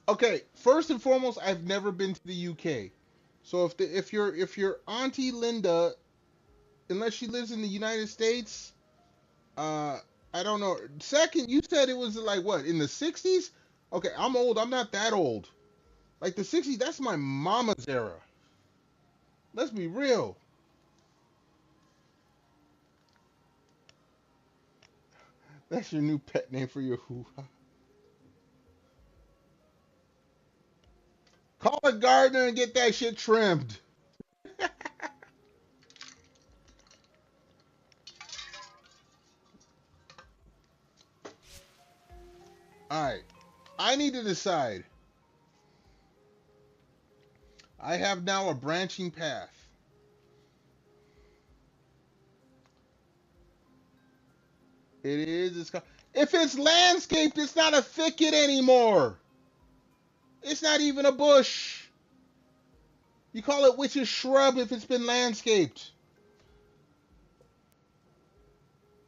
Okay, first and foremost, I've never been to the UK. So if your auntie Linda, unless she lives in the United States, uh, I don't know. Second, you said it was like what, in the 60s? Okay, I'm old. I'm not that old. Like the 60s, that's my mama's era. Let's be real. That's your new pet name for your hoo-ha. Call a gardener and get that shit trimmed. All right. I need to decide. I have now a branching path. It is. If it's landscaped, it's not a thicket anymore. It's not even a bush. You call it witch's shrub if it's been landscaped.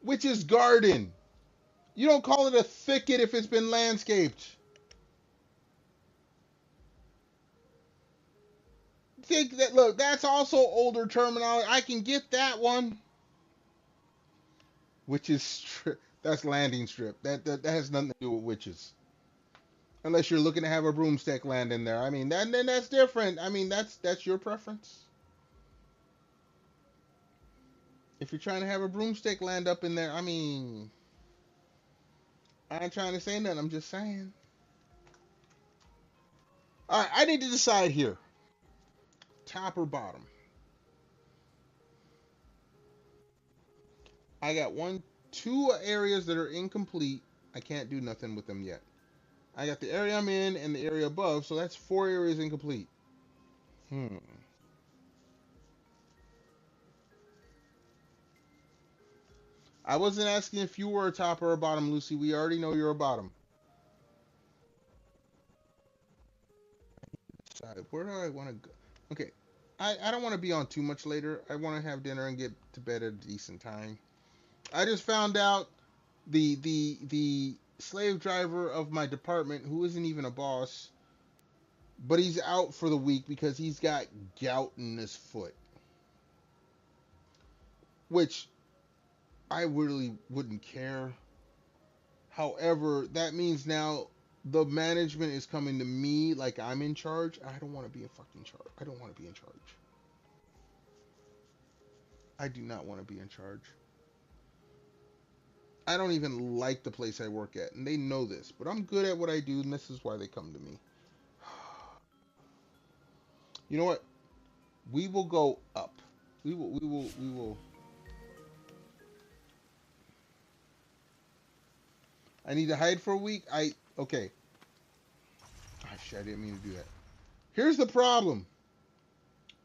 Witch's garden. You don't call it a thicket if it's been landscaped. Think that, look, that's also older terminology. I can get that one. Witch's strip. That's landing strip. That has nothing to do with witches. Unless you're looking to have a broomstick land in there. I mean, then that's different. I mean, that's your preference. If you're trying to have a broomstick land up in there, I mean, I ain't trying to say nothing. I'm just saying. All right, I need to decide here. top or bottom? I got two areas that are incomplete. I can't do nothing with them yet. I got the area I'm in and the area above, so that's 4 areas incomplete. I wasn't asking if you were a top or a bottom, Lucy. We already know you're a bottom. Where do I want to go? Okay. I don't want to be on too much later. I want to have dinner and get to bed at a decent time. I just found out the slave driver of my department, who isn't even a boss, but he's out for the week because he's got gout in his foot. Which I really wouldn't care. However, that means now the management is coming to me like I'm in charge. I don't want to be in fucking charge. I don't want to be in charge. I do not want to be in charge. I don't even like the place I work at, and they know this, but I'm good at what I do, and this is why they come to me. You know what? We will go up. We will. I need to hide for a week. Okay. Oh, shit, I didn't mean to do that. Here's the problem.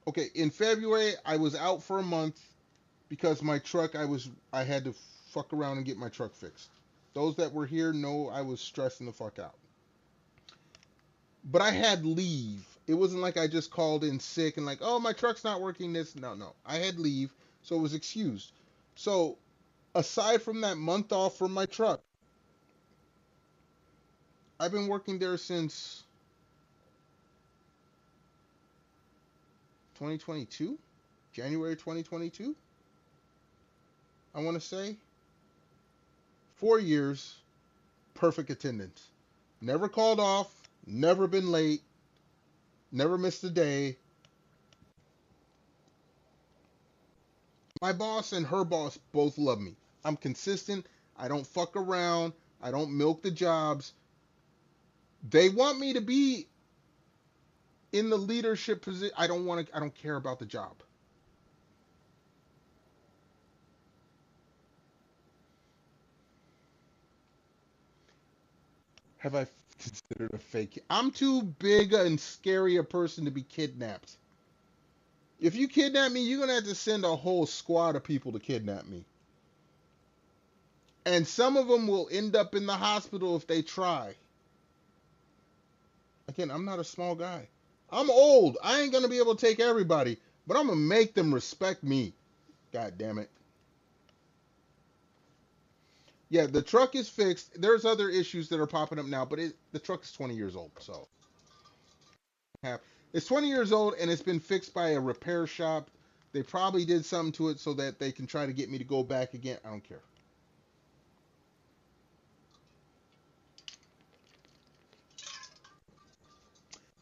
Okay, in February, I was out for a month because my truck, I had to fuck around and get my truck fixed. Those that were here know I was stressing the fuck out. But I had leave. It wasn't like I just called in sick and like, oh, my truck's not working this. No. I had leave, so it was excused. So, aside from that month off from my truck, I've been working there since 2022? January 2022? I want to say. 4 years, perfect attendance. Never called off, never been late, never missed a day. My boss and her boss both love me. I'm consistent. I don't fuck around. I don't milk the jobs. They want me to be in the leadership position. I don't care about the job. Have I considered a fake? I'm too big and scary a person to be kidnapped. If you kidnap me, you're going to have to send a whole squad of people to kidnap me. And some of them will end up in the hospital if they try. Again, I'm not a small guy. I'm old. I ain't going to be able to take everybody, but I'm going to make them respect me. God damn it. Yeah, the truck is fixed. There's other issues that are popping up now, but the truck is 20 years old, so. It's 20 years old, and it's been fixed by a repair shop. They probably did something to it so that they can try to get me to go back again. I don't care.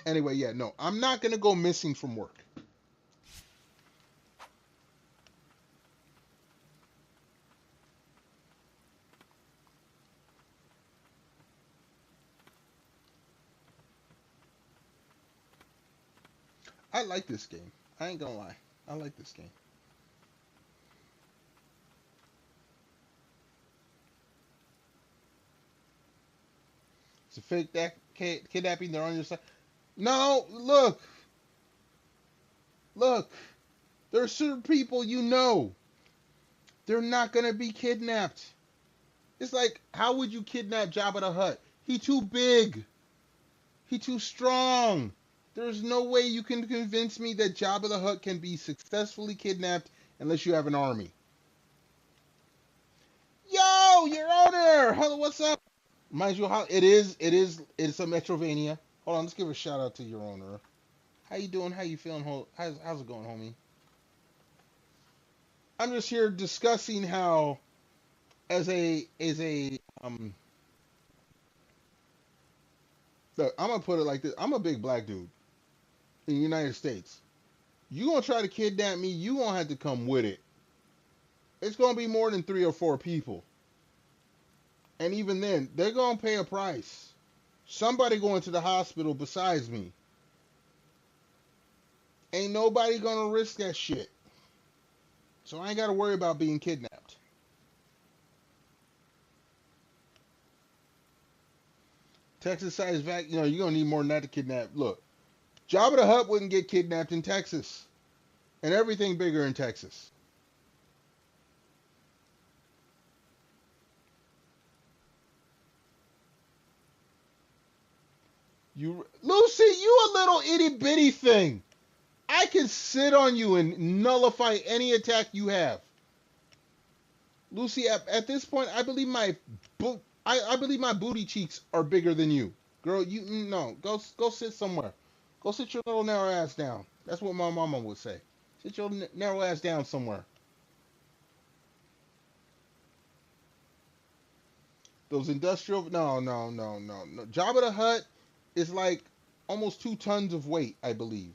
Anyway, yeah, no, I'm not going to go missing from work. I like this game. I ain't gonna lie. I like this game. It's a fake kidnapping. They're on your side. No, look. Look. There are certain people you know. They're not gonna be kidnapped. It's like, how would you kidnap Jabba the Hutt? He too big. He too strong. There's no way you can convince me that Jabba the Hutt can be successfully kidnapped unless you have an army. Yo, Your Honor! Hello, what's up? Mind you, it's a Metrovania. Hold on, let's give a shout out to Your Honor. How you doing? How you feeling? How's it going, homie? I'm just here discussing how, look, I'm gonna put it like this. I'm a big black dude in the United States. You gonna try to kidnap me, you gonna have to come with it. It's gonna be more than 3 or 4 people. And even then, they're gonna pay a price. Somebody going to the hospital besides me. Ain't nobody gonna risk that shit. So I ain't gotta worry about being kidnapped. Texas size vac, you know, you're gonna need more than that to kidnap. Look, Jabba the Hutt wouldn't get kidnapped in Texas, and everything bigger in Texas. Lucy, you a little itty bitty thing. I can sit on you and nullify any attack you have. Lucy, at this point, I believe I believe my booty cheeks are bigger than you, girl. You no, go sit somewhere. Go sit your little narrow ass down. That's what my mama would say. Sit your narrow ass down somewhere. Those industrial, no. Jabba the Hutt is like almost 2 tons of weight, I believe.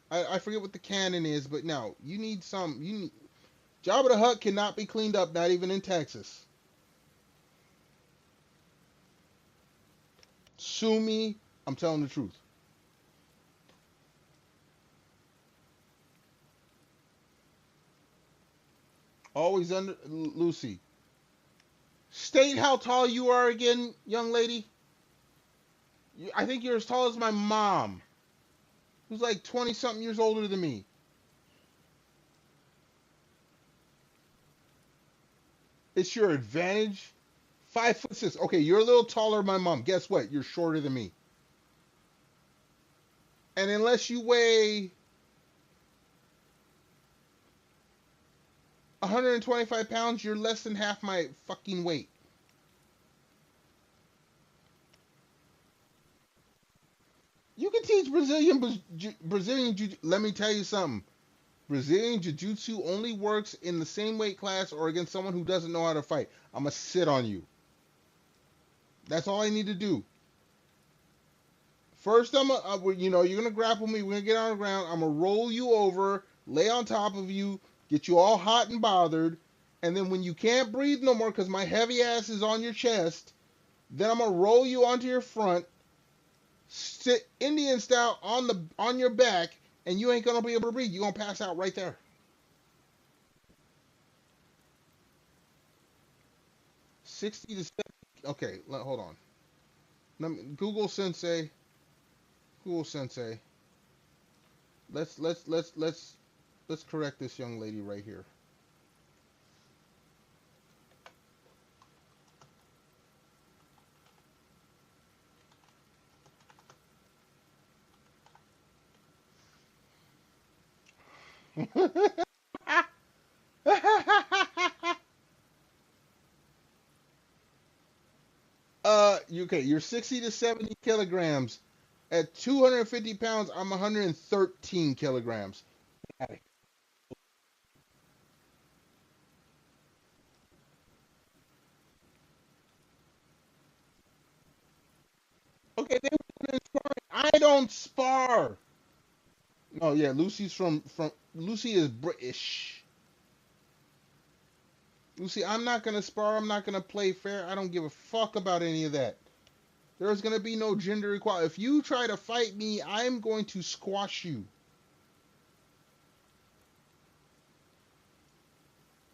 I forget what the cannon is, but no, you need some. Jabba the Hutt cannot be cleaned up, not even in Texas. Sue me, I'm telling the truth. Always under Lucy. State how tall you are again, young lady. I think you're as tall as my mom, who's like 20 something years older than me. It's your advantage. 5'6". Okay, you're a little taller than my mom. Guess what? You're shorter than me. And unless you weigh 125 pounds, you're less than half my fucking weight. You can teach Brazilian Jiu. Let me tell you something. Brazilian Jiu-Jitsu only works in the same weight class or against someone who doesn't know how to fight. I'm going to sit on you. That's all I need to do. First, you're going to grapple me. We're going to get on the ground. I'm going to roll you over, lay on top of you, get you all hot and bothered. And then when you can't breathe no more because my heavy ass is on your chest, then I'm going to roll you onto your front, sit Indian style on your back, and you ain't going to be able to breathe. You're going to pass out right there. 60 to 70. Okay, hold on. Google Sensei. Google Sensei. Let's correct this young lady right here. You're 60 to 70 kilograms. At 250 pounds, I'm 113 kilograms. Okay, they were sparring. I don't spar. Oh yeah, Lucy's from Lucy is British. Lucy, I'm not gonna spar. I'm not gonna play fair. I don't give a fuck about any of that. There's gonna be no gender equality. If you try to fight me, I'm going to squash you.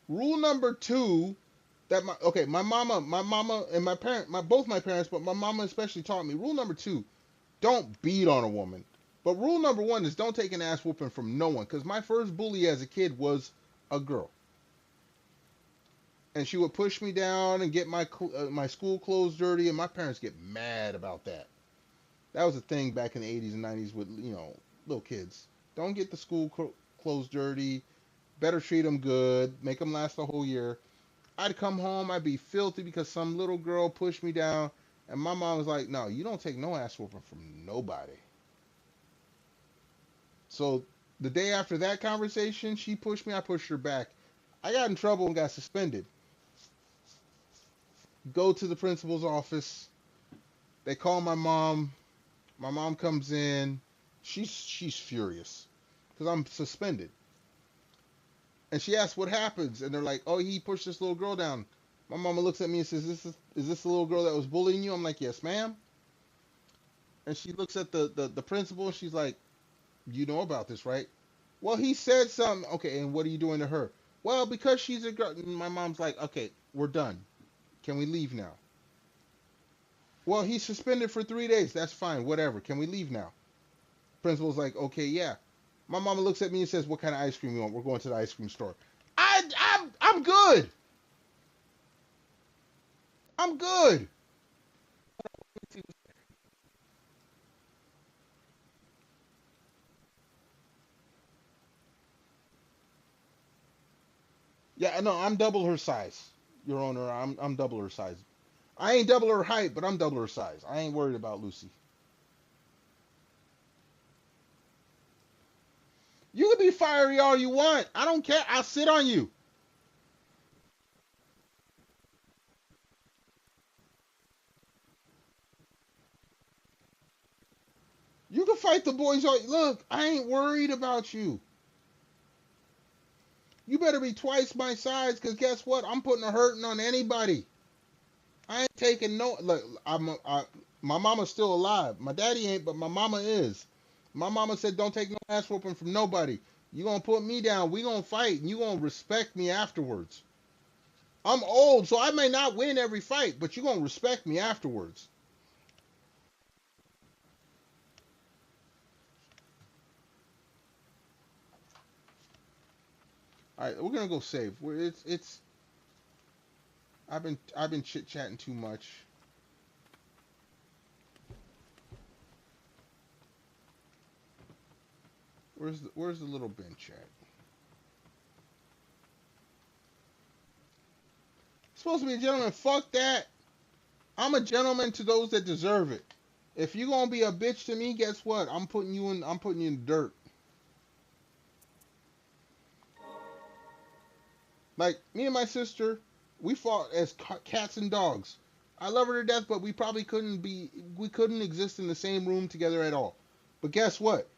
Rule number 2 that my mama and both my parents, but my mama especially taught me. Rule number 2, don't beat on a woman. But rule number 1 is don't take an ass whooping from no one. Because my first bully as a kid was a girl. And she would push me down and get my school clothes dirty, and my parents get mad about that. That was a thing back in the 80s and 90s with, little kids. Don't get the school clothes dirty. Better treat them good. Make them last the whole year. I'd come home, I'd be filthy because some little girl pushed me down, and my mom was like, no, you don't take no ass whooping from nobody. So the day after that conversation, she pushed me, I pushed her back. I got in trouble and got suspended. Go to the principal's office. They call my mom. My mom comes in. She's furious because I'm suspended. And she asks what happens, and they're like, oh, he pushed this little girl down. My mama looks at me and says, is this the little girl that was bullying you? I'm like, yes, ma'am. And she looks at the principal, and she's like, you know about this, right? Well, he said something. Okay, and what are you doing to her? Well, because she's a girl. My mom's like, okay, we're done. Can we leave now? Well, he's suspended for 3 days. That's fine. Whatever. Can we leave now? Principal's like, okay, yeah. My mama looks at me and says, what kind of ice cream you want? We're going to the ice cream store. I'm good. I'm good. Yeah, no, I'm double her size. Your Honor, I'm double her size. I ain't double her height, but I'm double her size. I ain't worried about Lucy. You can be fiery all you want. I don't care. I'll sit on you. You can fight the boys all. Look, I ain't worried about you. You better be twice my size, cause guess what? I'm putting a hurting on anybody. I ain't taking no. Look, my mama's still alive. My daddy ain't, but my mama is. My mama said, "Don't take no ass whooping from nobody. You gonna put me down? We gonna fight, and you gonna respect me afterwards." I'm old, so I may not win every fight, but you gonna respect me afterwards. All right, we're gonna go save. It's. I've been chit chatting too much. Where's the little bench at? Supposed to be a gentleman. Fuck that. I'm a gentleman to those that deserve it. If you gonna be a bitch to me, guess what? I'm putting you in. I'm putting you in the dirt. Like me and my sister, we fought as cats and dogs. I love her to death, but we probably couldn't be. We couldn't exist in the same room together at all. But guess what?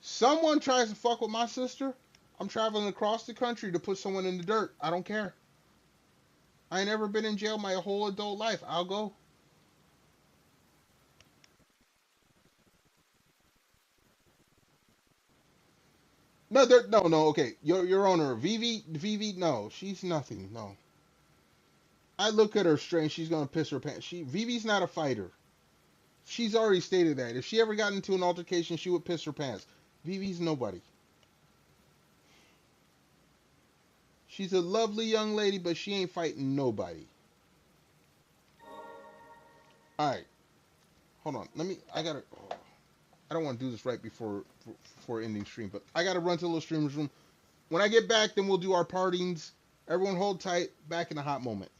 Someone tries to fuck with my sister. I'm traveling across the country to put someone in the dirt. I don't care. I ain't never been in jail my whole adult life. I'll go. No, no. Okay, your owner, Vivi. No, she's nothing. No, I look at her strange. She's gonna piss her pants. Vivi's not a fighter. She's already stated that. If she ever got into an altercation, she would piss her pants. Vivi's nobody. She's a lovely young lady, but she ain't fighting nobody. All right, hold on. Let me. I gotta. Oh, I don't want to do this right before ending stream, but I gotta run to the little streamer's room. When I get back, then we'll do our partings. Everyone hold tight. Back in a hot moment.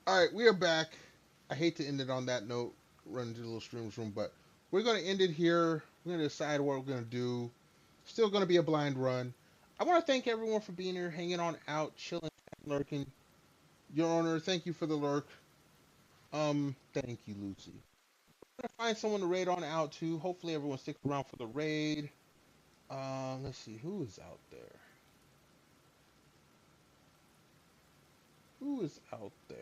All right, we are back. I hate to end it on that note, run into the little streamer's room, but we're gonna end it here. We're gonna decide what we're gonna do. Still going to be a blind run. I want to thank everyone for being here, hanging on out, chilling, lurking. Your Honor, thank you for the lurk. Thank you, Lucy. I'm gonna find someone to raid on out to. Hopefully, everyone sticks around for the raid. Let's see who is out there. Who is out there?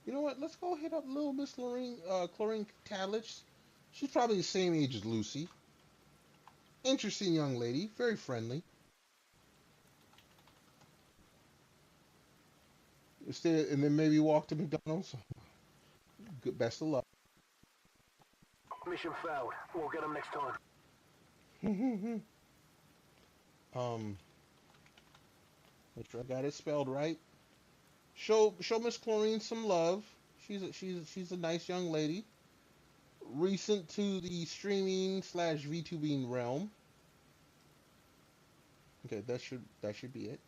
You know what? Let's go hit up little Miss Chlorine Tadlich. She's probably the same age as Lucy. Interesting young lady, very friendly. And then maybe walk to McDonald's. Good, best of luck. Mission failed. We'll get them next time. Make sure I got it spelled right. Show Miss Chlorine some love. She's a nice young lady. Recent to the streaming / VTubing realm. Okay, that should be it.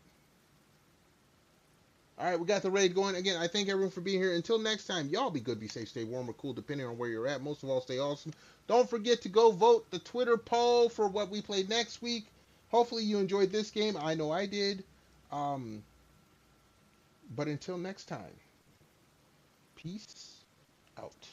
All right, we got the raid going. Again, I thank everyone for being here. Until next time, y'all be good, be safe, stay warm or cool, depending on where you're at. Most of all, stay awesome. Don't forget to go vote the Twitter poll for what we play next week. Hopefully you enjoyed this game. I know I did. But until next time, peace out.